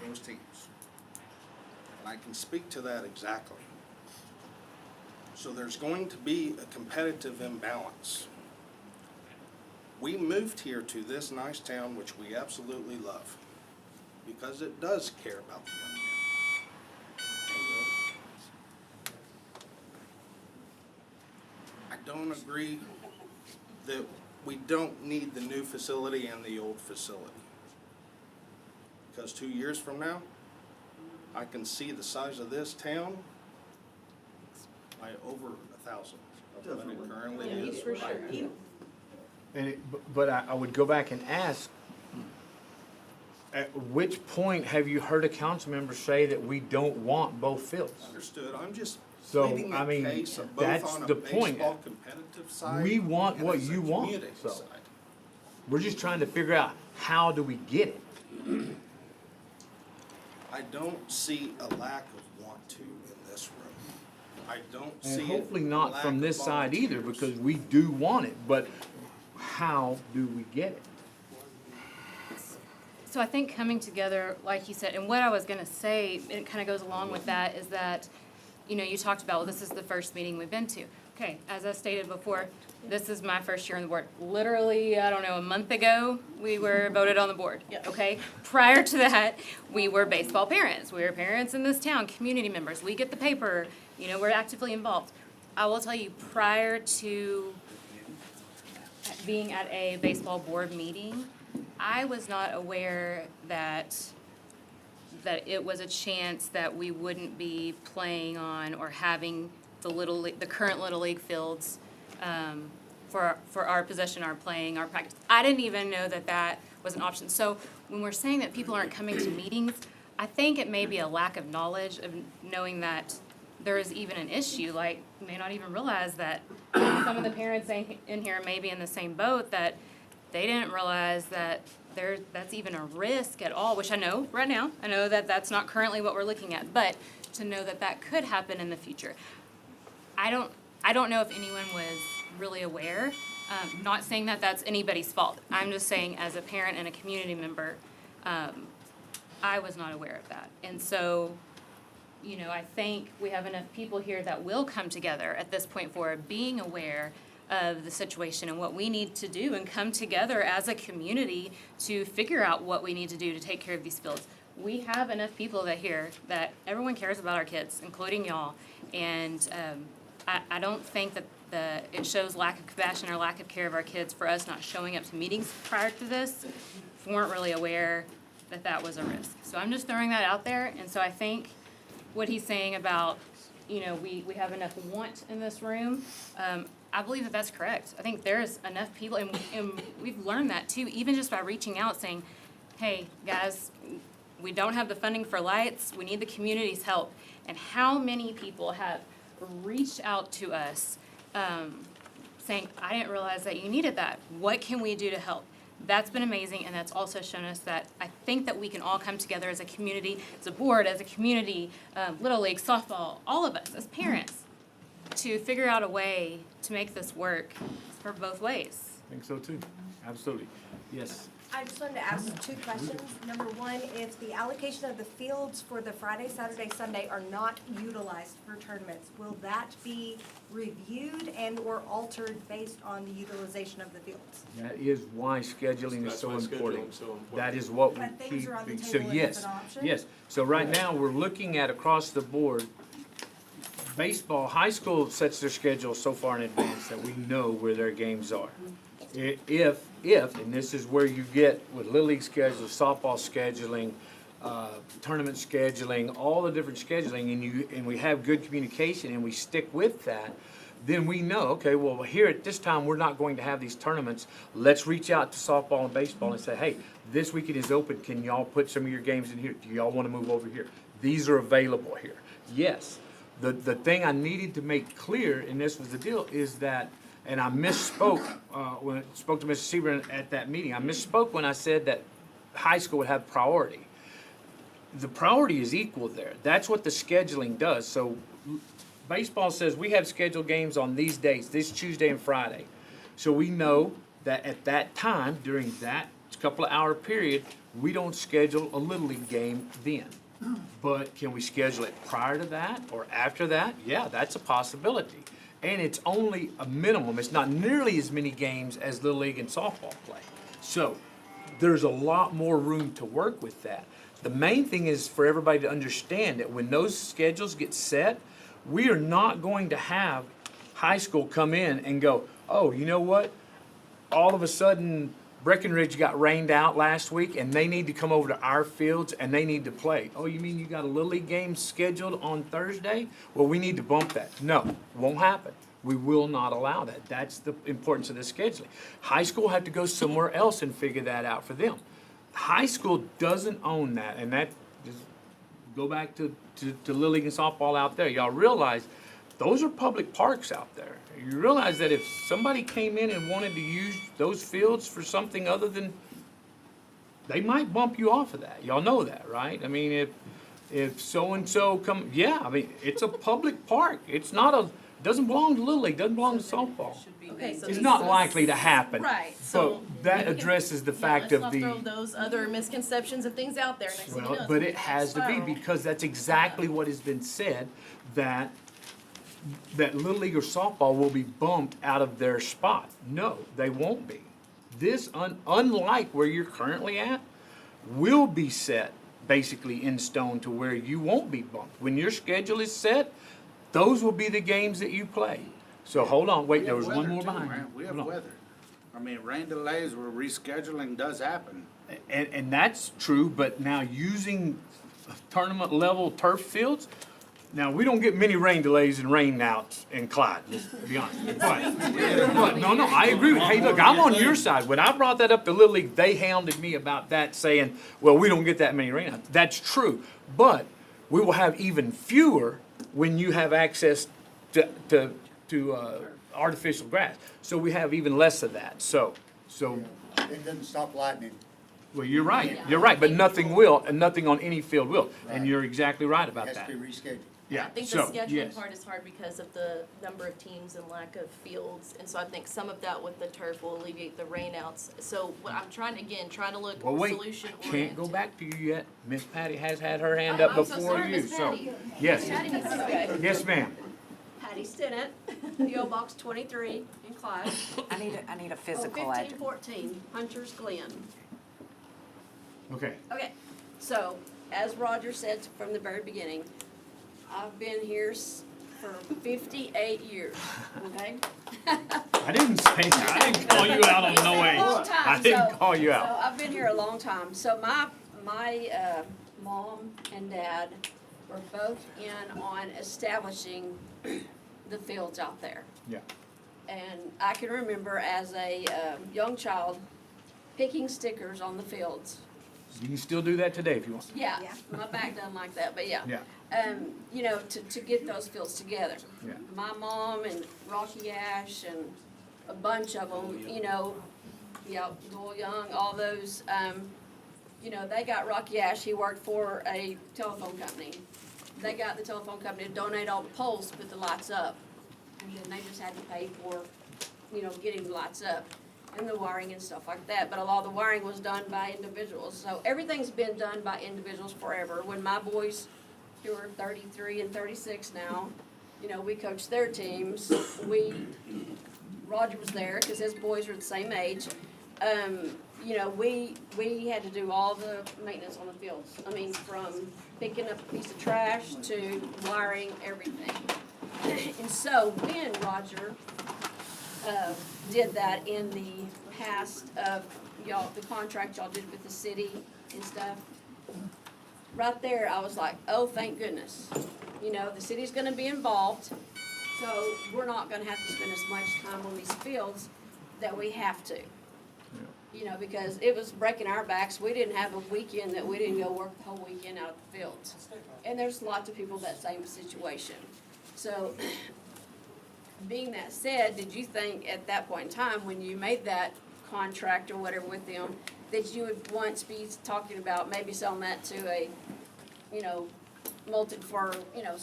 Those teams. And I can speak to that exactly. So there's going to be a competitive imbalance. We moved here to this nice town, which we absolutely love, because it does care about the young men. I don't agree that we don't need the new facility and the old facility. Because 2 years from now, I can see the size of this town by over 1,000 of what it currently is. For sure. And but I would go back and ask, at which point have you heard a council member say that we don't want both fields? Understood. I'm just So, pleading I the mean, case of that's both on a the point. baseball competitive side. We want and what as a you want, community so. side. We're just trying to figure out how do we get it? I don't see a lack of want to in this room. I don't see And a hopefully not lack from of this side either, volunteers. because we do want it, but how do we get it? So I think coming together, like you said, and what I was gonna say, and it kind of goes along with that, is that, you know, you talked about, well, this is the first meeting we've been to. Okay, as I stated before, this is my first year on the board. Literally, I don't know, a month ago, we were voted on the board, okay? Prior to that, we were baseball parents. We were parents in this town, community members. We get the paper, you know, we're actively involved. I will tell you, prior to being at a baseball board meeting, I was not aware that it was a chance that we wouldn't be playing on or having the current Little League fields for our possession, our playing, our practice. I didn't even know that was an option. So when we're saying that people aren't coming to meetings, I think it may be a lack of knowledge of knowing that there is even an issue. Like, you may not even realize that some of the parents in here may be in the same boat, that they didn't realize that that's even a risk at all, which I know right now. I know that that's not currently what we're looking at, but to know that that could happen in the future. I don't know if anyone was really aware. Not saying that that's anybody's fault. I'm just saying, as a parent and a community member, I was not aware of that. And so, you know, I think we have enough people here that will come together at this point for being aware of the situation and what we need to do, and come together as a community to figure out what we need to do to take care of these fields. We have enough people that everyone cares about our kids, including y'all. And I don't think that it shows lack of compassion or lack of care of our kids for us not showing up to meetings prior to this. We weren't really aware that was a risk. So I'm just throwing that out there. And so I think what he's saying about, you know, we have enough want in this room, I believe that that's correct. I think there's enough people, and we've learned that too, even just by reaching out saying, hey, guys, we don't have the funding for lights, we need the community's help. And how many people have reached out to us saying, I didn't realize that you needed that. What can we do to help? That's been amazing, and that's also shown us that I think that we can all come together as a community, as a board, as a community, Little League, softball, all of us as parents, to figure out a way to make this work for both ways. I think so too. Absolutely. Yes. I just wanted to ask 2 questions. Number one, if the allocation of the fields for the Friday, Saturday, Sunday are not utilized for tournaments, will that be reviewed and or altered based on the utilization of the fields? That is why scheduling is That's so why important. scheduling's so important. That is what we But things keep. are on the So table and it's yes, an option? yes. So right now, we're looking at across the board, baseball, high school sets their schedule so far in advance that we know where their games are. If, and this is where you get with Little League schedules, softball scheduling, tournament scheduling, all the different scheduling, and we have good communication and we stick with that, then we know, okay, well, here at this time, we're not going to have these tournaments. Let's reach out to softball and baseball and say, hey, this weekend is open. Can y'all put some of your games in here? Do y'all want to move over here? These are available here. Yes. The thing I needed to make clear, and this was the deal, is that, and I misspoke when I spoke to Mr. Seaburn at that meeting. I misspoke when I said that high school would have priority. The priority is equal there. That's what the scheduling does. So baseball says we have scheduled games on these dates, this Tuesday and Friday. So we know that at that time, during that couple of hour period, we don't schedule a Little League game then. But can we schedule it prior to that or after that? Yeah, that's a possibility. And it's only a minimum. It's not nearly as many games as Little League and softball play. So there's a lot more room to work with that. The main thing is for everybody to understand that when those schedules get set, we are not going to have high school come in and go, oh, you know what? All of a sudden, Breckenridge got rained out last week and they need to come over to our fields and they need to play. Oh, you mean you got a Little League game scheduled on Thursday? Well, we need to bump that. No, won't happen. We will not allow that. That's the importance of the scheduling. High school had to go somewhere else and figure that out for them. High school doesn't own that, and that just go back to Little League and softball out there. Y'all realize those are public parks out there. You realize that if somebody came in and wanted to use those fields for something other than, they might bump you off of that. Y'all know that, right? I mean, if so-and-so come, yeah, I mean, it's a public park. It's not a, doesn't belong to Little League, doesn't belong to softball. Okay, so It's not likely to happen. Right, So that addresses the fact of Let's the. not throw those other misconceptions and things out there next thing you Well, know, but it's it has to be, spiral. because that's exactly what has been said, that Little League or softball will be bumped out of their spot. No, they won't be. This, unlike where you're currently at, will be set basically in stone to where you won't be bumped. When your schedule is set, those will be the games that you play. So hold on, wait, there was one more behind you. We have Hold on. weather. I mean, rain delays where rescheduling does happen. And that's true, but now using tournament level turf fields, now we don't get many rain delays and rain outs in Clyde, let's be honest. But no, I agree with you. Hey, look, I'm on your side. When I brought that up to Little League, they hounded me about that, saying, well, we don't get that many rain outs. That's true, but we will have even fewer when you have access to artificial grass. So we have even less of that, so. It doesn't stop lightning. Well, you're right, but nothing will, and nothing on any field will, and you're exactly right about It that. has to be rescheduled. Yeah, I think the so, scheduling yes. part is hard because of the number of teams and lack of fields, and so I think some of that with the turf will alleviate the rainouts. So what I'm trying to look Well, wait, solution I oriented. can't go back to you yet. Miss Patty has had her hand up I'm so before sorry, you, Miss so, Patty. yes, Patty needs to go. yes, ma'am. Patty Stinnett, PO Box 23 in Clyde. I need a physical address. 1514 Hunters Glen. Okay, Okay, so as Roger said from the very beginning, I've been here for 58 years, okay? I didn't call you out on no age. Long time, I didn't so- call you So out. I've been here a long time. So my mom and dad were both in on establishing the fields out there. Yeah. And I can remember as a young child picking stickers on the fields. You can still do that today if you want. Yeah, my back doesn't like that, but yeah. Yeah. You know, to get those fields together. Yeah. My mom and Rocky Ash and a bunch of them, you know, Doyle Young, all those, you know, they got Rocky Ash, he worked for a telephone company. They got the telephone company to donate all the poles to put the lights up. And then they just had to pay for, you know, getting the lights up and the wiring and stuff like that. But a lot of the wiring was done by individuals. So everything's been done by individuals forever. When my boys, who are 33 and 36 now, you know, we coached their teams. Roger was there because his boys were the same age. You know, we had to do all the maintenance on the fields. I mean, from picking up a piece of trash to wiring everything. And so when Roger did that in the past of y'all, the contract y'all did with the city and stuff, right there, I was like, oh, thank goodness. You know, the city's gonna be involved, so we're not gonna have to spend as much time on these fields that we have to. You know, because it was breaking our backs. We didn't have a weekend that we didn't go work the whole weekend out of the fields. And there's lots of people that same situation. So, being that said, did you think at that point in time, when you made that contract or whatever with them, that you would once be talking about maybe selling that to a, you know, for, you know,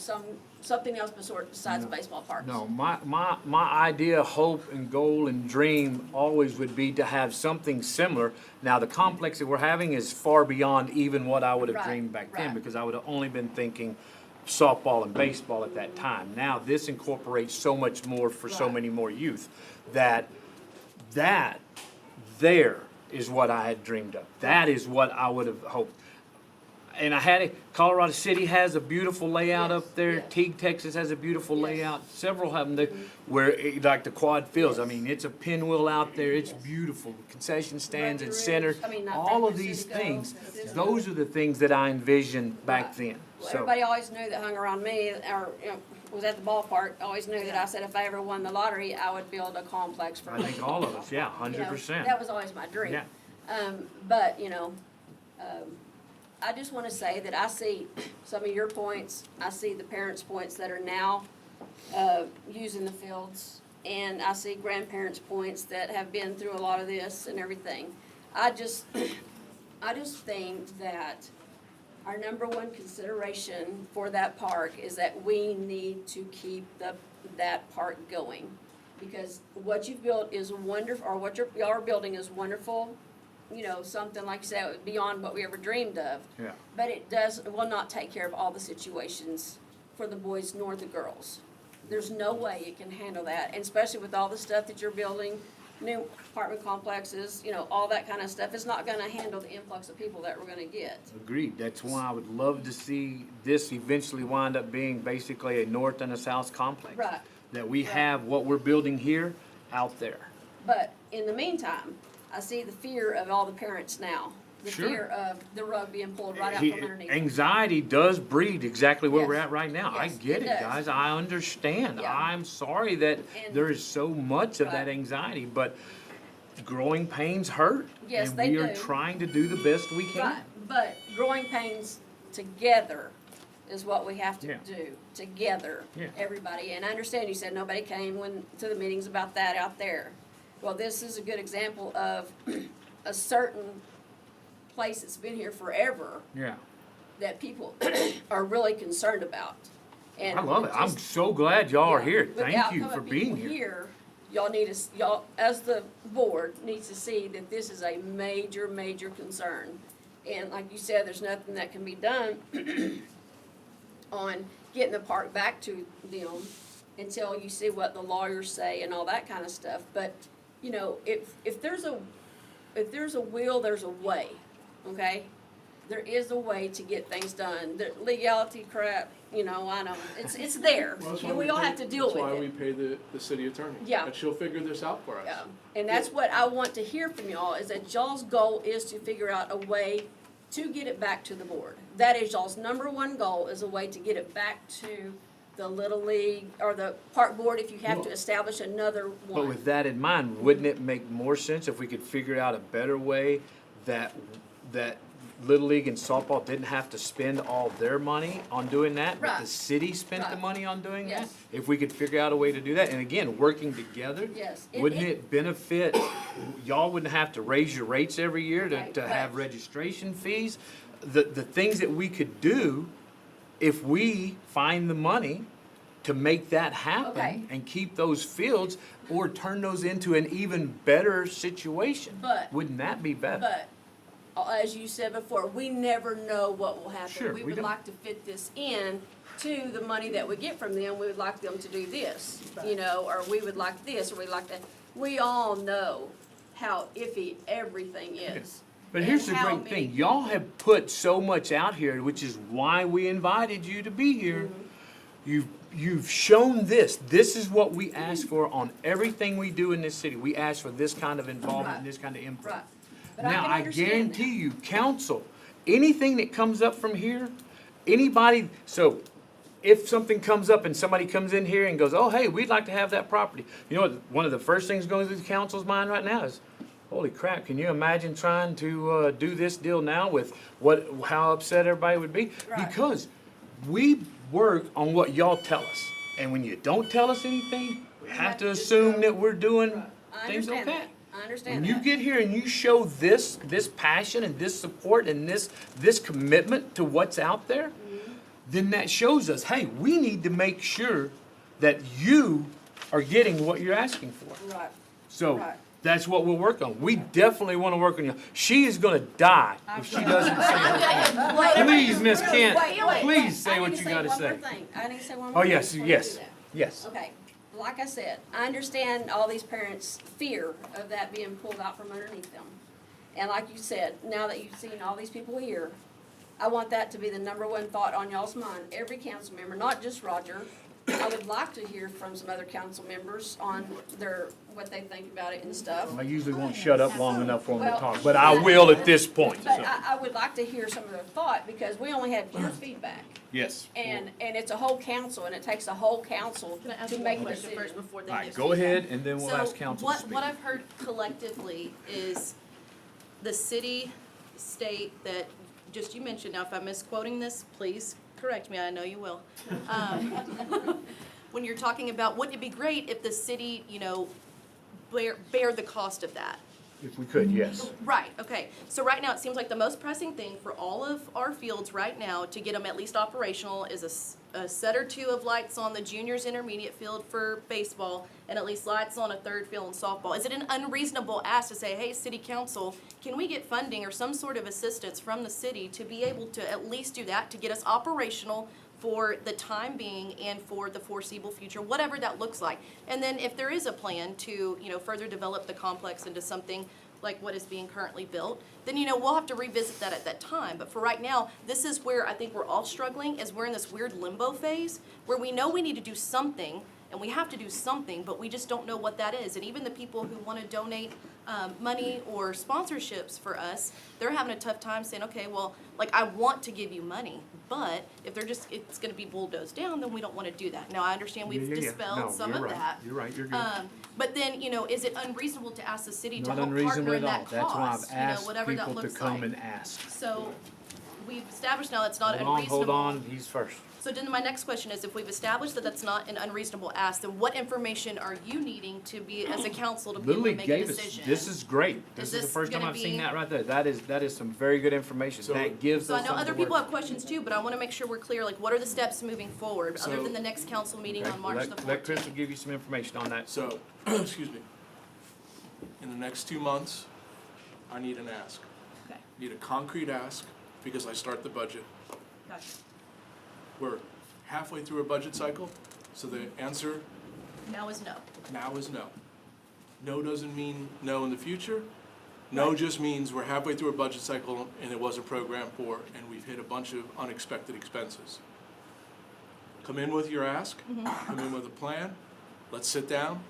something else besides a baseball park? No, my idea, hope, and goal and dream always would be to have something similar. Now, the complex that we're having is far beyond even what I would have Right, dreamed back then, right. because I would have only been thinking softball and baseball at that time. Now, this incorporates so much more for so Right. many more youth, that there is what I had dreamed of. That is what I would have hoped. And I had it, Colorado City has a beautiful layout Yes, up there. yes. Teague, Texas has a beautiful Yes. layout. Several of them that, where, like the quad fields, I mean, it's a pinwheel out there. It's beautiful. Concession stands and center. All of these things, those are the things that I envisioned back Right. then. Well, So, everybody always knew that hung around me, or, you know, was at the ballpark, always knew that I said if I ever won the lottery, I would build a complex for I me. think all of us, yeah, You know, 100%. That was always my dream. Yeah. But, you know, I just wanna say that I see some of your points, I see the parents' points that are now, using the fields, and I see grandparents' points that have been through a lot of this and everything. I just think that our number one consideration for that park is that we need to keep that park going. Because what you've built is wonderful, or what y'all are building is wonderful, you know, something like you said, beyond what we ever dreamed of. Yeah. But it will not take care of all the situations for the boys nor the girls. There's no way it can handle that, and especially with all the stuff that you're building, new apartment complexes, you know, all that kind of stuff, it's not gonna handle the influx of people that we're gonna get. Agreed. That's why I would love to see this eventually wind up being basically a north and a south complex. Right. That we Right. have what we're building here out there. But in the meantime, I see the fear of all the parents now. The Sure. fear of the rug being pulled right out He- from underneath them. Anxiety does breed exactly where we're Yes. at right now. I Yes, get it it, does. guys. I understand. Yeah. I'm sorry that And- there is so much of that Right. anxiety, but growing pains hurt. Yes, and they we are do. trying to do the best we can. Right, but growing pains together is what we have to Yeah. do, together, Yeah. everybody. And I understand you said nobody came to the meetings about that out there. Well, this is a good example of a certain place that's been here forever Yeah. that people are really concerned about. And I love it. I'm just- so glad y'all are yeah, here. with Thank the you outcome for of being people here. Y'all need to, y'all, as the board, needs to see that this is a major, major concern. And like you said, there's nothing that can be done on getting the park back to them until you see what the lawyers say and all that kind of stuff. But, you know, if there's a will, there's a way, okay? There is a way to get things done. The legality crap, you know, I know, it's there, Well, that's why and we all pay- have to deal with That's why it. we pay the city attorney. Yeah. And she'll figure this out for us. Yeah, and that's what I want to hear from y'all, is that y'all's goal is to figure out a way to get it back to the board. That is y'all's number one goal, is a way to get it back to the Little League, or the park board, if you have to establish another But one. with that in mind, wouldn't it make more sense if we could figure out a better way that Little League and softball didn't have to spend all their money on doing that, but the Right. city spent the Right. money on doing that? Yes. If we could figure out a way to do that, and again, working together, Yes. wouldn't it benefit, y'all wouldn't have to raise your rates every year Right, to have right. registration fees? The things that we could do if we find the money to make that happen Okay. and keep those fields, or turn those into an even better situation. But- Wouldn't that be better? But, as you said before, we never know what will happen. Sure, We we would don't. like to fit this in to the money that we get from them. We would like them to do this, you know, or we would like this, or we'd like that. We all know how iffy everything is. But here's the And how great thing, many y'all have put so much out here, which is why we invited you to be here. Mm-hmm. You've shown this. This is what we ask for on everything we do in this city. We ask for this kind of involvement and this kind of input. Right. But I Now, can I understand guarantee you, council anything that comes up from here, anybody, so if something comes up and somebody comes in here and goes, oh, hey, we'd like to have that property. You know what, one of the first things going through the council's mind right now is, holy crap, can you imagine trying to do this deal now with how upset everybody would be? Right. Because we work on what y'all tell us. And when you don't tell us anything, we have to assume that we're doing I things understand okay. that. I understand When you that. get here and you show this passion and this support and this commitment to what's out there, then that shows us, hey, we need to make sure that you are getting what you're asking for. Right. So Right. that's what we'll work on. We definitely want to work on you. She is going to die if she doesn't say her thing. Please, Miss Kent, please say what you got to say. I need to say one Oh, more thing. yes, before you yes, do that. yes. Okay, like I said, I understand all these parents' fear of that being pulled out from underneath them. And like you said, now that you've seen all these people here, I want that to be the number one thought on y'all's mind, every council member, not just Roger. I would like to hear from some other council members on what they think about it and stuff. I usually won't shut up long enough for them to Well, talk, but I will at this point. But so. I would like to hear some of their thought, because we only have your feedback. Yes. And it's a whole council, and it takes a whole council Can I ask to one make a question decision. first before they All give right, go feedback? ahead, and then we'll So ask council to speak. what I've heard collectively is the city state that, just you mentioned, now if I'm misquoting this, please correct me, I know you will. When you're talking about, wouldn't it be great if the city, bear the cost of that? If we could, yes. Right, okay. So right now, it seems like the most pressing thing for all of our fields right now to get them at least operational is a set or two of lights on the juniors intermediate field for baseball and at least lights on a third field in softball. Is it an unreasonable ask to say, hey, city council, can we get funding or some sort of assistance from the city to be able to at least do that, to get us operational for the time being and for the foreseeable future, whatever that looks like. And then if there is a plan to, further develop the complex into something like what is being currently built, then, we'll have to revisit that at that time. But for right now, this is where I think we're all struggling, is we're in this weird limbo phase where we know we need to do something and we have to do something, but we just don't know what that is. And even the people who want to donate money or sponsorships for us, they're having a tough time saying, okay, well, I want to give you money, but if it's going to be bulldozed down, then we don't want to do that. Now, I understand we've Yeah. dispelled No, some you're of right. that. You're right, you're good. But then, is it unreasonable to ask the city to Not help unreasonable partner in at all. that That's why cost? I've asked Whatever that people to looks come like. and ask. So we've established now that's not Hold unreasonable. on, he's first. So then my next question is, if we've established that that's not an unreasonable ask, then what information are you needing to be, as a council, to be able Lily to make a gave us, decision? this is great. This is the this first time gonna I've seen be- that right there. That is some very good information. So- That gives So us I know something other to people work have questions too, but I wanna make sure we're clear, what are the steps moving forward, other So- than the next council meeting Okay, on March the 14th? let Crystal give you some information on that. So, excuse me. In the next 2 months, I need an ask. Okay, Need a concrete ask, because I start the budget. gotcha. We're halfway through a budget cycle, so the answer Now is no. now is no. No doesn't mean no in the future. No just means we're halfway through a budget cycle and it wasn't programmed for, and we've hit a bunch of unexpected expenses. Come in with your ask, come in with a plan, let's sit down.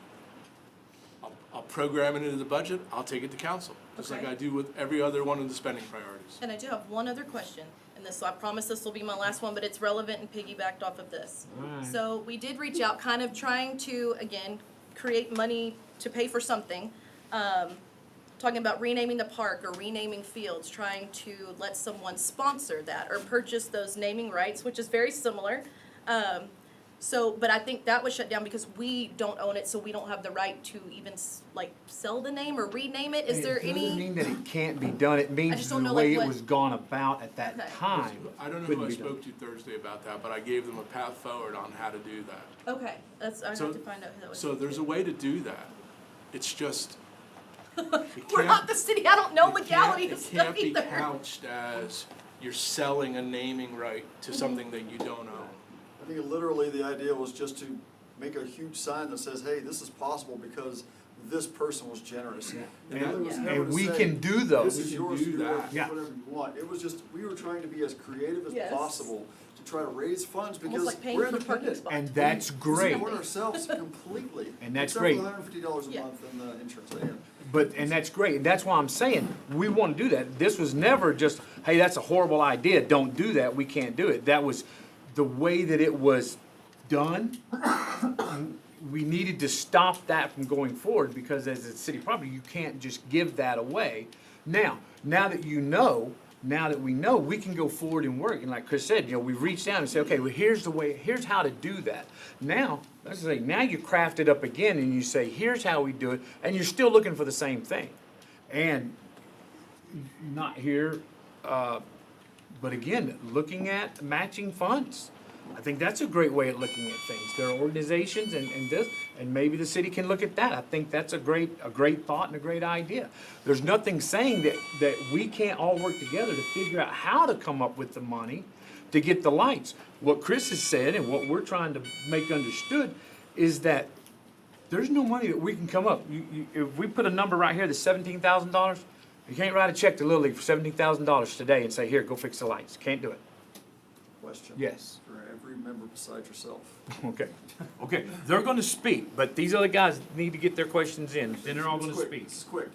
I'll program it into the budget, I'll take it to council, just like Okay. I do with every other one of the spending priorities. And I do have one other question, and I promise this will be my last one, but it's relevant and piggybacked off of this. Alright. So we did reach out, kind of trying to, again, create money to pay for something. Talking about renaming the park or renaming fields, trying to let someone sponsor that or purchase those naming rights, which is very similar. But I think that was shut down because we don't own it, so we don't have the right to even sell the name or rename it. Is there It doesn't any? mean that it can't be done. It means just the don't know, way what- it was gone about at that Okay. time. I don't know couldn't who I be done. spoke to Thursday about that, but I gave them a path forward on how to do that. Okay, I have So- to find out who that was. So there's a way to do that. It's just. We're not the city, I don't know It can't- legality of It stuff can't be either. couched as you're selling a naming right to something that you don't own. I think literally the idea was just to make a huge sign that says, hey, this is possible because this person was generous. And it was never And to we say, can do those. this is We can yours, do do that. whatever you want. It was just, we were trying to be as creative as Yes. possible to to try to raise funds because like paying we're for parking independent. spots. And that's We great. support ourselves completely. And that's Except great. for the $150 a Yeah. month in the insurance. And that's great, and that's why I'm saying, we wanna do that. This was never just, hey, that's a horrible idea, don't do that, we can't do it. That was the way that it was done. We needed to stop that from going forward, because as a city property, you can't just give that away. Now that you know, now that we know, we can go forward and work, and like Chris said, we've reached out and said, okay, well, here's the way, here's how to do that. Now, let's say, now you craft it up again and you say, here's how we do it, and you're still looking for the same thing. And not here, but again, looking at matching funds. I think that's a great way of looking at things. There are organizations and maybe the city can look at that. I think that's a great thought and a great idea. There's nothing saying that we can't all work together to figure out how to come up with the money to get the lights. What Chris has said and what we're trying to make understood is that there's no money that we can come up. If we put a number right here, that's $17,000, you can't write a check to Little League for $17,000 today and say, here, go fix the lights. Can't do it. Question. Yes. For every member besides yourself. Okay, they're gonna speak, but these other guys need to get their questions in, then they're all gonna It's quick, speak. It's quick.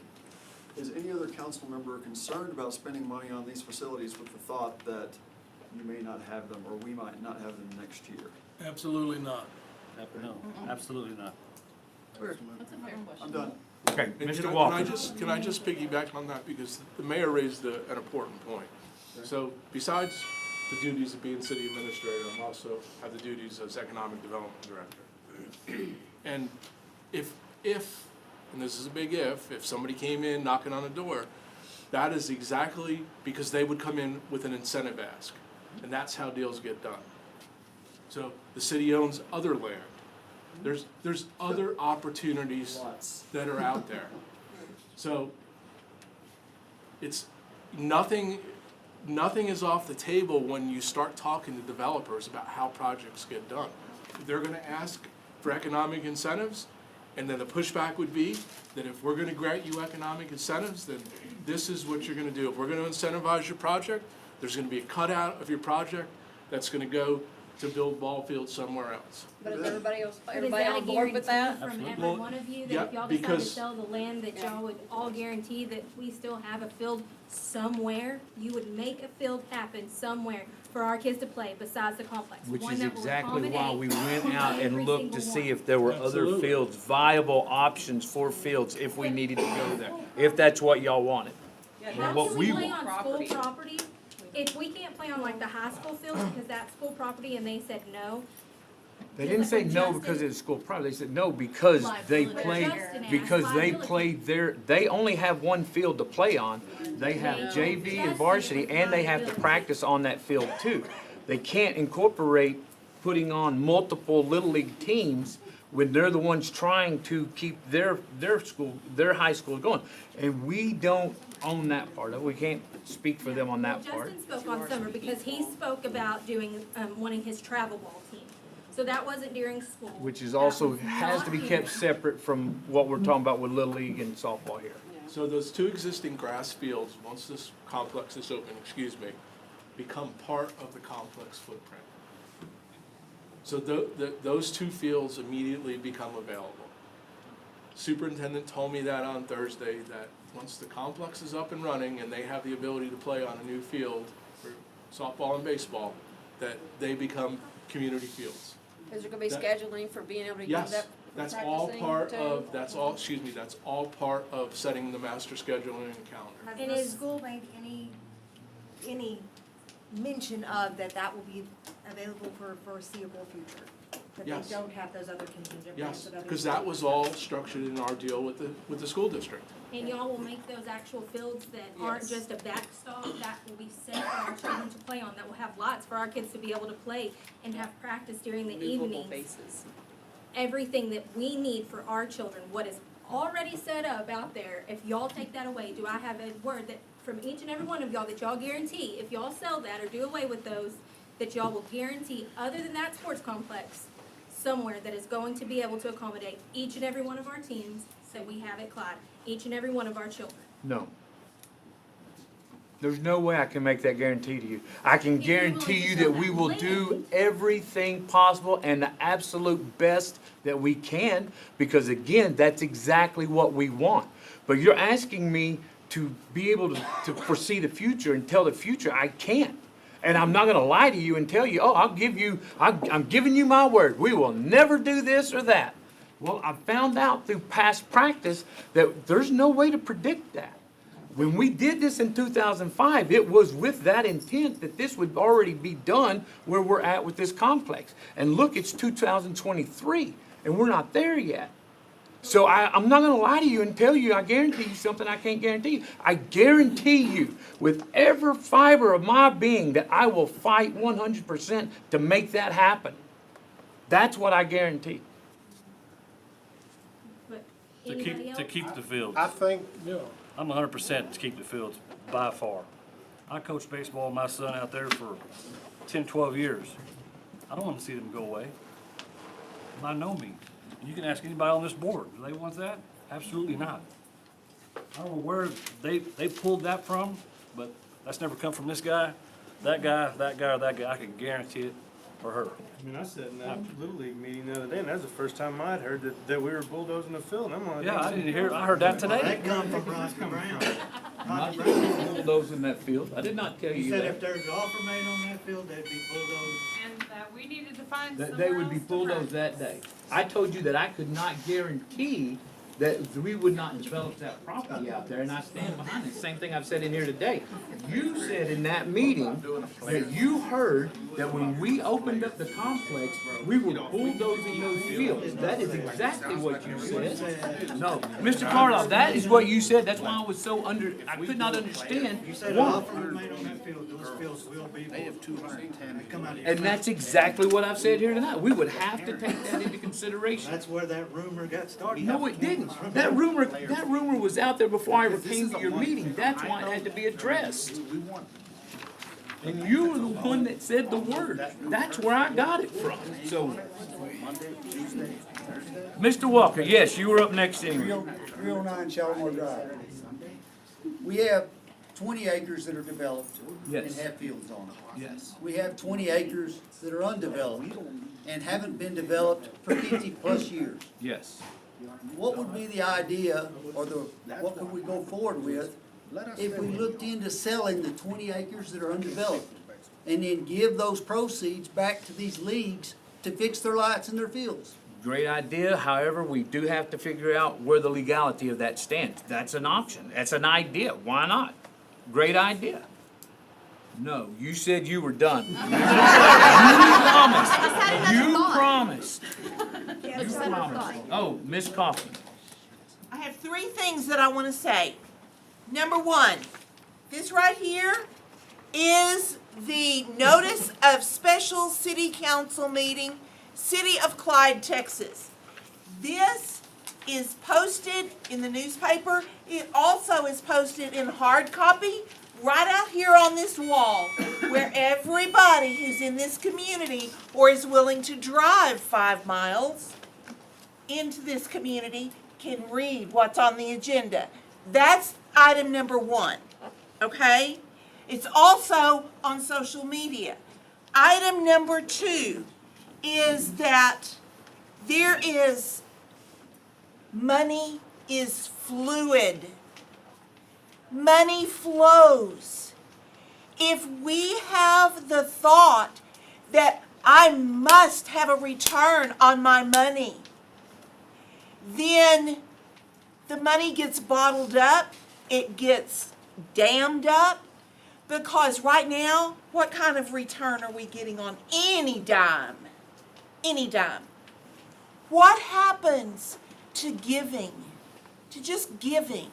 Is any other council member concerned about spending money on these facilities with the thought that you may not have them, or we might not have them next year? Absolutely not. No, absolutely not. That's a fair question. I'm done. Okay, And Mr. can Walker. can I just piggyback on that, because the mayor raised an important point. So besides the duties of being city administrator, I also have the duties as economic development director. And if, and this is a big if somebody came in knocking on a door, that is exactly because they would come in with an incentive ask. And that's how deals get done. So the city owns other land. There's other opportunities that are out there. So it's nothing is off the table when you start talking to developers about how projects get done. They're gonna ask for economic incentives, and then the pushback would be that if we're gonna grant you economic incentives, then this is what you're gonna do. If we're gonna incentivize your project, there's gonna be a cutout of your project that's gonna go to build ball fields somewhere else. But is everybody else, But is everybody that a on board with that? guarantee from every Well, one of you, yeah, that if y'all decide to because- sell the land, that y'all would all guarantee that we still have a field somewhere? You would make a field happen somewhere for our kids to play besides the complex. Which one is that will exactly why we accommodate went out and every looked to single see one. if there were other Absolutely. fields, viable options for fields, if we needed to go there, if that's what y'all wanted. How what can we we play want. on school property? If we can't play on like the high school fields because that's school property and they said no, They didn't say no because it's school property, they said no because they Liability. played, Justin asked because they liability. played they only have one field to play on. They have JV and varsity, and they have to practice on that field too. They can't incorporate putting on multiple Little League teams when they're the ones trying to keep their high school going. And we don't own that part of it, we can't speak for them on that part. Justin spoke on summer because he spoke about doing, wanting his travel ball team. So that wasn't during school. Which is That also, was has to be not kept during- separate from what we're talking about with Little League and softball here. So those two existing grass fields, once this complex is open, become part of the complex footprint. So those two fields immediately become available. Superintendent told me that on Thursday, that once the complex is up and running and they have the ability to play on a new field for softball and baseball, that they become community fields. Is there gonna be That- scheduling for being able to use Yes, that? that's all part too? of, that's all part of setting the master scheduling and calendar. Has And the is- school made any mention of that will be available for foreseeable future? That Yes. they don't have those other contingent plans Yes, that other because that schools was have? all structured in our deal with the school district. And y'all will make those actual fields that aren't Yes. just a backstop, that will be set for our children to play on, that will have lots for our kids to be able to play and have practice during the Movable evenings. bases. Everything that we need for our children, what is already set up out there, if y'all take that away, do I have a word that from each and every one of y'all that y'all guarantee, if y'all sell that or do away with those, that y'all will guarantee, other than that sports complex, somewhere that is going to be able to accommodate each and every one of our teams that we have at Clyde, each and every one of our children? No. There's no way I can make that guarantee to you. I can guarantee you that we will do everything possible and the absolute best that we can, because again, that's exactly what we want. But you're asking me to be able to foresee the future and tell the future. I can't. And I'm not gonna lie to you and tell you, oh, I'm giving you my word. We will never do this or that. Well, I found out through past practice that there's no way to predict that. When we did this in 2005, it was with that intent that this would already be done where we're at with this complex. And look, it's 2023, and we're not there yet. So I'm not going to lie to you and tell you I guarantee you something I can't guarantee you. I guarantee you with every fiber of my being that I will fight 100% to make that happen. That's what I guarantee. But To anybody else? keep the fields. I think, I'm 100% to keep the fields by far. I coached baseball with my son out there for 10, 12 years. I don't want to see them go away. By no means. You can ask anybody on this board, do they want that? Absolutely not. I don't know where they pulled that from, but that's never come from this guy, that guy, that guy, or that guy. I can guarantee it for her. I mean, I sat in that Little League meeting the other day, and that's the first time I'd heard that we were bulldozing the field. And I'm like, Yeah, I didn't hear, I heard that today. That come from Roger Brown. I'm not bulldozing in that field. I did not tell He you said that. if there's an offer made on that field, they'd be bulldozed. And we needed to find That they would be bulldozed that day. I told you that I could not guarantee that we would not develop that property out there, and I stand behind it. Same thing I've said in here today. You said in that meeting that you heard that when we opened up the complex, we were bulldozing those fields. That is exactly what you said. No, Mr. Carlisle, that is what you said. That's why I was so I could not understand You said an why. offer was made on that field, those fields will be bulldozed. They have 210. Come out of your And that's exactly what I've said here tonight. We would have to take that into consideration. That's where that rumor got started. No, it didn't. That rumor was out there before I ever came to your meeting. That's why it had to be addressed. And you were the one that said the word. That's where I got it from. So, Mr. Walker, yes, you were up next anyway. 309 Shalimar Drive. We have 20 acres that are developed and Yes. have fields on it. Yes. We have 20 acres that are undeveloped and haven't been developed for 50-plus years. Yes. What would be the idea, or what could we go forward with, if we looked into selling the 20 acres that are undeveloped and then give those proceeds back to these leagues to fix their lights in their fields? Great idea. However, we do have to figure out where the legality of that stands. That's an option. That's an idea. Why not? Great idea. No, you said you were done. You promised. You promised. You promised. Oh, Miss Coffin. I have three things that I want to say. Number one, this right here is the notice of special city council meeting, City of Clyde, Texas. This is posted in the newspaper. It also is posted in hard copy right out here on this wall, where everybody who's in this community or is willing to drive 5 miles into this community can read what's on the agenda. That's item number one, okay? It's also on social media. Item number two is that money is fluid. Money flows. If we have the thought that I must have a return on my money, then the money gets bottled up, it gets dammed up, because right now, what kind of return are we getting on any dime? Any dime. What happens to giving? To just giving?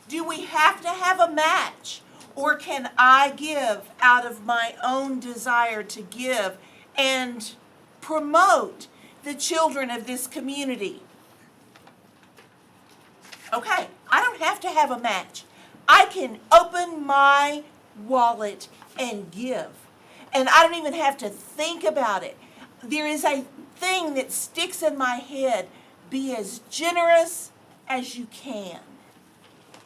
Do we have to have a match? Or can I give out of my own desire to give and promote the children of this community? Okay, I don't have to have a match. I can open my wallet and give. And I don't even have to think about it. There is a thing that sticks in my head. Be as generous as you can.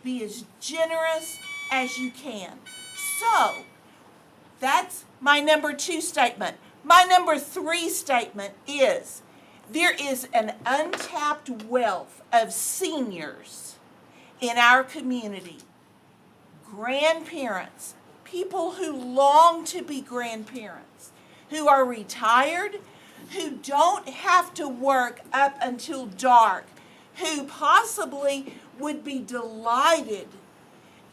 Be as generous as you can. So, that's my number 2 statement. My number 3 statement is, there is an untapped wealth of seniors in our community. Grandparents, people who long to be grandparents, who are retired, who don't have to work up until dark, who possibly would be delighted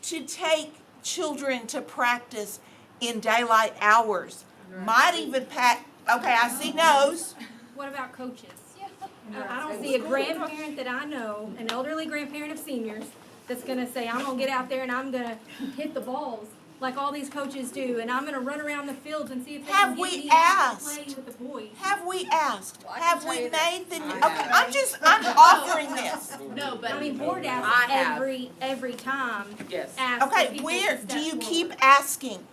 to take children to practice in daylight hours. Might even pack, okay, I see no's. What about coaches? I don't see a grandparent that I know, an elderly grandparent of seniors, that's gonna say, I'm gonna get out there and I'm gonna hit the balls like all these coaches do, and I'm gonna run around the fields and see if they can get me out to play with the boys. Have we asked? Have we made the, okay, have. I'm offering this. No, but I mean, board asks I have. every time. Yes. Asks if Okay, people where, can do step you forward. keep asking?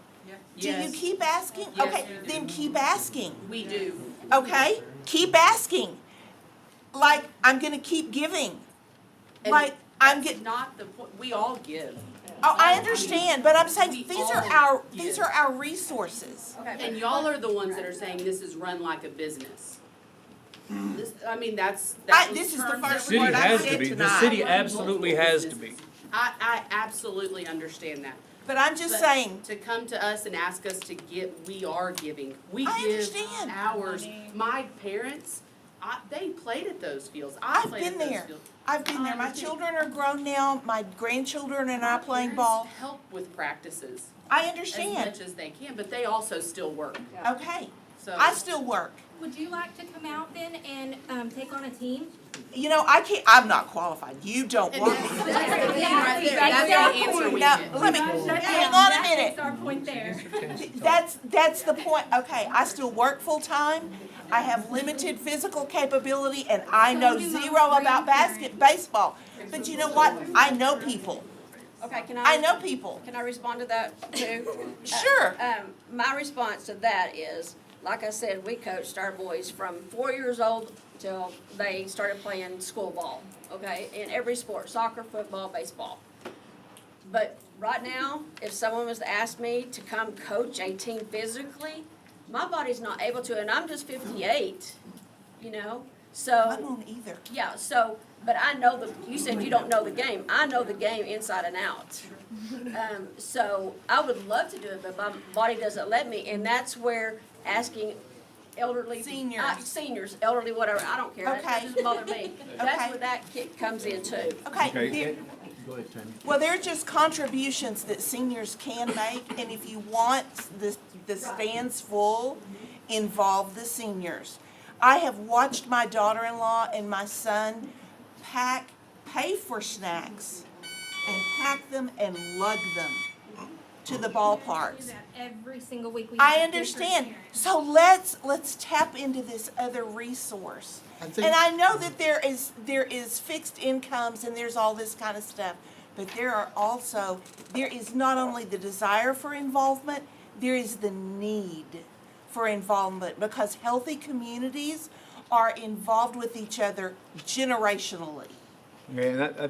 Do you Yes. keep asking? Yes. Okay, then keep asking. We do. Okay, keep asking. Like, I'm gonna keep giving. And Like, I'm that's getting. not the point. We all give. Oh, I understand, but I'm saying We these are all our resources. And y'all are the ones that are saying this is run like a business. This, I mean, that's This is the terms that first we- word I has to said be. The tonight. city absolutely has to be. I absolutely understand that. But I'm just But saying, to come to us and ask us to give, we are giving. We I give understand. hours. My parents, they played at those fields. I've played been at those there. fields. I've been there. My understand. children are grown now. My grandchildren and I playing Parents ball. help with practices I as understand. much as they can, but they also still work. Okay, So I still work. Would you like to come out then and take on a team? You know, I can't, I'm not qualified. You don't want me. That's the thing right there. That's the answer we Now, get. let me, hang on a minute. That's our point there. That's the point. Okay, I still work full-time. I have limited physical capability and I know zero about baseball. But you know what? I know people. Okay, I know people. Can I respond to that too? Sure. My response to that is, like I said, we coached our boys from 4 years old till they started playing school ball, okay, in every sport, soccer, football, baseball. But right now, if someone was to ask me to come coach a team physically, my body's not able to, and I'm just 58, you know, so. I don't either. Yeah, so, but I know you said you don't know the game. I know the game inside and out. So I would love to do it, but my body doesn't let me, and that's where asking elderly. Seniors, elderly, whatever, I don't care. That Okay. doesn't bother me. That's Okay. where that kick comes in too. Okay. Go ahead, Tammy. Well, they're just contributions that seniors can make, and if you want the stands full, involve the seniors. I have watched my daughter-in-law and my son pay for snacks, and pack them and lug them to the ballparks. Do that every single week. We I have understand. different parents. So let's tap into this other resource. And I know that there is fixed incomes and there's all this kind of stuff, but there is not only the desire for involvement, there is the need for involvement, because healthy communities are involved with each other generationally. Okay, and I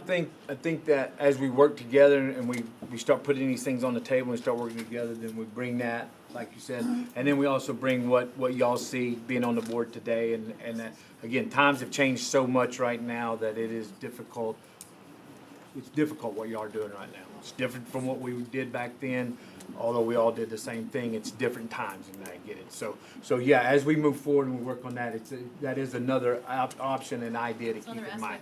think that as we work together and we start putting these things on the table and start working together, then we bring that, like you said, and then we also bring what y'all see being on the board today, and that, again, times have changed so much right now that it is difficult. It's difficult what y'all are doing right now. It's different from what we did back then, although we all did the same thing. It's different times, and I get it. So yeah, as we move forward and we work on that, that is another option and idea to keep in mind.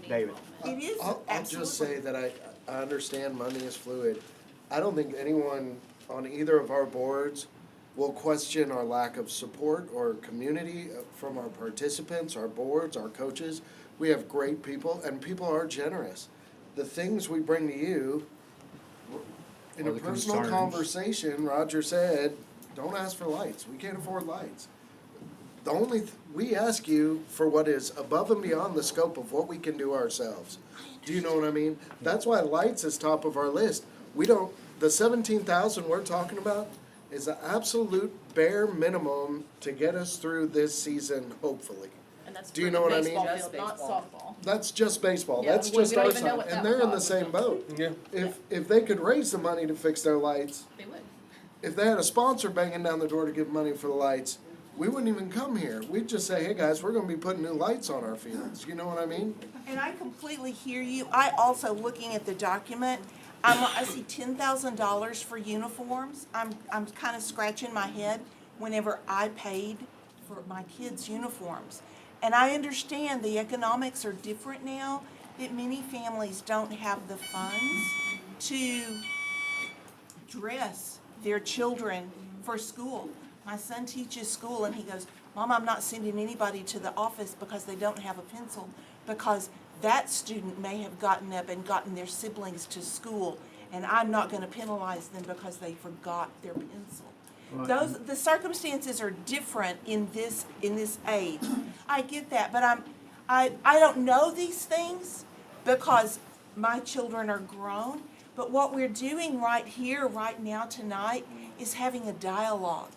David. It is I'll just say that I understand money is fluid. I don't think anyone on either of our boards will question our lack of support or community from our participants, our boards, our coaches. We have great people, and people are generous. The things we bring to you, in a Or the personal concerns. conversation, Roger said, don't ask for lights. We can't afford lights. We ask you for what is above and beyond the scope of what we can do ourselves. Do you know what I mean? That's why lights is top of our list. The 17,000 we're talking about is the absolute bare minimum to get us through this season, hopefully. And that's Do you for know the what I mean? baseball field, not softball. That's just baseball. Yeah, That's we just don't our even know side. what that And they're in the was. same boat. Yeah. If they could raise the money to fix their lights, They would. if they had a sponsor banging down the door to give money for the lights, we wouldn't even come here. We'd just say, hey guys, we're gonna be putting new lights on our fields. You know what I mean? And I completely hear you. I also, looking at the document, I see $10,000 for uniforms. I'm kind of scratching my head whenever I paid for my kids' uniforms. And I understand the economics are different now, that many families don't have the funds to dress their children for school. My son teaches school and he goes, Mom, I'm not sending anybody to the office because they don't have a pencil, because that student may have gotten up and gotten their siblings to school, and I'm not gonna penalize them because they forgot their pencil. The circumstances are different in this age. I get that, but I don't know these things because my children are grown. But what we're doing right here, right now, tonight, is having a dialogue.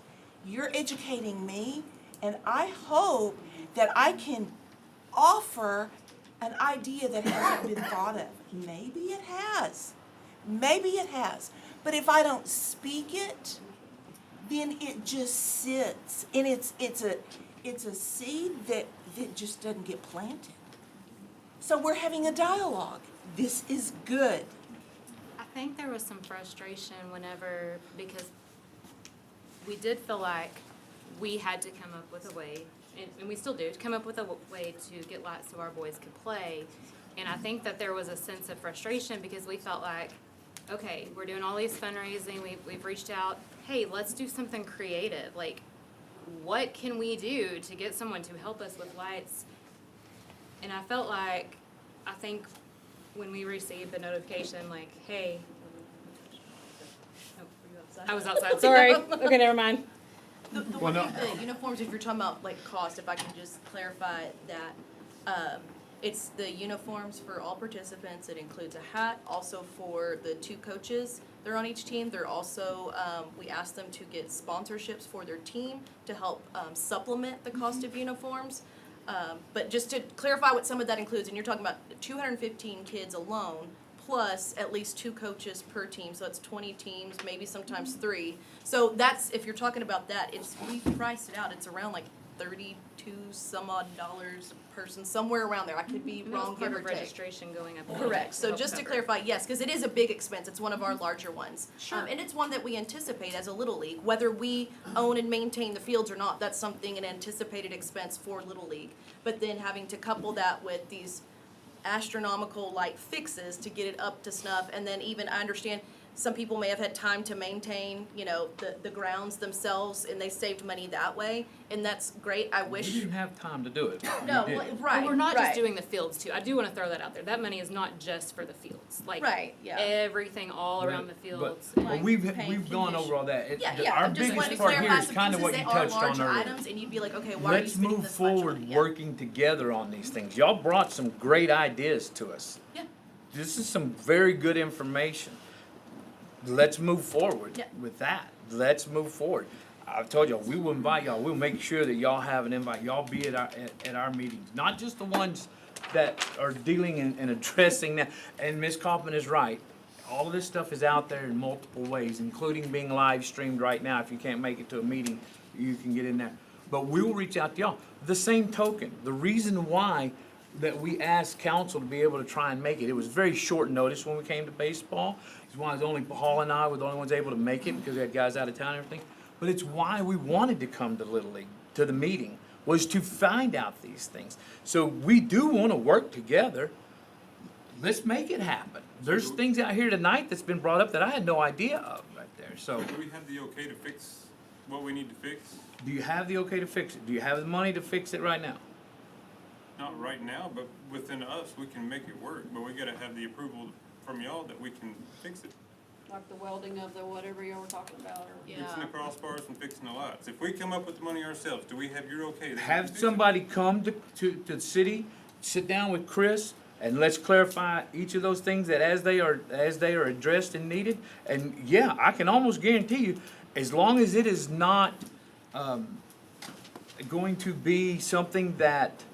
You're educating me, and I hope that I can offer an idea that hasn't been thought of. Maybe it has. Maybe it has. But if I don't speak it, then it just sits, and it's a seed that just doesn't get planted. So we're having a dialogue. This is good. I think there was some frustration because we did feel like we had to come up with a way, and we still do, to come up with a way to get lights so our boys could play. And I think that there was a sense of frustration because we felt like, okay, we're doing all these fundraising, we've reached out, hey, let's do something creative. Like, what can we do to get someone to help us with lights? And I felt like, I think when we received the notification, like, hey, I was outside, sorry. Okay, never mind. The one thing, the uniforms, if you're talking about like cost, if I can just clarify that, it's the uniforms for all participants. It includes a hat, also for the 2 coaches that are on each team. They're also, we asked them to get sponsorships for their team to help supplement the cost of uniforms. But just to clarify what some of that includes, and you're talking about 215 kids alone, plus at least 2 coaches per team, so that's 20 teams, maybe sometimes 3. So that's, if you're talking about that, we priced it out, it's around like $32 some odd dollars a person, somewhere around there. I could be wrong, give or take. Registration going up. Correct, so just to clarify, yes, because it is a big expense, it's one of our larger ones. Sure. And it's one that we anticipate as a Little League, whether we own and maintain the fields or not, that's something, an anticipated expense for Little League. But then having to couple that with these astronomical like fixes to get it up to snuff, and then even, I understand, some people may have had time to maintain, the grounds themselves, and they saved money that way, and that's great. I wish. You didn't have time to do it. No, You did. right. But we're not right. just doing the fields too. I do want to throw that out there. That money is not just for the fields. Like Right, yeah. everything all around the fields. But Like we've paint, gone finish. over all that. Yeah, Our I just wanted biggest to part here clarify is some kind of pieces what you that are touched on large earlier. items, and you'd be like, okay, why are you Let's spending move this much forward money? Yeah. working together on these things. Y'all brought some great ideas to us. Yeah. This is some very good information. Let's move forward Yeah. with that. Let's move forward. I've told y'all, we will invite y'all. We'll make sure that y'all have an invite. Y'all be at our meetings, not just the ones that are dealing and addressing that. And Ms. Kaufman is right. All of this stuff is out there in multiple ways, including being live streamed right now. If you can't make it to a meeting, you can get in there. But we will reach out to y'all. The same token, the reason why that we asked council to be able to try and make it, it was very short notice when we came to baseball. It's why it's only Paul and I were the only ones able to make it because we had guys out of town and everything. But it's why we wanted to come to Little League, to the meeting, was to find out these things. So we do want to work together. Let's make it happen. There's things out here tonight that's been brought up that I had no idea of right there. So Do we have the okay to fix what we need to fix? do you have the okay to fix it? Do you have the money to fix it right now? Not right now, but within us, we can make it work, but we gotta have the approval from y'all that we can fix it. Like the welding of the whatever you were talking about, or. Fixing the crossbars and fixing the lights. If we come up with the money ourselves, do we have your okay? that we can Have fix it? somebody come to the city, sit down with Chris, and let's clarify each of those things that as they are addressed and needed. And yeah, I can almost guarantee you, as long as it is not going to be something that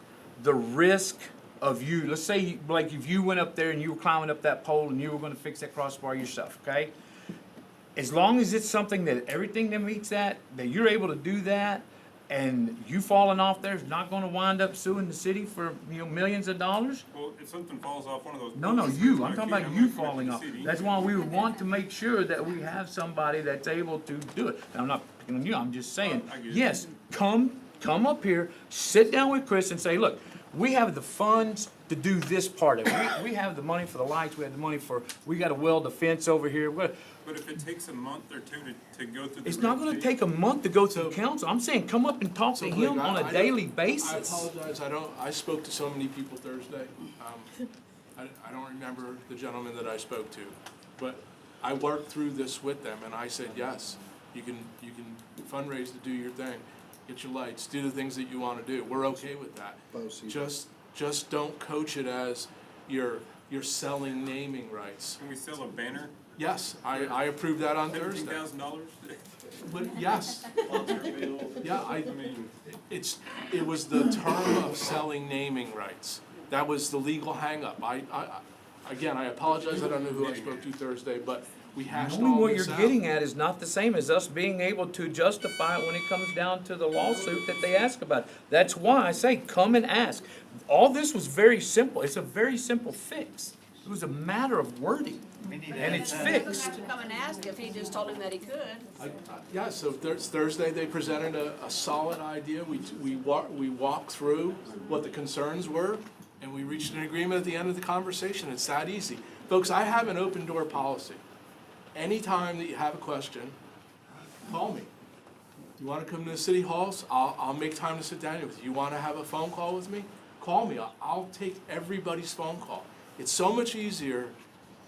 the risk of you, let's say, like if you went up there and you were climbing up that pole and you were gonna fix that crossbar yourself, okay? as long as it's something that everything that meets that you're able to do that, and you falling off there is not gonna wind up suing the city for, millions of dollars? Well, if something falls off one of those. No, poles, you, my I'm talking kid, about I'm you gonna come falling to off. the city. That's why we would want to make sure that we have somebody that's able to do it. And I'm not picking on you, I'm just saying, I get it. yes, come up here, sit down with Chris and say, look, we have the funds to do this part of it. We have the money for the lights, we have the money we gotta weld the fence over here. But if it takes a month or two to go through the. It's not gonna take a month to go through council. I'm saying, come up and talk to him on a daily basis. I apologize, I spoke to so many people Thursday. I don't remember the gentleman that I spoke to, but I worked through this with them, and I said, yes, you can fundraise to do your thing, get your lights, do the things that you wanna do, we're okay with that. Just don't coach it as you're selling naming rights. Can we sell a banner? Yes, I approved that on Thursday. $17,000? But yes. Yeah, I mean, it was the term of selling naming rights. That was the legal hangup. Again, I apologize, I don't know who I spoke to Thursday, but we hashed Knowing all what this you're out. getting at is not the same as us being able to justify it when it comes down to the lawsuit that they ask about. That's why I say, come and ask. All this was very simple. It's a very simple fix. It was a matter of wording, and it's He doesn't fixed. have to come and ask if he just told him that he could. Yeah, so Thursday, they presented a solid idea. We walked through what the concerns were, and we reached an agreement at the end of the conversation. It's that easy. Folks, I have an open door policy. Anytime that you have a question, call me. You wanna come to the city halls? I'll make time to sit down with you. You wanna have a phone call with me? Call me. I'll take everybody's phone call. It's so much easier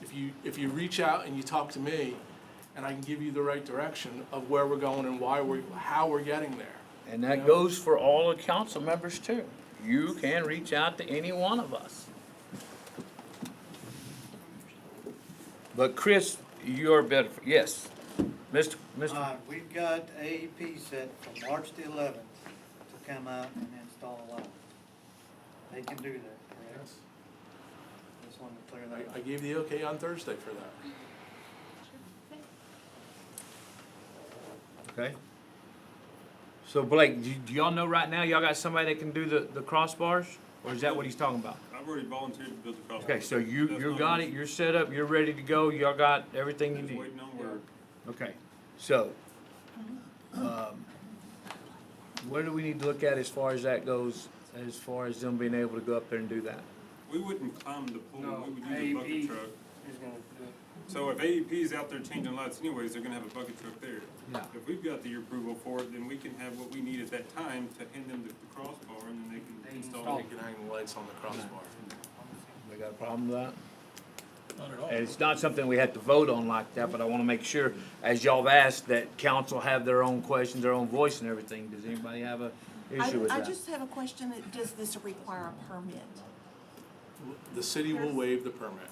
if you reach out and you talk to me, and I can give you the right direction of where we're going and how we're getting there. And that goes for all the council members too. You can reach out to any one of us. But Chris, you're better, yes, Mr. We've got AEP set for March the 11th to come out and install a light. They can do that, correct? Just wanted to clear that up. I gave the okay on Thursday for that. Okay. So Blake, do y'all know right now, y'all got somebody that can do the crossbars? Or is that what he's talking about? I've already volunteered to build the crosswalk. Okay, so you got it, you're set up, you're ready to go, y'all got everything you Just need? waiting on word. Okay, so, what do we need to look at as far as that goes, as far as them being able to go up there and do that? We wouldn't climb the pole, we would use a bucket truck. So if AEP's out there changing lights anyways, they're gonna have a bucket truck there. Yeah. If we've got the approval for it, then we can have what we need at that time to hand them the crossbar, and then they can install They it. can hang the lights on the crossbar. We got a problem with that? And it's not something we have to vote on like that, but I wanna make sure, as y'all have asked, that council have their own questions, their own voice and everything. Does anybody have a issue with I that? just have a question, does this require a permit? The city will waive the permit.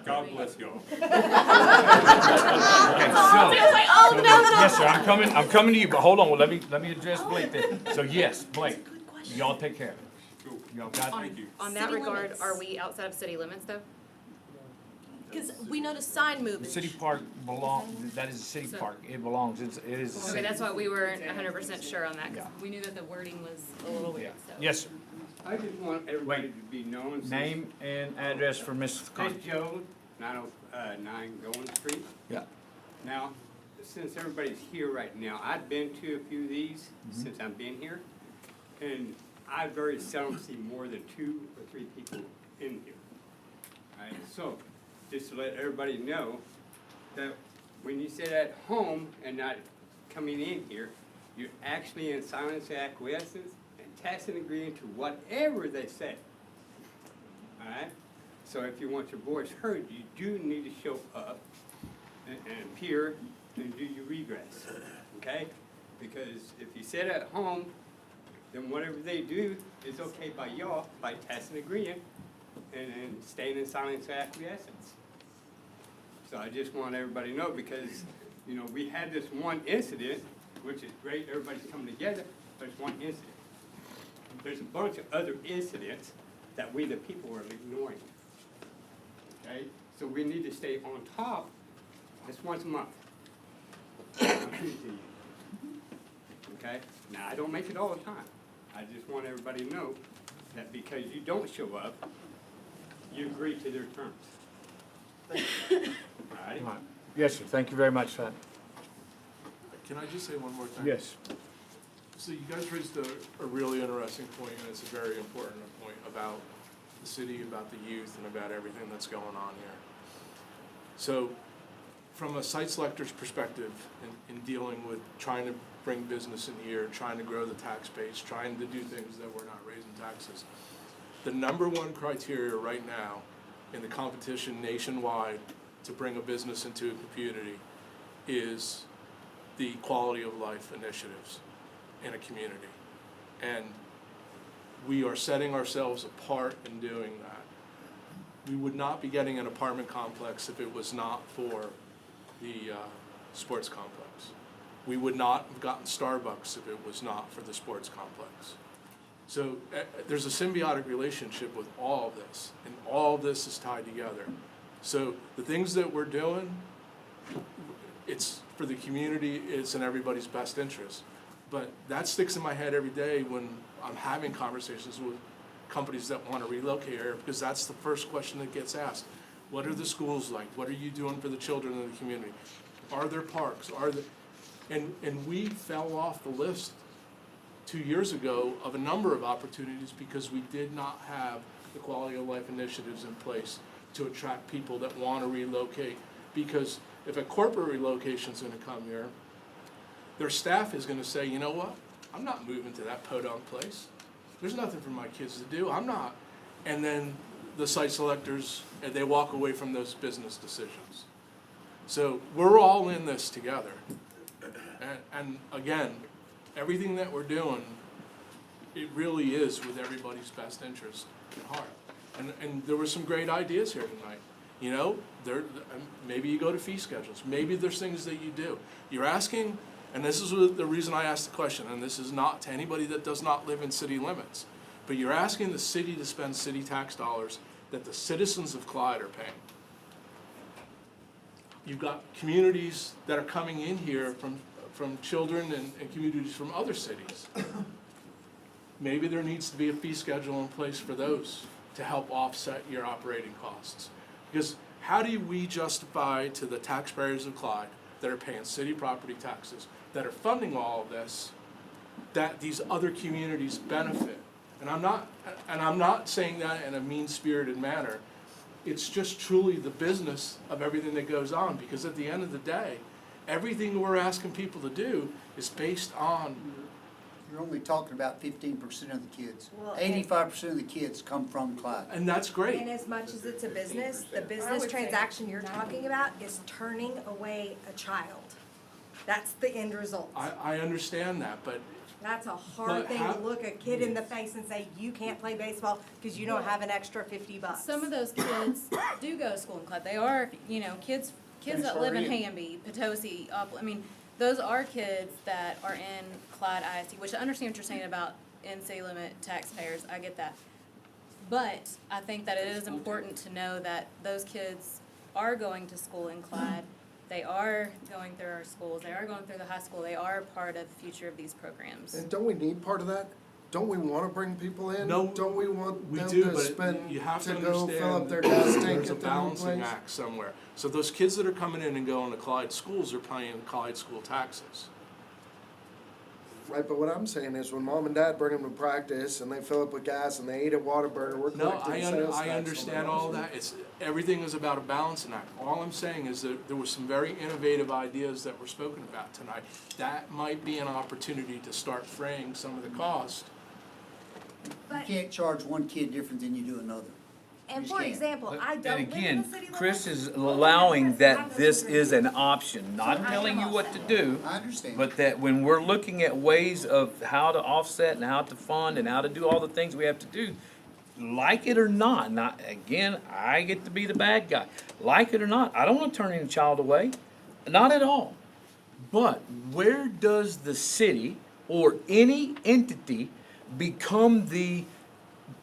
God bless y'all. Okay, so, yes, sir, I'm coming to you, but hold on, well, let me address Blake then. So yes, Blake, y'all take care of it. Cool. Y'all got it? Thank you. On that City regard, limits. are we outside of city limits though? Because we noticed sign The movement. city park that is a city park, it belongs, it is a Okay, city. that's why we weren't 100% sure on that, because we knew that the wording was a little Yeah. weird, so. Yes, sir. I just want everybody to be known. since- Name and address for Ms. Chris Connie. Jones, 909 Golden Street. Yeah. Now, since everybody's here right now, I've been to a few of these since I've been here, and I very seldom see more than 2 or 3 people in here. All right, so, just to let everybody know that when you sit at home and not coming in here, you're actually in silence acquiescence and tacit agreeing to whatever they say. All right? So if you want your voice heard, you do need to show up and appear and do your regress, okay? Because if you sit at home, then whatever they do is okay by y'all, by tacit agreeing and staying in silence acquiescence. So I just want everybody to know, because, you know, we had this one incident, which is great, everybody's coming together, but it's one incident. There's a bunch of other incidents that we, the people, are ignoring. Okay? So we need to stay on top Just once a month. I'll shoot it to you. Okay? Now, I don't make it all the time. I just want everybody to know that because you don't show up, you agree to their terms. All righty? Yes, sir, thank you very much for that. Can I just say one more thing? Yes. So you guys raised a really interesting point, and it's a very important point about the city, about the youth, and about everything that's going on here. So, from a site selector's perspective, in dealing with trying to bring business in here, trying to grow the tax base, trying to do things that we're not raising taxes, the number one criteria right now in the competition nationwide to bring a business into a community is the quality of life initiatives in a community. And we are setting ourselves apart in doing that. We would not be getting an apartment complex if it was not for the sports complex. We would not have gotten Starbucks if it was not for the sports complex. So there's a symbiotic relationship with all of this, and all of this is tied together. So the things that we're doing, it's for the community, it's in everybody's best interest. But that sticks in my head every day when I'm having conversations with companies that want to relocate here, because that's the first question that gets asked. What are the schools like? What are you doing for the children in the community? Are there parks? And we fell off the list 2 years ago of a number of opportunities because we did not have the quality of life initiatives in place to attract people that want to relocate. Because if a corporate relocation is going to come here, their staff is going to say, you know what, I'm not moving to that podunk place. There's nothing for my kids to do, I'm not. And then the site selectors, and they walk away from those business decisions. So we're all in this together. And again, everything that we're doing, it really is with everybody's best interest at heart. And there were some great ideas here tonight. You know, maybe you go to fee schedules. Maybe there's things that you do. You're asking, and this is the reason I asked the question, and this is not to anybody that does not live in city limits, but you're asking the city to spend city tax dollars that the citizens of Clyde are paying. You've got communities that are coming in here from children and communities from other cities. Maybe there needs to be a fee schedule in place for those to help offset your operating costs. Because how do we justify to the taxpayers of Clyde that are paying city property taxes, that are funding all of this, that these other communities benefit? And I'm not saying that in a mean-spirited manner. It's just truly the business of everything that goes on, because at the end of the day, everything we're asking people to do is based on. You're only talking about 15% of the kids. Well, 85% of the kids come from Clyde. And that's great. And as much as it's a business, the business transaction you're talking about is turning away a child. That's the end result. I understand that, but That's a hard thing to look a kid in the face and say, you can't play baseball because you don't have an extra $50. Some of those kids do go to school in Clyde. They are, you know, kids that live in Hamby, Potosi, I mean, those are kids that are in Clyde ISD, which I understand what you're saying about in-city limit taxpayers. I get that. But I think that it is important to know that those kids are going to school in Clyde. They are going through our schools. They are going through the high school. They are a part of the future of these programs. And don't we need part of that? Don't we want to bring people in? No, don't we want we them do, to but spend you have to go fill up understand their gas tank there's a at the new balancing place? act somewhere. So those kids that are coming in and going to Clyde schools are paying Clyde school taxes. Right, but what I'm saying is when mom and dad bring them to practice and they fill up with gas and they eat at Whataburger, we're No, collecting sales tax I on understand that. all that. Everything is about a balancing act. All I'm saying is that there were some very innovative ideas that were spoken about tonight. That might be an opportunity to start fraying some of the cost. You can't charge one kid different than you do another. And You for can't. example, I And don't live in again, the city limits. Chris is allowing that this is an option, not telling you what to do. I understand. But that when we're looking at ways of how to offset and how to fund and how to do all the things we have to do, like it or not, again, I get to be the bad guy. Like it or not, I don't want to turn any child away, not at all. But where does the city or any entity become the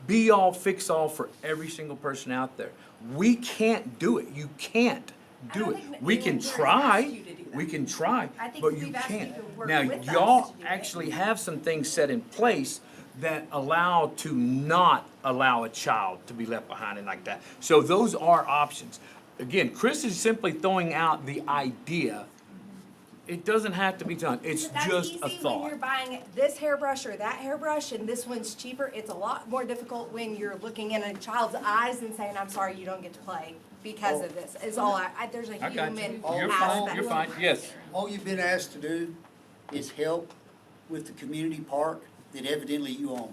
be-all, fix-all for every single person out there? We can't do it. You can't. do it. think We can anyone here has asked try, you to do that. we can try, I think but you we've asked you can't. to work Now, with us y'all to do it. actually have some things set in place that allow to not allow a child to be left behind and like that. So those are options. Again, Chris is simply throwing out the idea. It doesn't have to be done. It's That's just a easy when thought. you're buying this hairbrush or that hairbrush and this one's cheaper. It's a lot more difficult when you're looking in a child's eyes and saying, I'm sorry, you don't get to play because of this, is all there's a I got you. human You're aspect. fine, you're fine, yes. All you've been asked to do is help with the community park that evidently you own.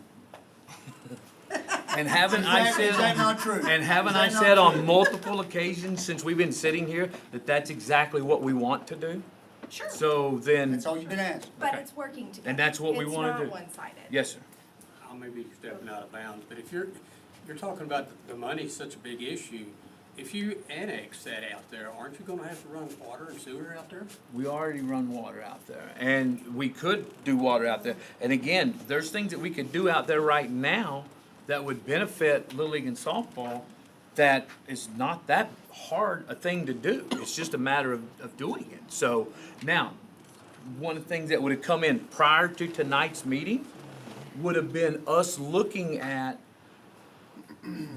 And haven't Is I that- said, is that not true? and haven't Is I that not said on true? multiple occasions since we've been sitting here that that's exactly what we want to do? Sure. So then, That's all you've been asked. But Okay. it's working together. And that's what we wanna do. It's not one-sided. yes, sir. I may be stepping out of bounds, but if you're talking about the money's such a big issue, if you annex that out there, aren't you gonna have to run water and sewer out there? We already run water out there, and we could do water out there. And again, there's things that we could do out there right now that would benefit Little League and softball that is not that hard a thing to do. It's just a matter of doing it. So now, one of the things that would have come in prior to tonight's meeting would have been us looking at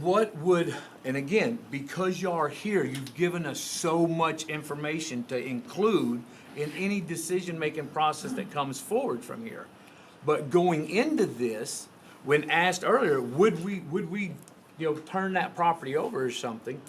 what would, and again, because y'all are here, you've given us so much information to include in any decision-making process that comes forward from here. But going into this, when asked earlier, would we, turn that property over or something?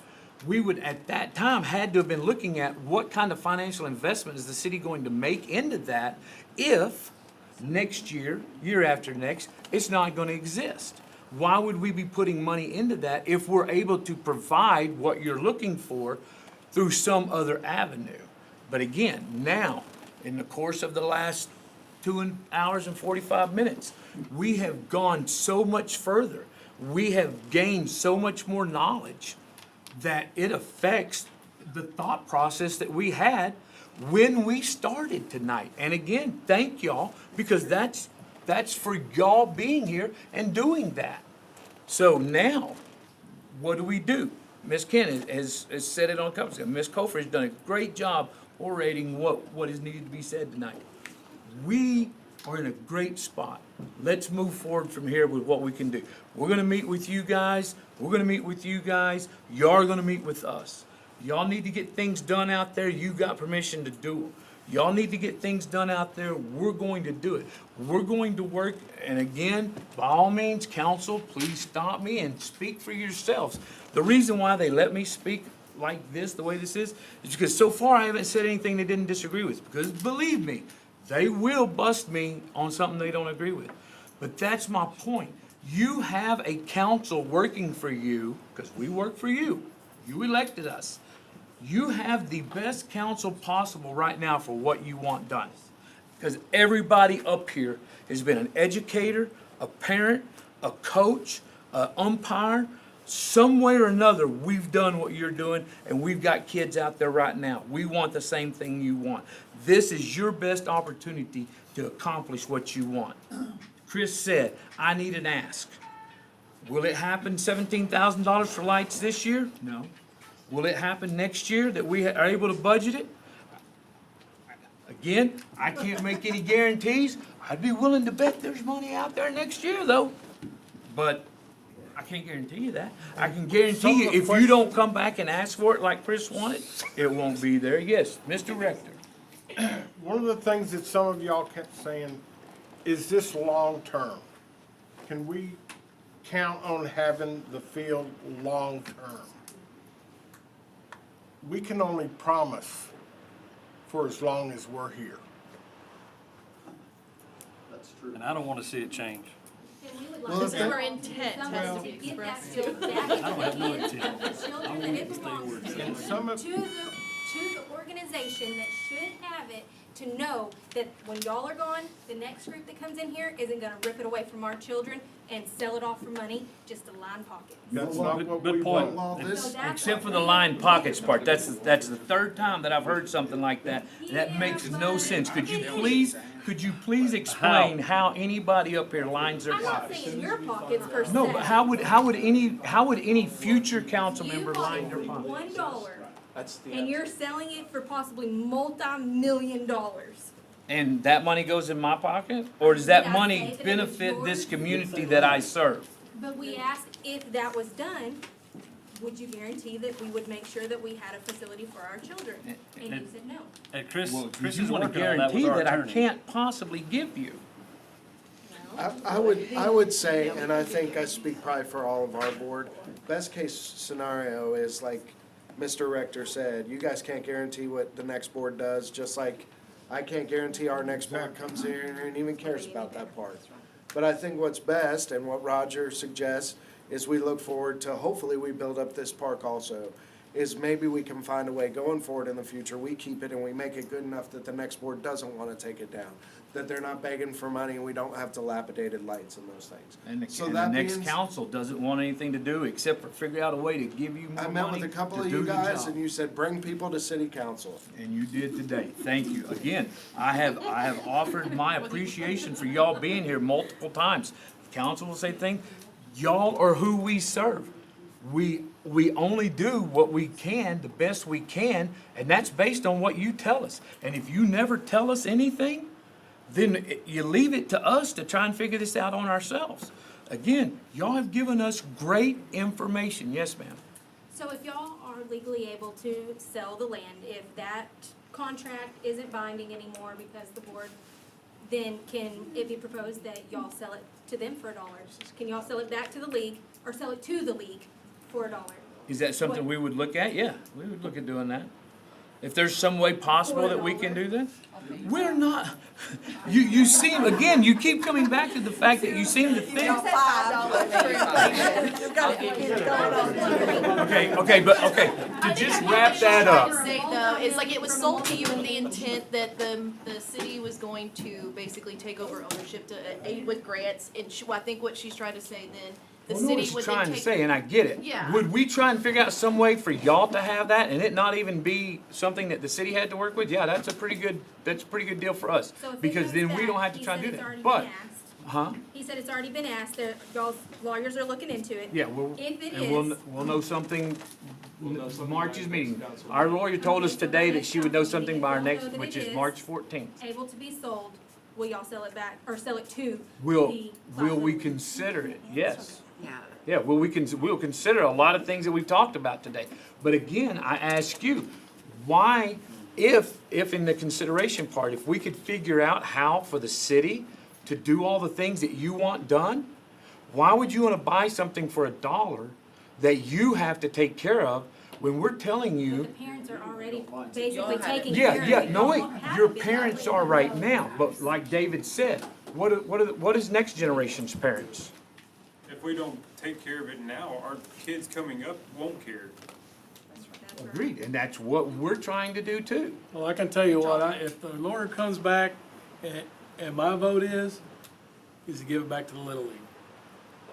We would, at that time, had to have been looking at what kind of financial investment is the city going to make into that if next year, year after next, it's not gonna exist. Why would we be putting money into that if we're able to provide what you're looking for through some other avenue? But again, now, in the course of the last 2 hours and 45 minutes, we have gone so much further. We have gained so much more knowledge that it affects the thought process that we had when we started tonight. And again, thank y'all, because that's for y'all being here and doing that. So now, what do? Ms. Ken has said it on conference. Ms. Cofer has done a great job orating what is needed to be said tonight. We are in a great spot. Let's move forward from here with what we can do. We're gonna meet with you guys. We're gonna meet with you guys. Y'all are gonna meet with us. Y'all need to get things done out there. You got permission to do them. Y'all need to get things done out there. We're going to do it. We're going to work, and again, by all means, council, please stop me and speak for yourselves. The reason why they let me speak like this, the way this is because so far I haven't said anything they didn't disagree with. Because believe me, they will bust me on something they don't agree with. But that's my point. You have a council working for you, because we work for you. You elected us. You have the best council possible right now for what you want done. Because everybody up here has been an educator, a parent, a coach, an umpire. Some way or another, we've done what you're doing, and we've got kids out there right now. We want the same thing you want. This is your best opportunity to accomplish what you want. Chris said, I need an ask. Will it happen $17,000 for lights this year? No. Will it happen next year that we are able to budget it? Again, I can't make any guarantees. I'd be willing to bet there's money out there next year, though. But I can't guarantee you that. I can guarantee you, if you don't come back and ask for it like Chris wanted, it won't be there. Yes, Mr. Rector. One of the things that some of y'all kept saying, is this long-term? Can we count on having the field long-term? We can only promise for as long as we're here. That's true. And I don't wanna see it change. This is our intent has to be Get that expressed. field back I don't have no into the intent. hands of the children that it belongs And to, some of, to the organization that should have it, to know that when y'all are gone, the next group that comes in here isn't gonna rip it away from our children and sell it off for money, just to line pockets. that's not what Good we point. want. So that's Except for what the we- line pockets part. That's the third time that I've heard something like that. That makes no sense. Could you please explain how anybody up here lines their I'm not pockets? saying your pockets per se. No, but how would any future council member line their You pockets? bought $1 That's the And you're answer. selling it for possibly multi-million dollars. And that money goes in my pocket? Or does that Did I money say that it was benefit this yours? community that I serve? But we asked if that was done, would you guarantee that we would make sure that we had a facility for our children? And you said no. And Chris, Well, Chris you is wanna working on that with guarantee our that I attorney. can't possibly give you. I would say, and I think I speak probably for all of our board, best case scenario is like Mr. Rector said, you guys can't guarantee what the next board does, just like I can't guarantee our next board comes in and even cares about that part. But I think what's best, and what Roger suggests, is we look forward to, hopefully we build up this park also, is maybe we can find a way going forward in the future, we keep it and we make it good enough that the next board doesn't wanna take it down. That they're not begging for money and we don't have dilapidated lights and those things. And So the that next being- council doesn't want anything to do except for figure out a way to give you more I money met with a couple to of do you the guys job. and you said, bring people to city council. And you did today. Thank you. Again, I have offered my appreciation for y'all being here multiple times. Council will say things, y'all are who we serve. We only do what we can, the best we can, and that's based on what you tell us. And if you never tell us anything, then you leave it to us to try and figure this out on ourselves. Again, y'all have given us great information. Yes, ma'am. So if y'all are legally able to sell the land, if that contract isn't binding anymore because the board, then can it be proposed that y'all sell it to them for $1? Can y'all sell it back to the league, or sell it to the league for $1? Is that something we would look at? Yeah, we would look at doing that. If there's some way possible that we can do that. We're not, you seem, again, you keep coming back to the fact that you seem to think. Okay, to just wrap that up. Say though, it's like it was sold to you in the intent that the city was going to basically take over ownership to aid with grants, and I think what she's trying to say then, the Well, I know city what would she's then trying to take. say, and I get it. Yeah. Would we try and figure out some way for y'all to have that and it not even be something that the city had to work with? Yeah, that's a pretty good deal for us. So if it Because goes then we back, don't have to he try and said do it's that. already But, been asked. huh? He said it's already been asked, that y'all's lawyers are looking into it. Yeah, we'll, If it and we'll, is, we'll know something, know something March's by meeting. next council. Our lawyer told us today that she would know something by our We'll know next, that which it is is. March 14th. able to be sold, will y'all sell it back, or sell it to Will, the will we Clyde? consider it? Yes. Yeah. Yeah, well, we'll consider a lot of things that we've talked about today. But again, I ask you, why, if in the consideration part, if we could figure out how for the city to do all the things that you want done, why would you wanna buy something for $1 that you have to take care of when we're telling you? The parents are already basically taking care of Yeah, it. no, wait, Y'all have your been parents that way. are right now, but like David said, what is next generation's parents? If we don't take care of it now, our kids coming up won't care. Agreed, and that's what we're trying to do too. Well, I can tell you what, if the lawyer comes back and my vote is to give it back to the Little League.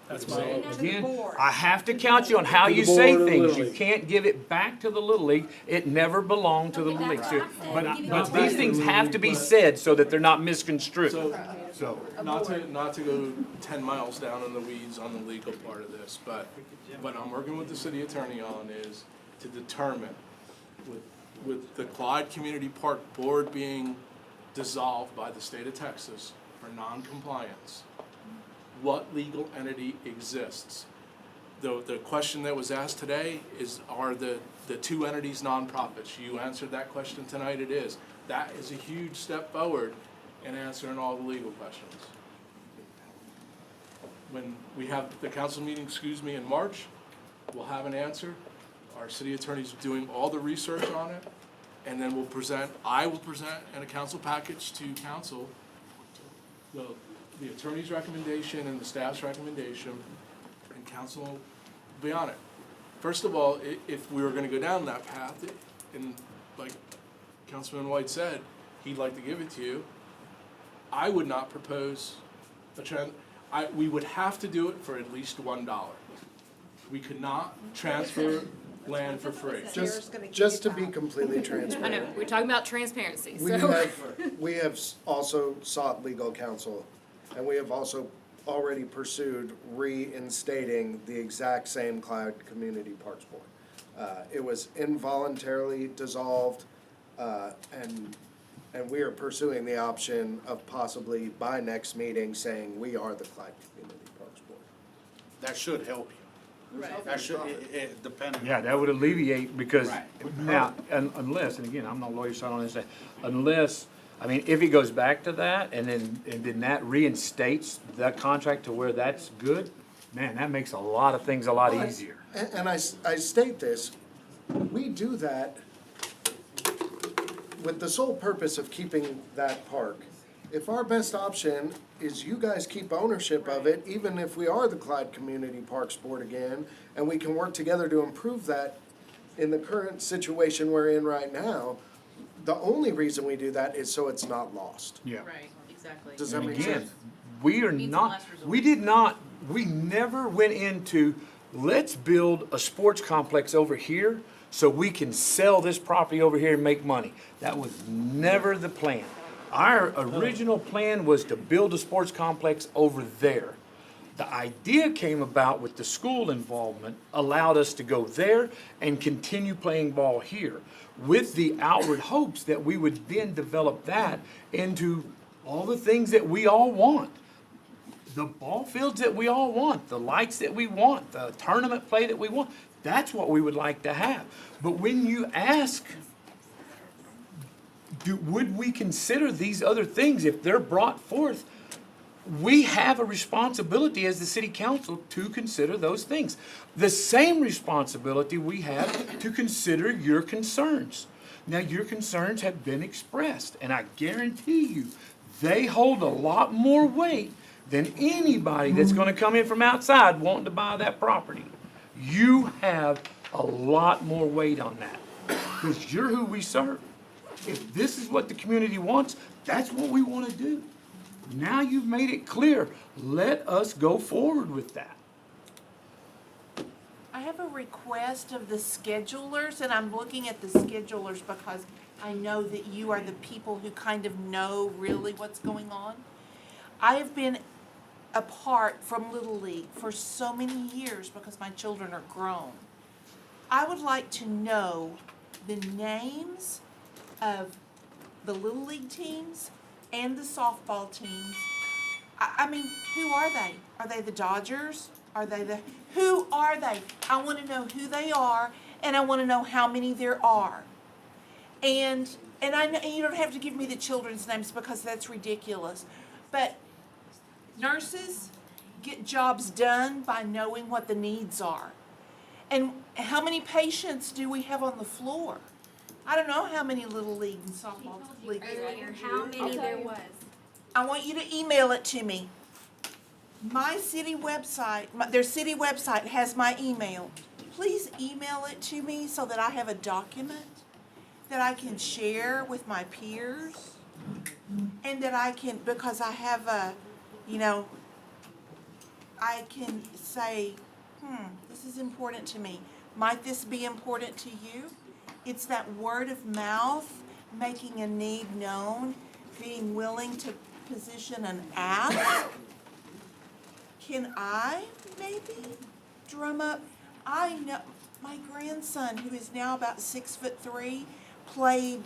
That's my vote. Again, I have to count you on how To the you say board of the things. Little You League. can't give it back to the Little League. It never belonged to the Little League. So- But these things have to be said so that they're not misconstrued. So, Not to go 10 miles down in the weeds on the legal part of this, but what I'm working with the city attorney on is to determine, with the Clyde Community Park Board being dissolved by the state of Texas for non-compliance, what legal entity exists? The question that was asked today is, are the two entities nonprofits? You answered that question tonight, it is. That is a huge step forward in answering all the legal questions. When we have the council meeting, in March, we'll have an answer. Our city attorney's doing all the research on it, and then I will present in a council package to council the attorney's recommendation and the staff's recommendation, and council will be on it. First of all, if we were gonna go down that path, and like Councilman White said, he'd like to give it to you, I would not propose we would have to do it for at least $1. We could not transfer land for free. Just to be completely I transparent. know, we're talking about transparency, We have also sought legal counsel, and we have also already pursued reinstating the exact same Clyde Community Parks Board. It was involuntarily dissolved, and we are pursuing the option of possibly by next meeting saying we are the Clyde Community Parks Board. That should help you. That should, depending. Yeah, that would alleviate, because Right. now, unless, and again, I'm not a lawyer, so I don't understand, unless, I mean, if it goes back to that, and then that reinstates that contract to where that's good, man, that makes a lot of things a lot But- easier. And I state this, we do that with the sole purpose of keeping that park. If our best option is you guys keep ownership of it, even if we are the Clyde Community Parks Board again, and we can work together to improve that in the current situation we're in right now, the only reason we do that is so it's not lost. Yeah. Right, exactly. Does that And make again, sense? we are Means not, last resort. we never went into, let's build a sports complex over here so we can sell this property over here and make money. That was never the plan. Our original plan was to build a sports complex over there. The idea came about with the school involvement, allowed us to go there and continue playing ball here, with the outward hopes that we would then develop that into all the things that we all want. The ball fields that we all want, the lights that we want, the tournament play that we want. That's what we would like to have. But when you ask, would we consider these other things if they're brought forth? We have a responsibility as the city council to consider those things. The same responsibility we have to consider your concerns. Now, your concerns have been expressed, and I guarantee you, they hold a lot more weight than anybody that's gonna come in from outside wanting to buy that property. You have a lot more weight on that, because you're who we serve. If this is what the community wants, that's what we wanna do. Now you've made it clear, let us go forward with that. I have a request of the schedulers, and I'm looking at the schedulers because I know that you are the people who kind of know really what's going on. I have been apart from Little League for so many years because my children are grown. I would like to know the names of the Little League teams and the softball teams. I mean, who are they? Are they the Dodgers? Are they the, who are they? I want to know who they are, and I want to know how many there are. And I know, and you don't have to give me the children's names because that's ridiculous. But nurses get jobs done by knowing what the needs are. And how many patients do we have on the floor? I don't know how many Little League and softball leagues. How many there was. I want you to email it to me. My city website, their city website has my email. Please email it to me so that I have a document that I can share with my peers. And that I can, because I have a, you know, I can say, this is important to me. Might this be important to you? It's that word of mouth, making a need known, being willing to position an ask. Can I maybe drum up? I know my grandson, who is now about 6'3", played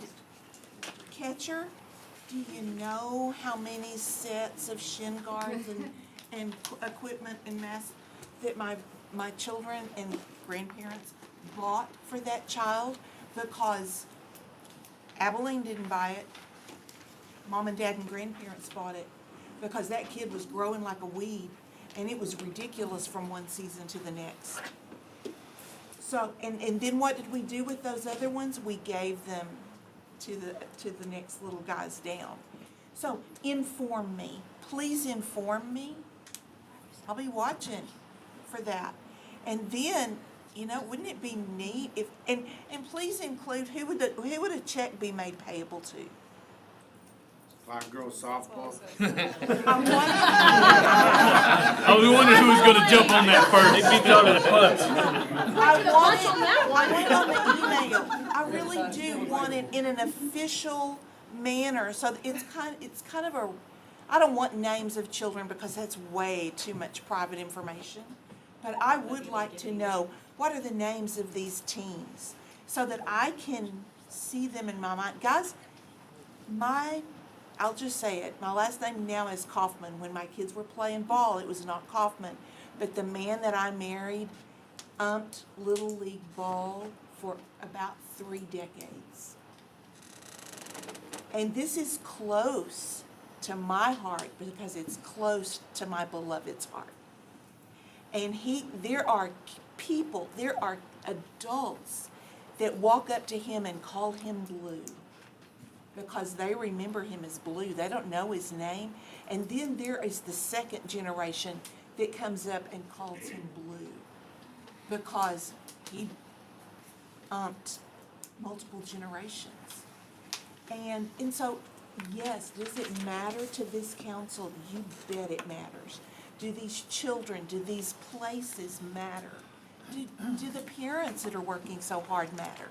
catcher. Do you know how many sets of shin guards and equipment and masks that my children and grandparents bought for that child? Because Abilene didn't buy it. Mom and Dad and grandparents bought it because that kid was growing like a weed, and it was ridiculous from one season to the next. So, and then what did we do with those other ones? We gave them to the next little guys down. So inform me, please inform me. I'll be watching for that. And then, you know, wouldn't it be neat if, and please include who would a check be made payable to? Clyde girls softball. I was wondering who was gonna jump on that first. They beat me over the punch. I want it on the email. I really do want it in an official manner, so it's kind of a, I don't want names of children because that's way too much private information. but I would like to know, what are the names of these teams? So that I can see them in my mind. Guys, I'll just say it, my last name now is Kaufman. When my kids were playing ball, it was not Kaufman. But the man that I married umped Little League ball for about 3 decades. And this is close to my heart because it's close to my beloved's heart. And there are people, there are adults that walk up to him and call him Blue because they remember him as Blue. They don't know his name. And then there is the second generation that comes up and calls him Blue because he umped multiple generations. And so, yes, does it matter to this council? You bet it matters. Do these children, do these places matter? Do the parents that are working so hard matter?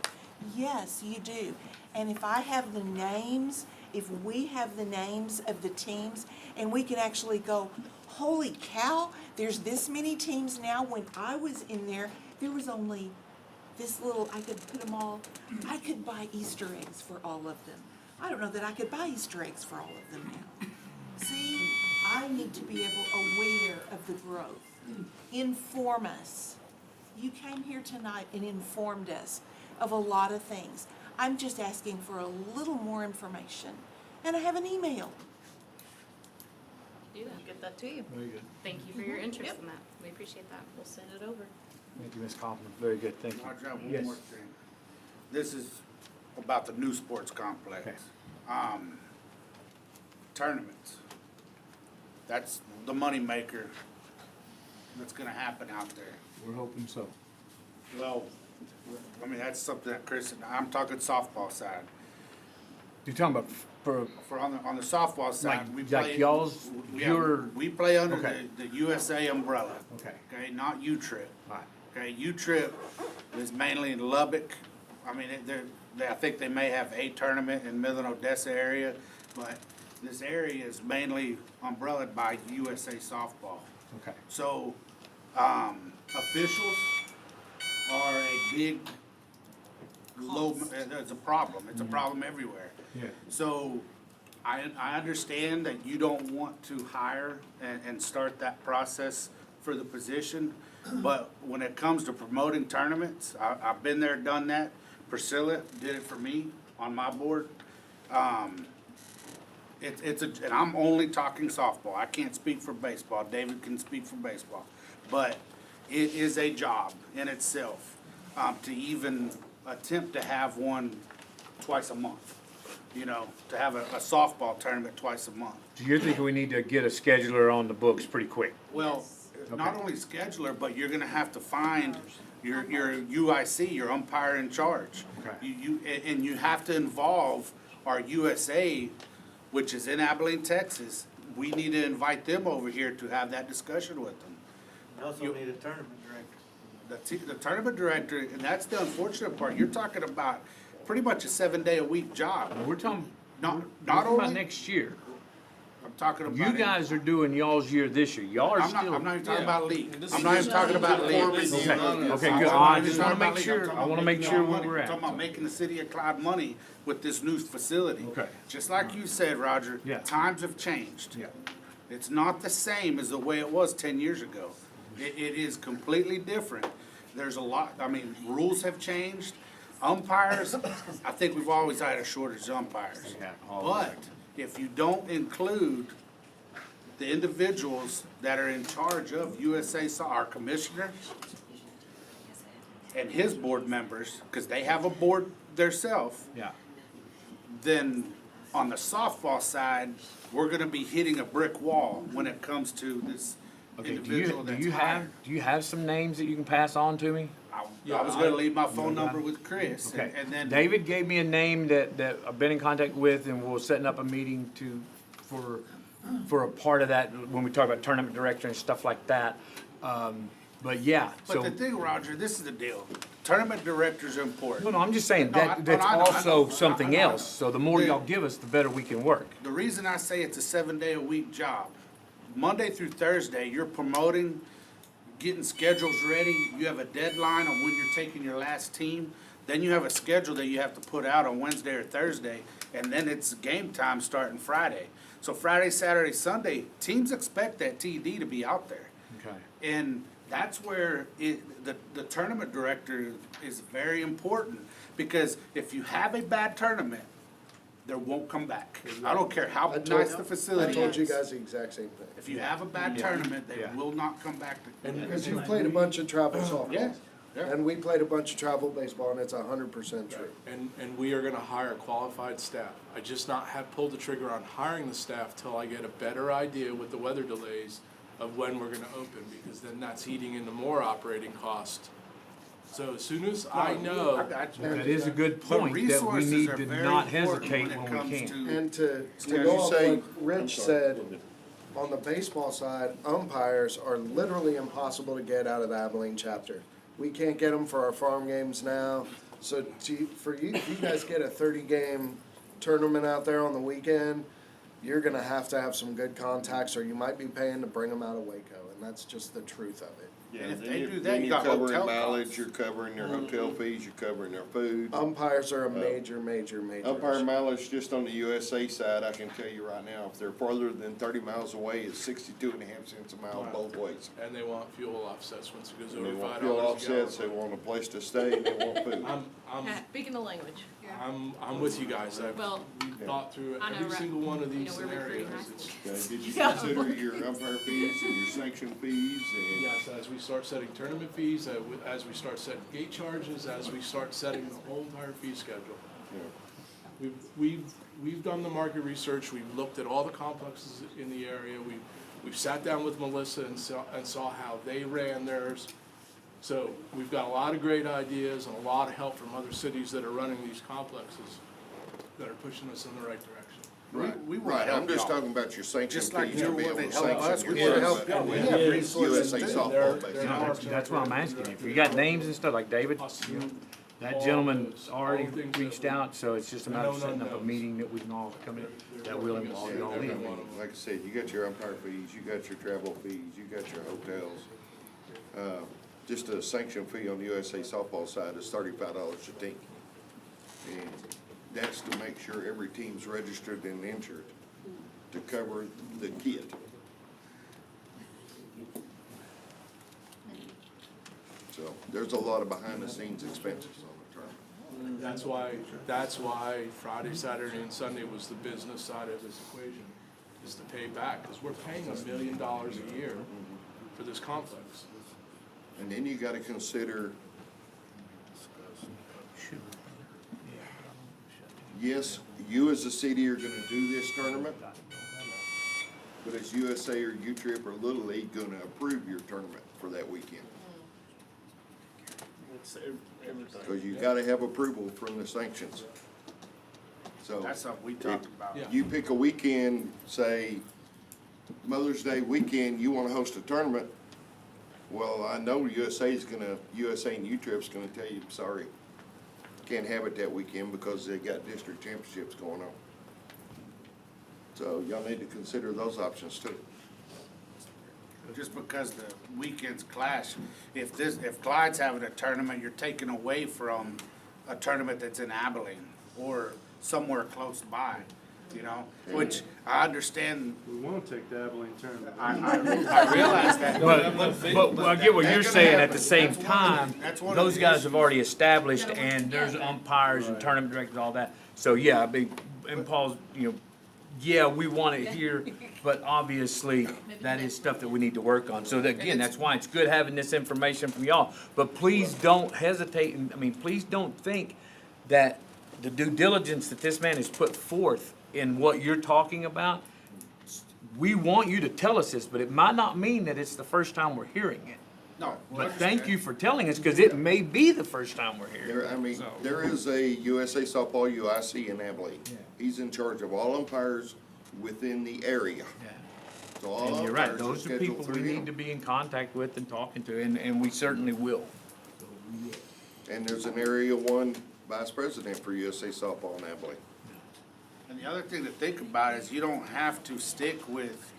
Yes, you do. And if I have the names, if we have the names of the teams, and we can actually go, holy cow, there's this many teams now. When I was in there was only this little, I could put them all, I could buy Easter eggs for all of them. I don't know that I could buy Easter eggs for all of them now. See, I need to be aware of the growth. Inform us. You came here tonight and informed us of a lot of things. I'm just asking for a little more information. And I have an email. Do that, get that to you. Very good. Thank you for your interest in that. We appreciate that. We'll send it over. Thank you, Ms. Kaufman. Very good, thank you. I'll drop one Yes. more thing. This is about the new sports complex. Tournaments. That's the moneymaker that's gonna happen out there. We're hoping so. Well, I mean, that's something that Chris, I'm talking softball side. You're talking about for On the softball side, we play. like y'all's, We play under Okay. the USA umbrella. Okay. Okay, not U-Trip. Right. Okay, U-Trip is mainly in Lubbock. I mean, I think they may have a tournament in Midland, Odessa area, but this area is mainly umbrellaed by USA softball. Okay. So, officials are a big, it's a problem. It's a problem everywhere. Yeah. So, I understand that you don't want to hire and start that process for the position, but when it comes to promoting tournaments, I've been there, done that. Priscilla did it for me on my board. And I'm only talking softball. I can't speak for baseball. David can speak for baseball. But it is a job in itself, to even attempt to have one twice a month. You know, to have a softball tournament twice a month. So you're thinking we need to get a scheduler on the books pretty quick? Well, not only scheduler, but you're gonna have to find your UIC, your umpire in charge. Okay. And you have to involve our USA, which is in Abilene, Texas. We need to invite them over here to have that discussion with them. We also need a tournament director. The tournament director, and that's the unfortunate part, you're talking about pretty much a 7-day-a-week job. We're talking, Not about only, next year. I'm talking about. You guys are doing y'all's year this year. Y'all are I'm still. not even talking about league. I'm not even talking about league. Okay, good. I just wanna make sure, I wanna make sure where we're I'm talking at. about making the city of Clyde money with this new facility. Okay. Just like you said, Roger. Yeah. Times have changed. Yeah. It's not the same as the way it was 10 years ago. It is completely different. There's a lot, I mean, rules have changed. Umpires, I think we've always had a shortage of umpires. Yeah, always. But if you don't include the individuals that are in charge of USA, our commissioner and his board members, because they have a board theirself, Yeah. then on the softball side, we're gonna be hitting a brick wall when it comes to this Okay, individual do that's you hired. have some names that you can pass on to me? I was gonna leave my phone number with Chris, Okay. and then. David gave me a name that I've been in contact with, and we're setting up a meeting for a part of that when we talk about tournament director and stuff like that. But yeah, But so. the thing, Roger, this is the deal. Tournament directors are important. No, I'm just saying No, that's I know, also I something know. else. So the more y'all give us, the better we can work. The reason I say it's a 7-day-a-week job, Monday through Thursday, you're promoting getting schedules ready, you have a deadline on when you're taking your last team, then you have a schedule that you have to put out on Wednesday or Thursday, and then it's game time starting Friday. So Friday, Saturday, Sunday, teams expect that TD to be out there. Okay. And that's where the tournament director is very important, because if you have a bad tournament, they won't come back. I don't care how nice the facility I told you is. guys the exact same thing. If you have a bad tournament, they will not come back to. Because you've played a bunch of travel softball. Yeah, yeah. And we played a bunch of travel baseball, and it's 100% true. And we are gonna hire qualified staff. I just not have pulled the trigger on hiring the staff till I get a better idea with the weather delays of when we're gonna open, because then that's eating into more operating cost. So as soon as I know. That is a good point, that we need to not hesitate when we can. And to Would go you off say- what Rich said, on the baseball side, umpires are literally impossible to get out of the Abilene chapter. We can't get them for our farm games now, so for you, if you guys get a 30-game tournament out there on the weekend, you're gonna have to have some good contacts, or you might be paying to bring them out of Waco, and that's just the truth of it. And if then they you- do that, then you you're got covering hotel mileage, costs. you're covering their hotel fees, you're covering their food. Umpires are a major Umpire issue. mileage, just on the USA side, I can tell you right now, if they're further than 30 miles away, it's 62.5 cents a mile both ways. And they want fuel offsets once it goes And they over want $5 fuel a offsets, they gallon. want a place to stay, and they want food. Speaking the language. I'm with you guys. Well, We've thought through I know, every right. single one of You these know, we're recruiting scenarios. high It's- Okay, did you Yeah. consider your umpire fees and your sanction fees and? Yes, as we start setting tournament fees, as we start setting gate charges, as we start setting the whole entire fee schedule. We've done the market research, we've looked at all the complexes in the area, we've sat down with Melissa and saw how they ran theirs. So we've got a lot of great ideas and a lot of help from other cities that are running these complexes that are pushing us in the right direction. We wanna Right, help I'm just y'all. talking about your sanction Just like fees, you're to be able willing to to help us, sanction we your wanna help tournament y'all. We with have resources USA too. softball, basically. No, that's what I'm asking you. If you got names and stuff like David, that gentleman's already reached out, so it's just a matter of setting up a meeting that we can all come in, that will involve you all I in. mean, like I said, you got your umpire fees, you got your travel fees, you got your hotels. Just a sanction fee on the USA softball side is $35 a team. And that's to make sure every team's registered and insured to cover the kit. So there's a lot of behind the scenes expenses on the tournament. That's why Friday, Saturday, and Sunday was the business side of this equation, is to pay back, because we're paying $1 million a year for this complex. And then you gotta consider, yes, you as a city are gonna do this tournament, but is USA or U-Trip or Little League gonna approve your tournament for that weekend? Because you gotta have approval from the sanctions. So. That's something we talked about. Yeah. You pick a weekend, say Mother's Day weekend, you wanna host a tournament, well, I know USA and U-Trip's gonna tell you, sorry, can't have it that weekend because they got district championships going on. So y'all need to consider those options too. Just because the weekends clash, if Clyde's having a tournament, you're taking away from a tournament that's in Abilene or somewhere close by, you know, which I understand. We wanna take the Abilene tournament. I realize that. But I get what you're saying, at the same time, That's one of those the guys issues. have already established, and there's umpires and tournament directors, all that. So, yeah, and Paul's, yeah, we want it here, but obviously, that is stuff that we need to work on. So again, that's why it's good having this information from y'all. But please don't hesitate, and please don't think that the due diligence that this man has put forth in what you're talking about, we want you to tell us this, but it might not mean that it's the first time we're hearing it. No. But thank you for telling us, because it may be the first time we're hearing it. There is a USA softball UIC in Abilene. He's in charge of all umpires within the area. So all And you're right, umpires are those are scheduled people we through need him. to be in contact with and talking to, and we certainly will. And there's an area one vice president for USA softball in Abilene. And the other thing to think about is you don't have to stick with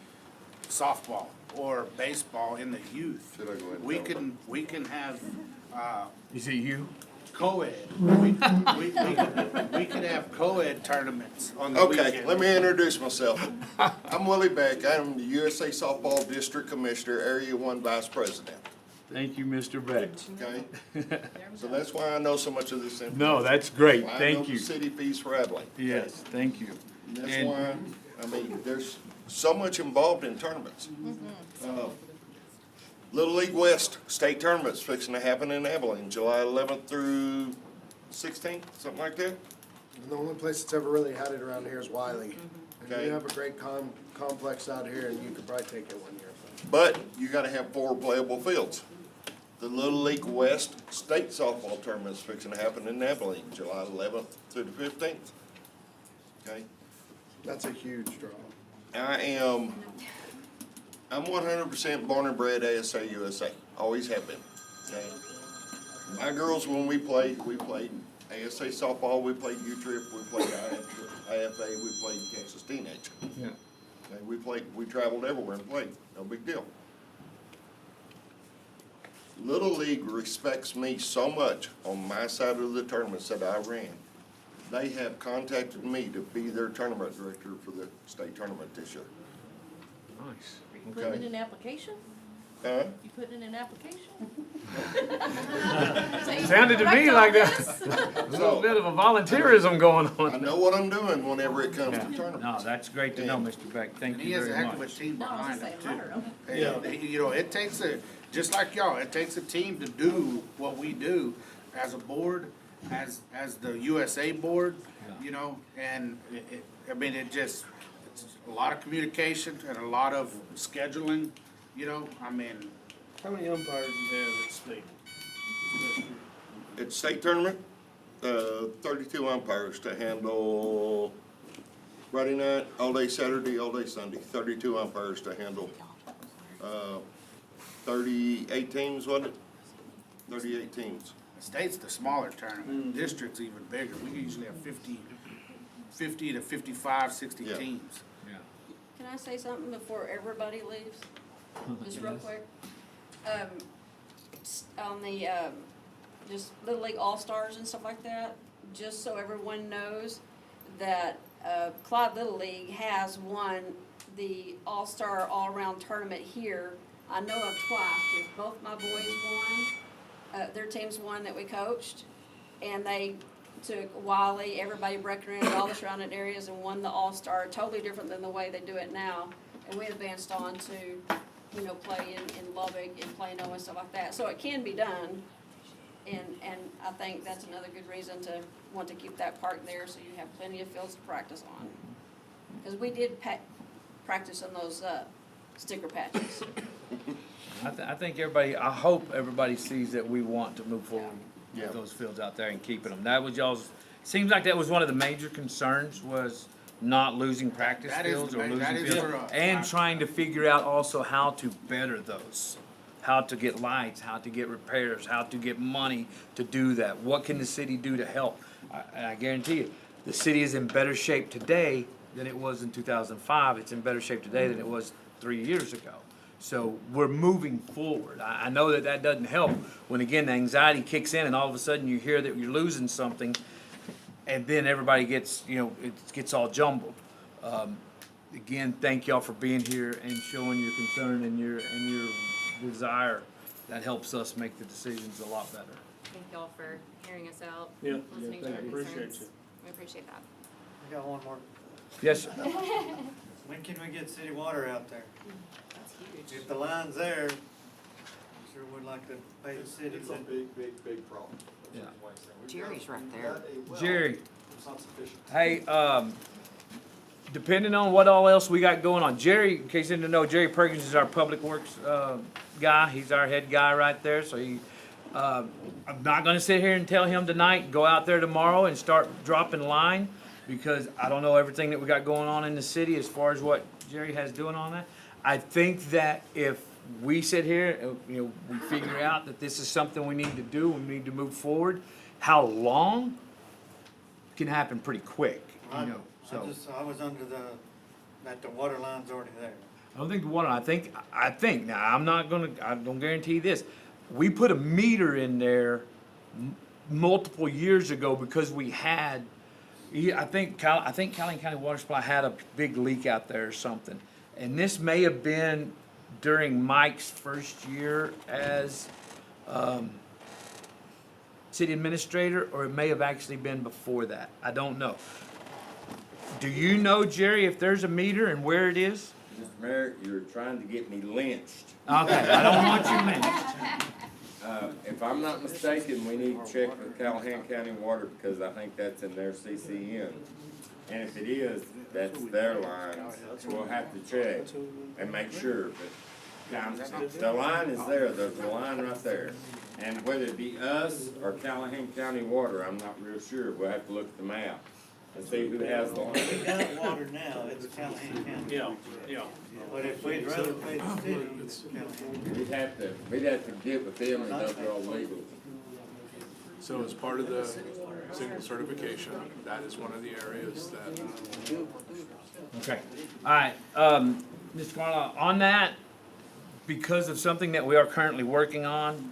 softball. or baseball in the youth. Should I go ahead and We tell them? we can have, Is it you? co-ed. We could have co-ed tournaments on the weekend. Okay, let me introduce myself. I'm Willie Beck. I'm the USA Softball District Commissioner, Area 1 Vice President. Thank you, Mr. Beck. Okay? So that's why I know so much of this information. No, that's great. Why I Thank know you. the city fees for Abilene. Yes, thank you. That's And- why, I mean, there's so much involved in tournaments. Little League West State Tournament's fixing to happen in Abilene, July 11th through 16th, something like that. And the only place that's ever really had it around here is Wiley. And Okay. you have a great complex out here, and you could probably take it one year. But you gotta have 4 playable fields. The Little League West State Softball Tournament's fixing to happen in Abilene, July 11th through the 15th. Okay? That's a huge draw. I'm 100% born and bred ASA USA, always have been, okay? My girls, when we played ASA softball, we played U-Trip, we played IFA, we played Texas Teenage. Yeah. Okay, we traveled everywhere and played, no big deal. Little League respects me so much on my side of the tournaments that I ran. They have contacted me to be their tournament director for the state tournament this year. Nice. You putting in an application? Huh? You putting in an application? Sounded to me like that. A little bit of a volunteerism going on. I know what I'm doing whenever it comes to Yeah. tournaments. No, that's great to know, Mr. Beck. Thank And he you has a very heck of a much. team No, I was behind just him saying, too. hire 'em. And, you know, it takes just like y'all, it takes a team to do what we do as a board, as the USA board, you know, and I mean, it's a lot of communication and a lot of scheduling, you know, I mean. How many umpires do you have at state? At state tournament, 32 umpires to handle Friday night, all day Saturday, all day Sunday. 32 umpires to handle 38 teams, wasn't it? 38 teams. The state's the smaller tournament, district's even bigger, we usually have 50 to 55, 60 Yeah. teams. Can I say something before everybody leaves? Just real quick. On the, just Little League All-Stars and stuff like that, just so everyone knows that, Clyde Little League has won the All-Star All-Around Tournament here. I know of twice, 'cause both my boys won, their teams won that we coached, and they took Wiley, everybody Breckenridge, all the surrounding areas, and won the All-Star, totally different than the way they do it now. And we advanced on to, you know, play in Lubbock and Plano and stuff like that. So it can be done, and I think that's another good reason to want to keep that park there, so you have plenty of fields to practice on. Because we did practice on those, sticker patches. I think everybody, I hope everybody sees that we want to move forward Yeah. with those fields out there and keeping them. That was y'all's, seems like that was one of the major concerns, was not losing practice That is fields the or ma- losing that is fields. for us. And trying to figure out also how to better those. How to get lights, how to get repairs, how to get money to do that. What can the city do to help? And I guarantee you, the city is in better shape today than it was in 2005. It's in better shape today than it was 3 years ago. So we're moving forward. I know that that doesn't help when, again, the anxiety kicks in and all of a sudden you hear that you're losing something, and then everybody gets, you know, it gets all jumbled. Again, thank y'all for being here and showing your concern and your desire. That helps us make the decisions a lot better. Thank y'all for hearing us out, Yeah, listening to thank our you. Appreciate concerns. you. We appreciate that. I got one more. Yes, sir. When can we get city water out there? That's huge. If the line's there, I sure would like to pay the city. It's a big problem. Yeah. Jerry's right there. Jerry, It's not sufficient. hey, depending on what all else we got going on, Jerry, in case you didn't know, Jerry Perkins is our public works, guy. He's our head guy right there, so he, I'm not gonna sit here and tell him tonight, go out there tomorrow and start dropping line, because I don't know everything that we got going on in the city as far as what Jerry has doing on that. I think that if we sit here, you know, we figure out that this is something we need to do, we need to move forward, how long can happen pretty quick, you know, so. I was under that the water line's already there. I don't think the water, I think, now, I don't guarantee this. We put a meter in there multiple years ago because we had, I think Callahan County Water Supply had a big leak out there or something. And this may have been during Mike's first year as, city administrator, or it may have actually been before that. I don't know. Do you know, Jerry, if there's a meter and where it is? Mr. Mayor, you're trying to get me lynched. Okay, I don't want you lynched. If I'm not mistaken, we need to check with Callahan County Water because I think that's in their CCN. And if it is, that's their lines. We'll have to check and make sure. But the line is there. There's a line right there. And whether it be us or Callahan County Water, I'm not real sure. We'll have to look at the map and see who has the line. We got water now, it's Callahan County. Yeah. But if we'd rather pay the city, it's Callahan. We'd have to get with them and those are all legal. So as part of the single certification, that is one of the areas that, Okay, all right, Mr. Carlisle, on that, because of something that we are currently working on,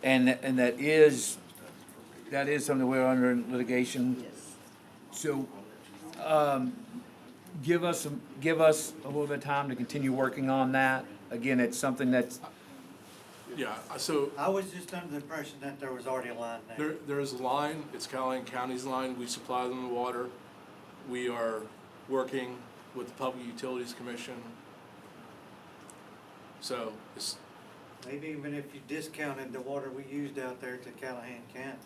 and that is something we're under litigation. So, give us a little bit of time to continue working on that. Again, it's something that's, yeah, so I was just under the impression that there was already a line there. there is a line, it's Callahan County's line, we supply them the water. We are working with the Public Utilities Commission. So, it's, Maybe even if you discounted the water we used out there to Callahan County,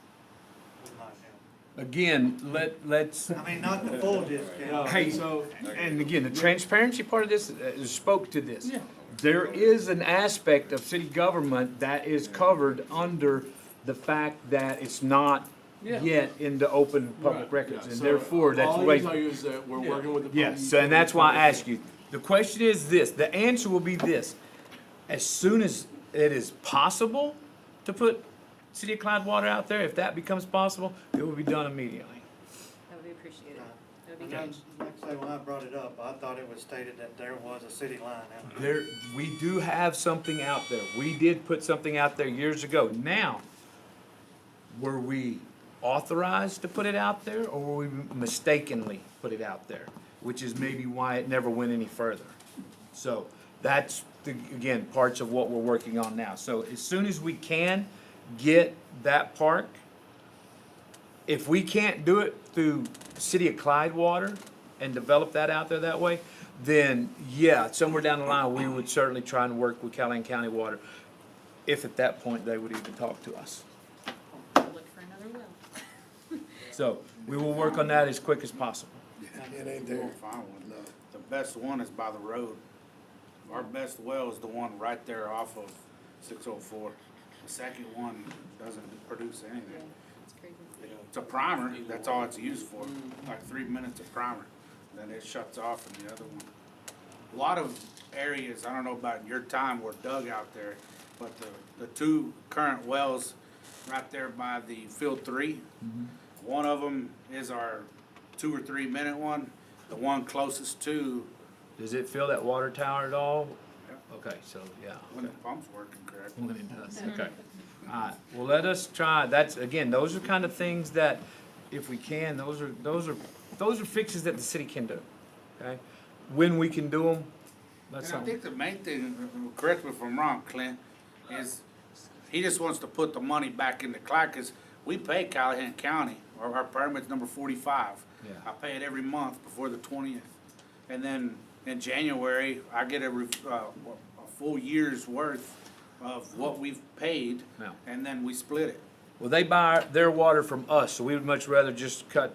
we might help. again, let's, I mean, not the full discount. hey, and again, the transparency part of this spoke to this. There is an aspect of city government that is covered under the fact that it's not yet in the open public records, and so therefore, that's all the I way. can tell you is that we're working with the Public Yes, and that's Utilities why I Commission. asked you. The question is this, the answer will be this. As soon as it is possible to put City of Clyde water out there, if that becomes possible, it will be done immediately. That would be appreciated. That would be And good. like I say, when I brought it up, I thought it was stated that there was a city line out There, we do have something out there. We did put something out there years ago. Now, were we authorized to put it out there, or were we mistakenly put it out there? Which is maybe why it never went any further. So, that's, again, parts of what we're working on now. So, as soon as we can get that park, if we can't do it through City of Clyde water and develop that out there that way, then yeah, somewhere down the line, we would certainly try and work with Callahan County Water, if at that point they would even talk to us. Look for another well. So, we will work on that as quick as possible. It ain't there. The best one is by the road. Our best well is the one right there off of 604. The second one doesn't produce anything. It's crazy. It's a primer, that's all it's used for, like 3 minutes of primer. Then it shuts off in the other one. A lot of areas, I don't know about your time, were dug out there, but the two current wells right there by the field 3, one of them is our 2 or 3 minute one. The one closest to, Does it fill that water tower at all? Okay, so, yeah. when the pump's working correctly. When it does, okay. All right, well, let us try, that's, again, those are kind of things that, if we can, those are fixes that the city can do, okay? When we can do them, that's And I something. think the main thing, correct me if I'm wrong, Clint, is he just wants to put the money back into Clyde, cause we pay Callahan County, or our permit's number 45. Yeah. I pay it every month before the 20th. And then in January, I get a full year's worth of what we've paid, Now. and then we split it. Well, they buy their water from us, so we would much rather just cut,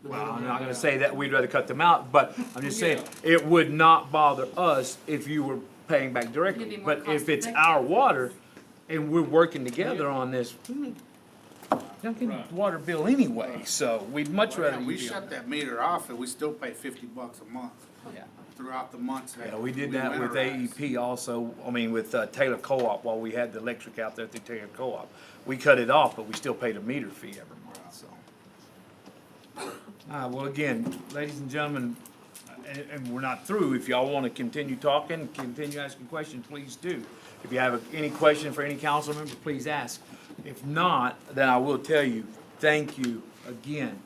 well, I'm not gonna say that we'd rather cut them out, but I'm just saying, it would not bother us if you were paying back It'd directly. be more But if it's cost-effective. our water, and we're working together on this, don't get a water bill anyway, so we'd much rather you We be on shut that meter off, and we still pay $50 a month Yeah. throughout the months. Yeah, we did that with AEP also, I mean, with Taylor Co-op, while we had the electric out there through Taylor Co-op. We cut it off, but we still paid a meter fee every month, so. Well, again, ladies and gentlemen, and we're not through. If y'all want to continue talking, continue asking questions, please do. If you have any question for any council member, please ask. If not, then I will tell you, thank you again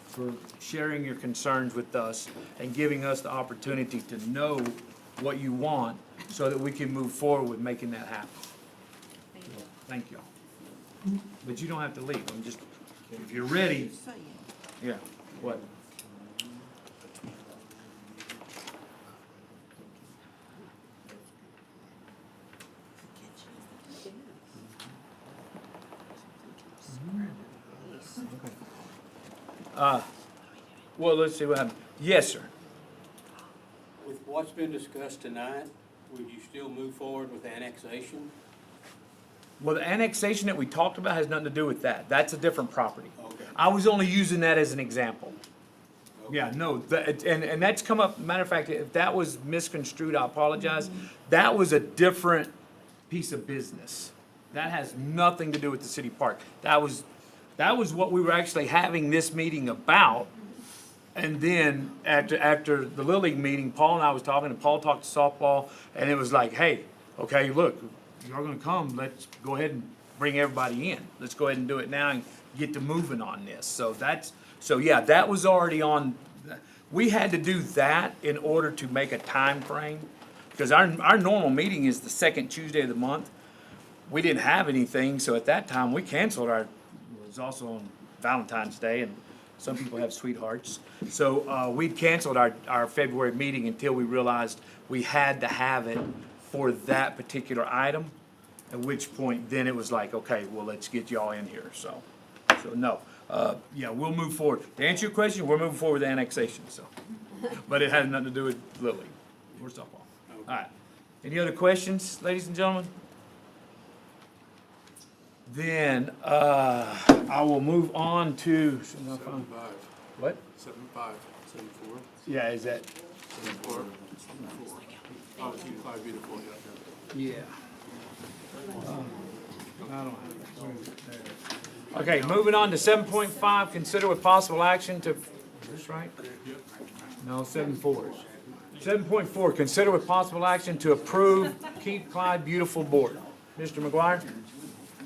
for sharing your concerns with us and giving us the opportunity to know what you want so that we can move forward with making that happen. Thank y'all. But you don't have to leave. I'm just, if you're ready, yeah, what? Well, let's see what happens. Yes, sir. With what's been discussed tonight, would you still move forward with annexation? Well, the annexation that we talked about has nothing to do with that. That's a different property. Okay. I was only using that as an example. Yeah, no, and that's come up, matter of fact, if that was misconstrued, I apologize. That was a different piece of business. That has nothing to do with the city park. That was what we were actually having this meeting about. And then after the Little League meeting, Paul and I was talking, and Paul talked to softball, and it was like, hey, okay, look, you're gonna come, let's go ahead and bring everybody in. Let's go ahead and do it now and get to moving on this. So yeah, that was already on. We had to do that in order to make a time frame, because our normal meeting is the second Tuesday of the month. We didn't have anything, so at that time, we canceled it was also on Valentine's Day, and some people have sweethearts. So we'd canceled our February meeting until we realized we had to have it for that particular item, at which point then it was like, okay, well, let's get y'all in here, so no. Yeah, we'll move forward. To answer your question, we're moving forward with the annexation, so. But it has nothing to do with Little League or softball. All right. Any other questions, ladies and gentlemen? Then, I will move on to. 7-5. What? 7-5. 7-4. Yeah, is that? 7-4. 7-4. Oh, Keep Clyde Beautiful, yeah. Yeah. I don't have it. There. Okay, moving on to 7.5, consider with possible action to, is this right? No, 7.4. 7.4, consider with possible action to approve Keep Clyde Beautiful Board. Mr. McGuire?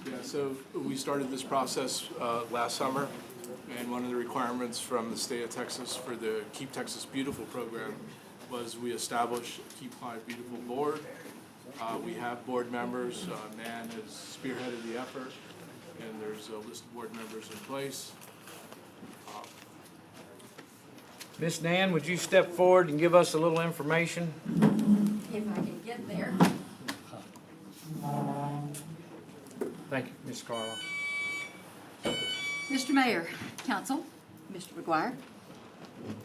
Yeah, so we started this process last summer, and one of the requirements from the state of Texas for the Keep Texas Beautiful program was we establish a Keep Clyde Beautiful board. We have board members. Nan has spearheaded the effort, and there's a list of board members in place. Ms. Nan, would you step forward and give us a little information? If I can get there. Thank you, Ms. Carla. Mr. Mayor, Council, Mr. McGuire,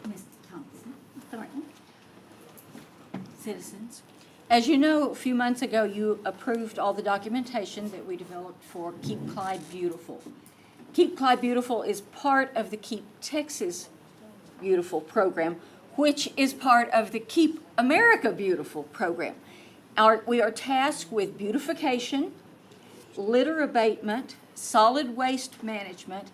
Ms. Thompson, Thornton, citizens. As you know, a few months ago, you approved all the documentation that we developed for Keep Clyde Beautiful. Keep Clyde Beautiful is part of the Keep Texas Beautiful program, which is part of the Keep America Beautiful program. We are tasked with beautification, litter abatement, solid waste management,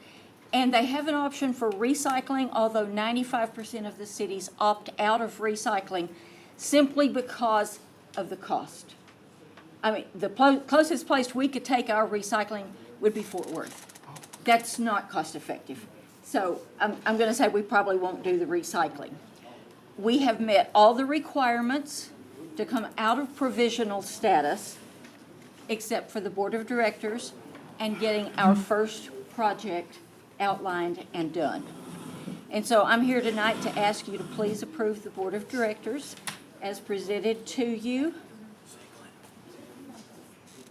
and they have an option for recycling, although 95% of the cities opt out of recycling simply because of the cost. I mean, the closest place we could take our recycling would be Fort Worth. That's not cost effective. So I'm going to say we probably won't do the recycling. We have met all the requirements to come out of provisional status, except for the Board of Directors and getting our first project outlined and done. And so I'm here tonight to ask you to please approve the Board of Directors as presented to you.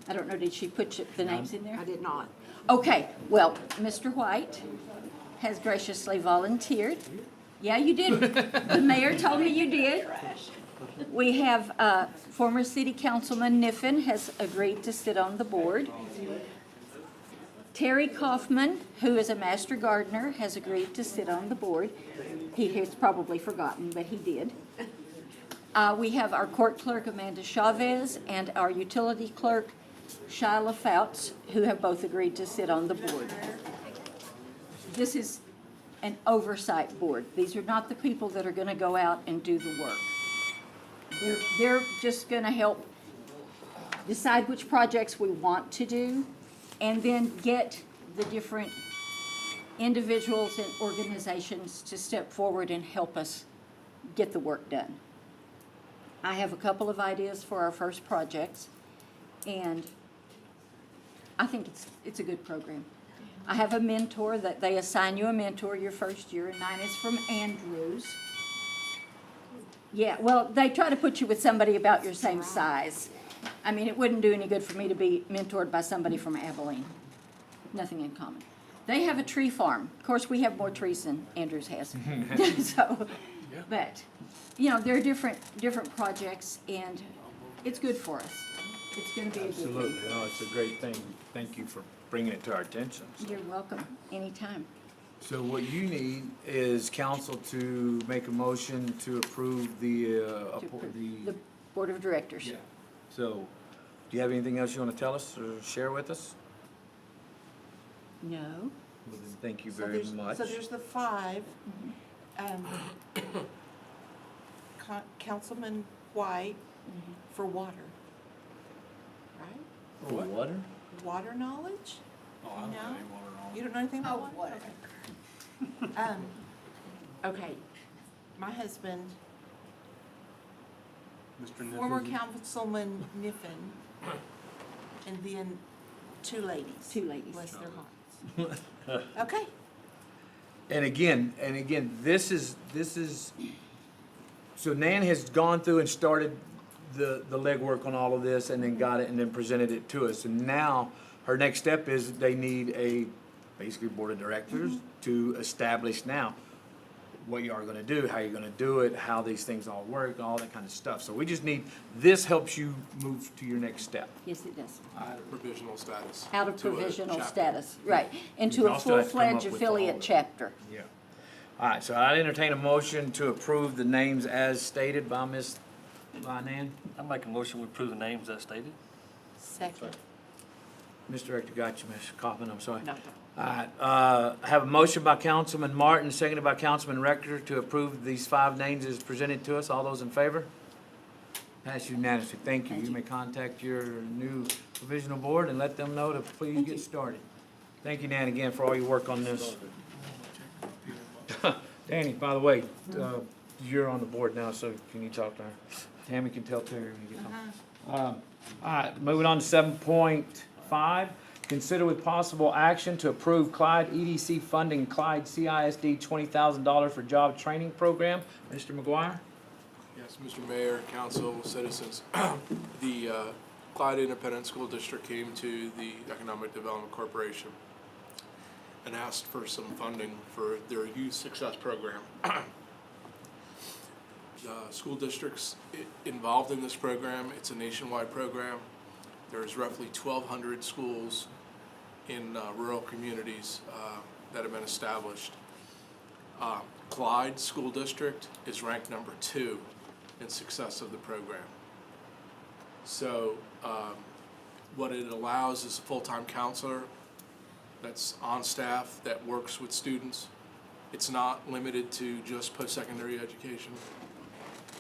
I don't know, did she put the names in there? I did not. Okay, well, Mr. White has graciously volunteered. Yeah, you did. The mayor told me you did. We have former City Councilman Niffen has agreed to sit on the board. Terry Kaufman, who is a master gardener, has agreed to sit on the board. He has probably forgotten, but he did. We have our court clerk, Amanda Chavez, and our utility clerk, Shyla Fouts, who have both agreed to sit on the board. This is an oversight board. These are not the people that are gonna go out and do the work. They're just gonna help decide which projects we want to do, and then get the different individuals and organizations to step forward and help us get the work done. I have a couple of ideas for our first projects, and I think it's a good program. I have a mentor that they assign you a mentor your first year, and mine is from Andrews. Yeah, well, they try to put you with somebody about your same size. I mean, it wouldn't do any good for me to be mentored by somebody from Abilene. Nothing in common. They have a tree farm. Of course, we have more trees than Andrews has. So, but, you know, there are different projects, and it's good for us. It's gonna be a good thing. Absolutely, no, it's a great thing. Thank you for bringing it to our attention. You're welcome, anytime. So what you need is council to make a motion to approve the, The Board of Directors. Yeah. So, do you have anything else you want to tell us or share with us? No. Well, then, thank you So very there's- much. So there's the 5. Councilman White for water, right? For water? Water knowledge? Oh, I don't No? have any water on. You don't know anything about water? Okay. Okay, my husband, Mr. former Niffen? Councilman Niffen, and then 2 ladies. 2 ladies. Bless their hearts. Okay. And again, this is, so Nan has gone through and started the legwork on all of this and then got it and then presented it to us. And now, her next step is they need a, basically, board of directors to establish now what you are gonna do, how you're gonna do it, how these things all work, all that kind of stuff. So we just need, this helps you move to your next step. Yes, it does. Out of provisional status. Out of to a provisional chapter. status, right, into You a also have to come full-fledged up with affiliate all- chapter. Yeah. All right, so I entertain a motion to approve the names as stated by Nan. I make a motion to approve the names as stated. Second. Mr. Director, got you, Mr. Kaufman, I'm sorry. No. All right, I have a motion by Councilman Martin, seconded by Councilman Rector to approve these 5 names as presented to us. All those in favor? Pass unanimously. Thank you. You may contact your new provisional board and let them know to please get started. Thank you, Nan, again, for all your work on this. Danny, by the way, you're on the board now, so can you talk to her? Tammy can tell Terry when you get home. All right, moving on to 7.5. Consider with possible action to approve Clyde EDC funding Clyde CISD $20,000 for job training program. Mr. McGuire? Yes, Mr. Mayor, council, citizens, the Clyde Independent School District came to the Economic Development Corporation and asked for some funding for their youth success program. The school districts involved in this program, it's a nationwide program. There's roughly 1,200 schools in rural communities that have been established. Clyde School District is ranked number 2 in success of the program. So what it allows is a full-time counselor that's on staff that works with students. It's not limited to just post-secondary education.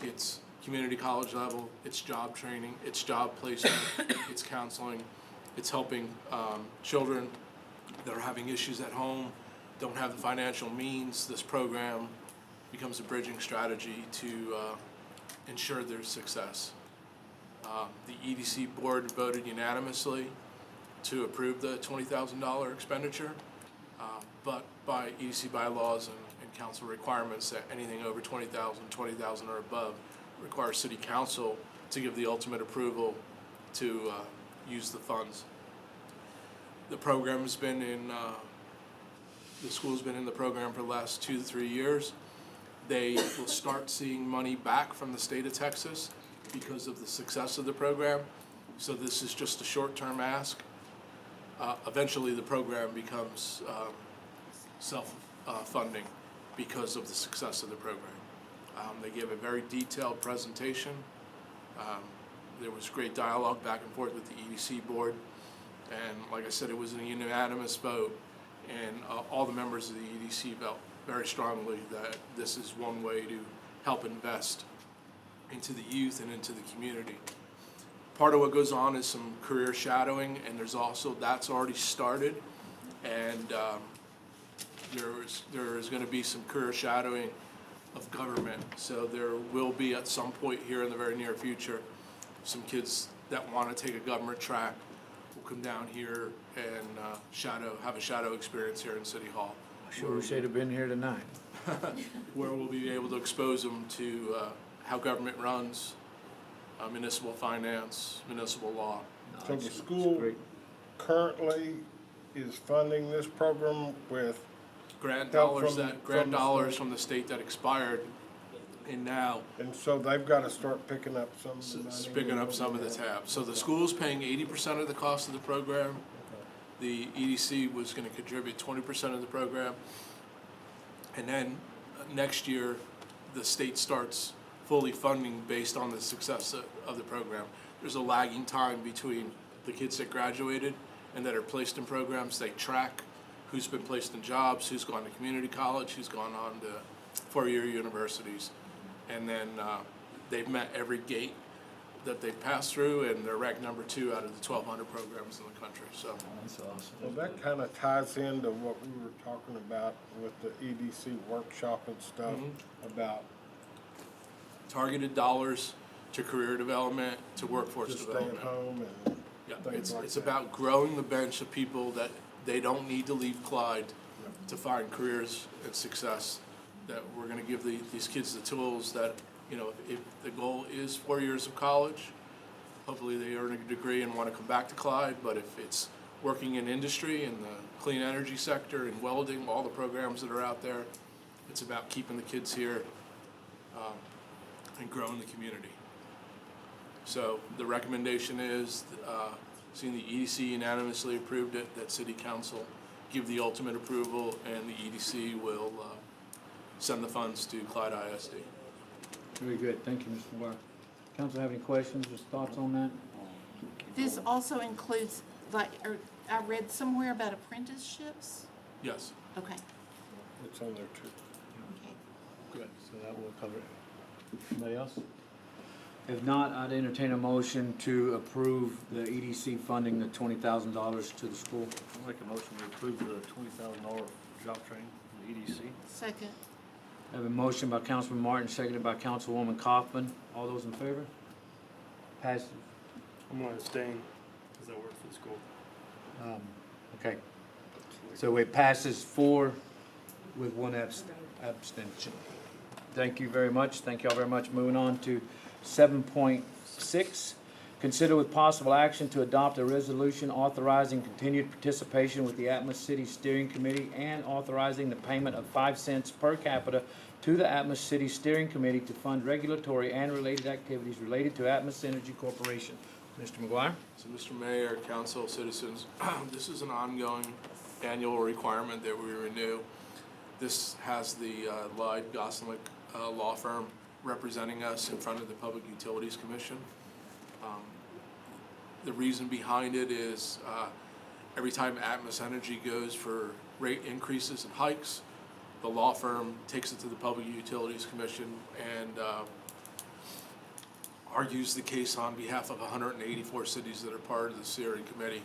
It's community college level, it's job training, it's job placement, it's counseling, it's helping children that are having issues at home, don't have the financial means. This program becomes a bridging strategy to ensure their success. The EDC board voted unanimously to approve the $20,000 expenditure, but by EDC bylaws and council requirements that anything over $20,000 or above requires city council to give the ultimate approval to use the funds. The program has been in, the school's been in the program for the last 2 to 3 years. They will start seeing money back from the state of Texas because of the success of the program. So this is just a short-term ask. Eventually the program becomes self-funding because of the success of the program. They gave a very detailed presentation. There was great dialogue back and forth with the EDC board. And like I said, it was a unanimous vote. And all the members of the EDC very strongly that this is one way to help invest into the youth and into the community. Part of what goes on is some career shadowing, and that's already started. And there is going to be some career shadowing of government. So there will be at some point here in the very near future, some kids that want to take a government track will come down here and have a shadow experience here in City Hall. I sure wish they'd have been here tonight. Where we'll be able to expose them to how government runs, municipal finance, municipal law. So the school currently is funding this program with Grant help dollars from from the state that expired, and now and so they've got to start picking up some of the money. picking up some of the tab. So the school's paying 80% of the cost of the program. The EDC was going to contribute 20% of the program. And then next year, the state starts fully funding based on the success of the program. There's a lagging time between the kids that graduated and that are placed in programs. They track who's been placed in jobs, who's gone to community college, who's gone on to four-year universities. And then they've met every gate that they've passed through, and they're ranked number 2 out of the 1,200 programs in the country. So That's awesome. Well, that kind of ties into what we were talking about with the EDC workshop and stuff about targeted dollars to career development, to workforce just staying development. home and Yeah, things like it's that. about growing the bench of people that they don't need to leave Clyde to find careers and success. That we're going to give these kids the tools that, if the goal is 4 years of college, hopefully they earn a degree and want to come back to Clyde. But if it's working in industry, in the clean energy sector, in welding, all the programs that are out there, it's about keeping the kids here and growing the community. So the recommendation is, seeing the EDC unanimously approved it, that City Council give the ultimate approval, and the EDC will send the funds to Clyde ISD. Very good. Thank you, Mr. McGuire. Council have any questions or thoughts on that? This also includes, I read somewhere about apprenticeships? Yes. Okay. It's on there too. Good. So that will cover it. Anybody else? If not, I'd entertain a motion to approve the EDC funding the $20,000 to the school. I'll make a motion to approve the $20,000 job training for the EDC. Second. I have a motion by Councilman Martin, seconded by Councilwoman Kaufman. All those in favor? Passes. I'm gonna abstain, because I work for the school. Okay. So it passes 4 with 1 abstention. Thank you very much. Thank you all very much. Moving on to 7.6. Consider with possible action to adopt a resolution authorizing continued participation with the Atmos City Steering Committee and authorizing the payment of 5 cents per capita to the Atmos City Steering Committee to fund regulatory and related activities related to Atmos Energy Corporation. Mr. McGuire? So, Mr. Mayor, Council, citizens, this is an ongoing annual requirement that we renew. This has the Clyde Gosselin law firm representing us in front of the Public Utilities Commission. The reason behind it is every time Atmos Energy goes for rate increases and hikes, the law firm takes it to the Public Utilities Commission and argues the case on behalf of 184 cities that are part of the steering committee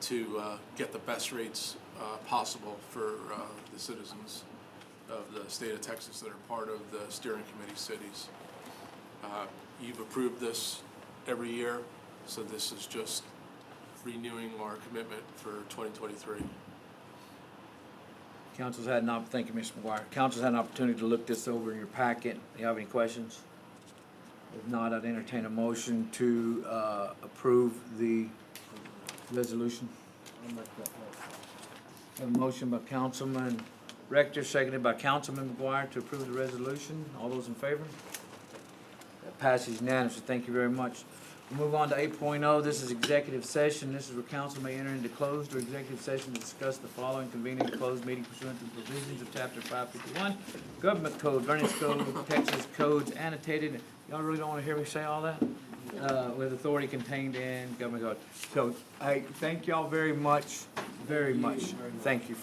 to get the best rates possible for the citizens of the state of Texas that are part of the steering committee cities. You've approved this every year, so this is just renewing our commitment for 2023. Council's had an thank you, Mr. McGuire. Council's had an opportunity to look this over in your packet. Do you have any questions? If not, I'd entertain a motion to approve the resolution. I'll make that motion. Have a motion by Councilman Rector, seconded by Councilman McGuire to approve the resolution. All those in favor? That passes unanimously. Thank you very much. We'll move on to 8.0. This is executive session. This is where council may enter into closed or executive session to discuss the following: convening a closed meeting pursuant to the provisions of Chapter 551, Government Code, Variance Code, Texas Codes annotated. Y'all really don't want to hear me say all that? With authority contained in Government Code. So, thank y'all very much, very much. Thank you.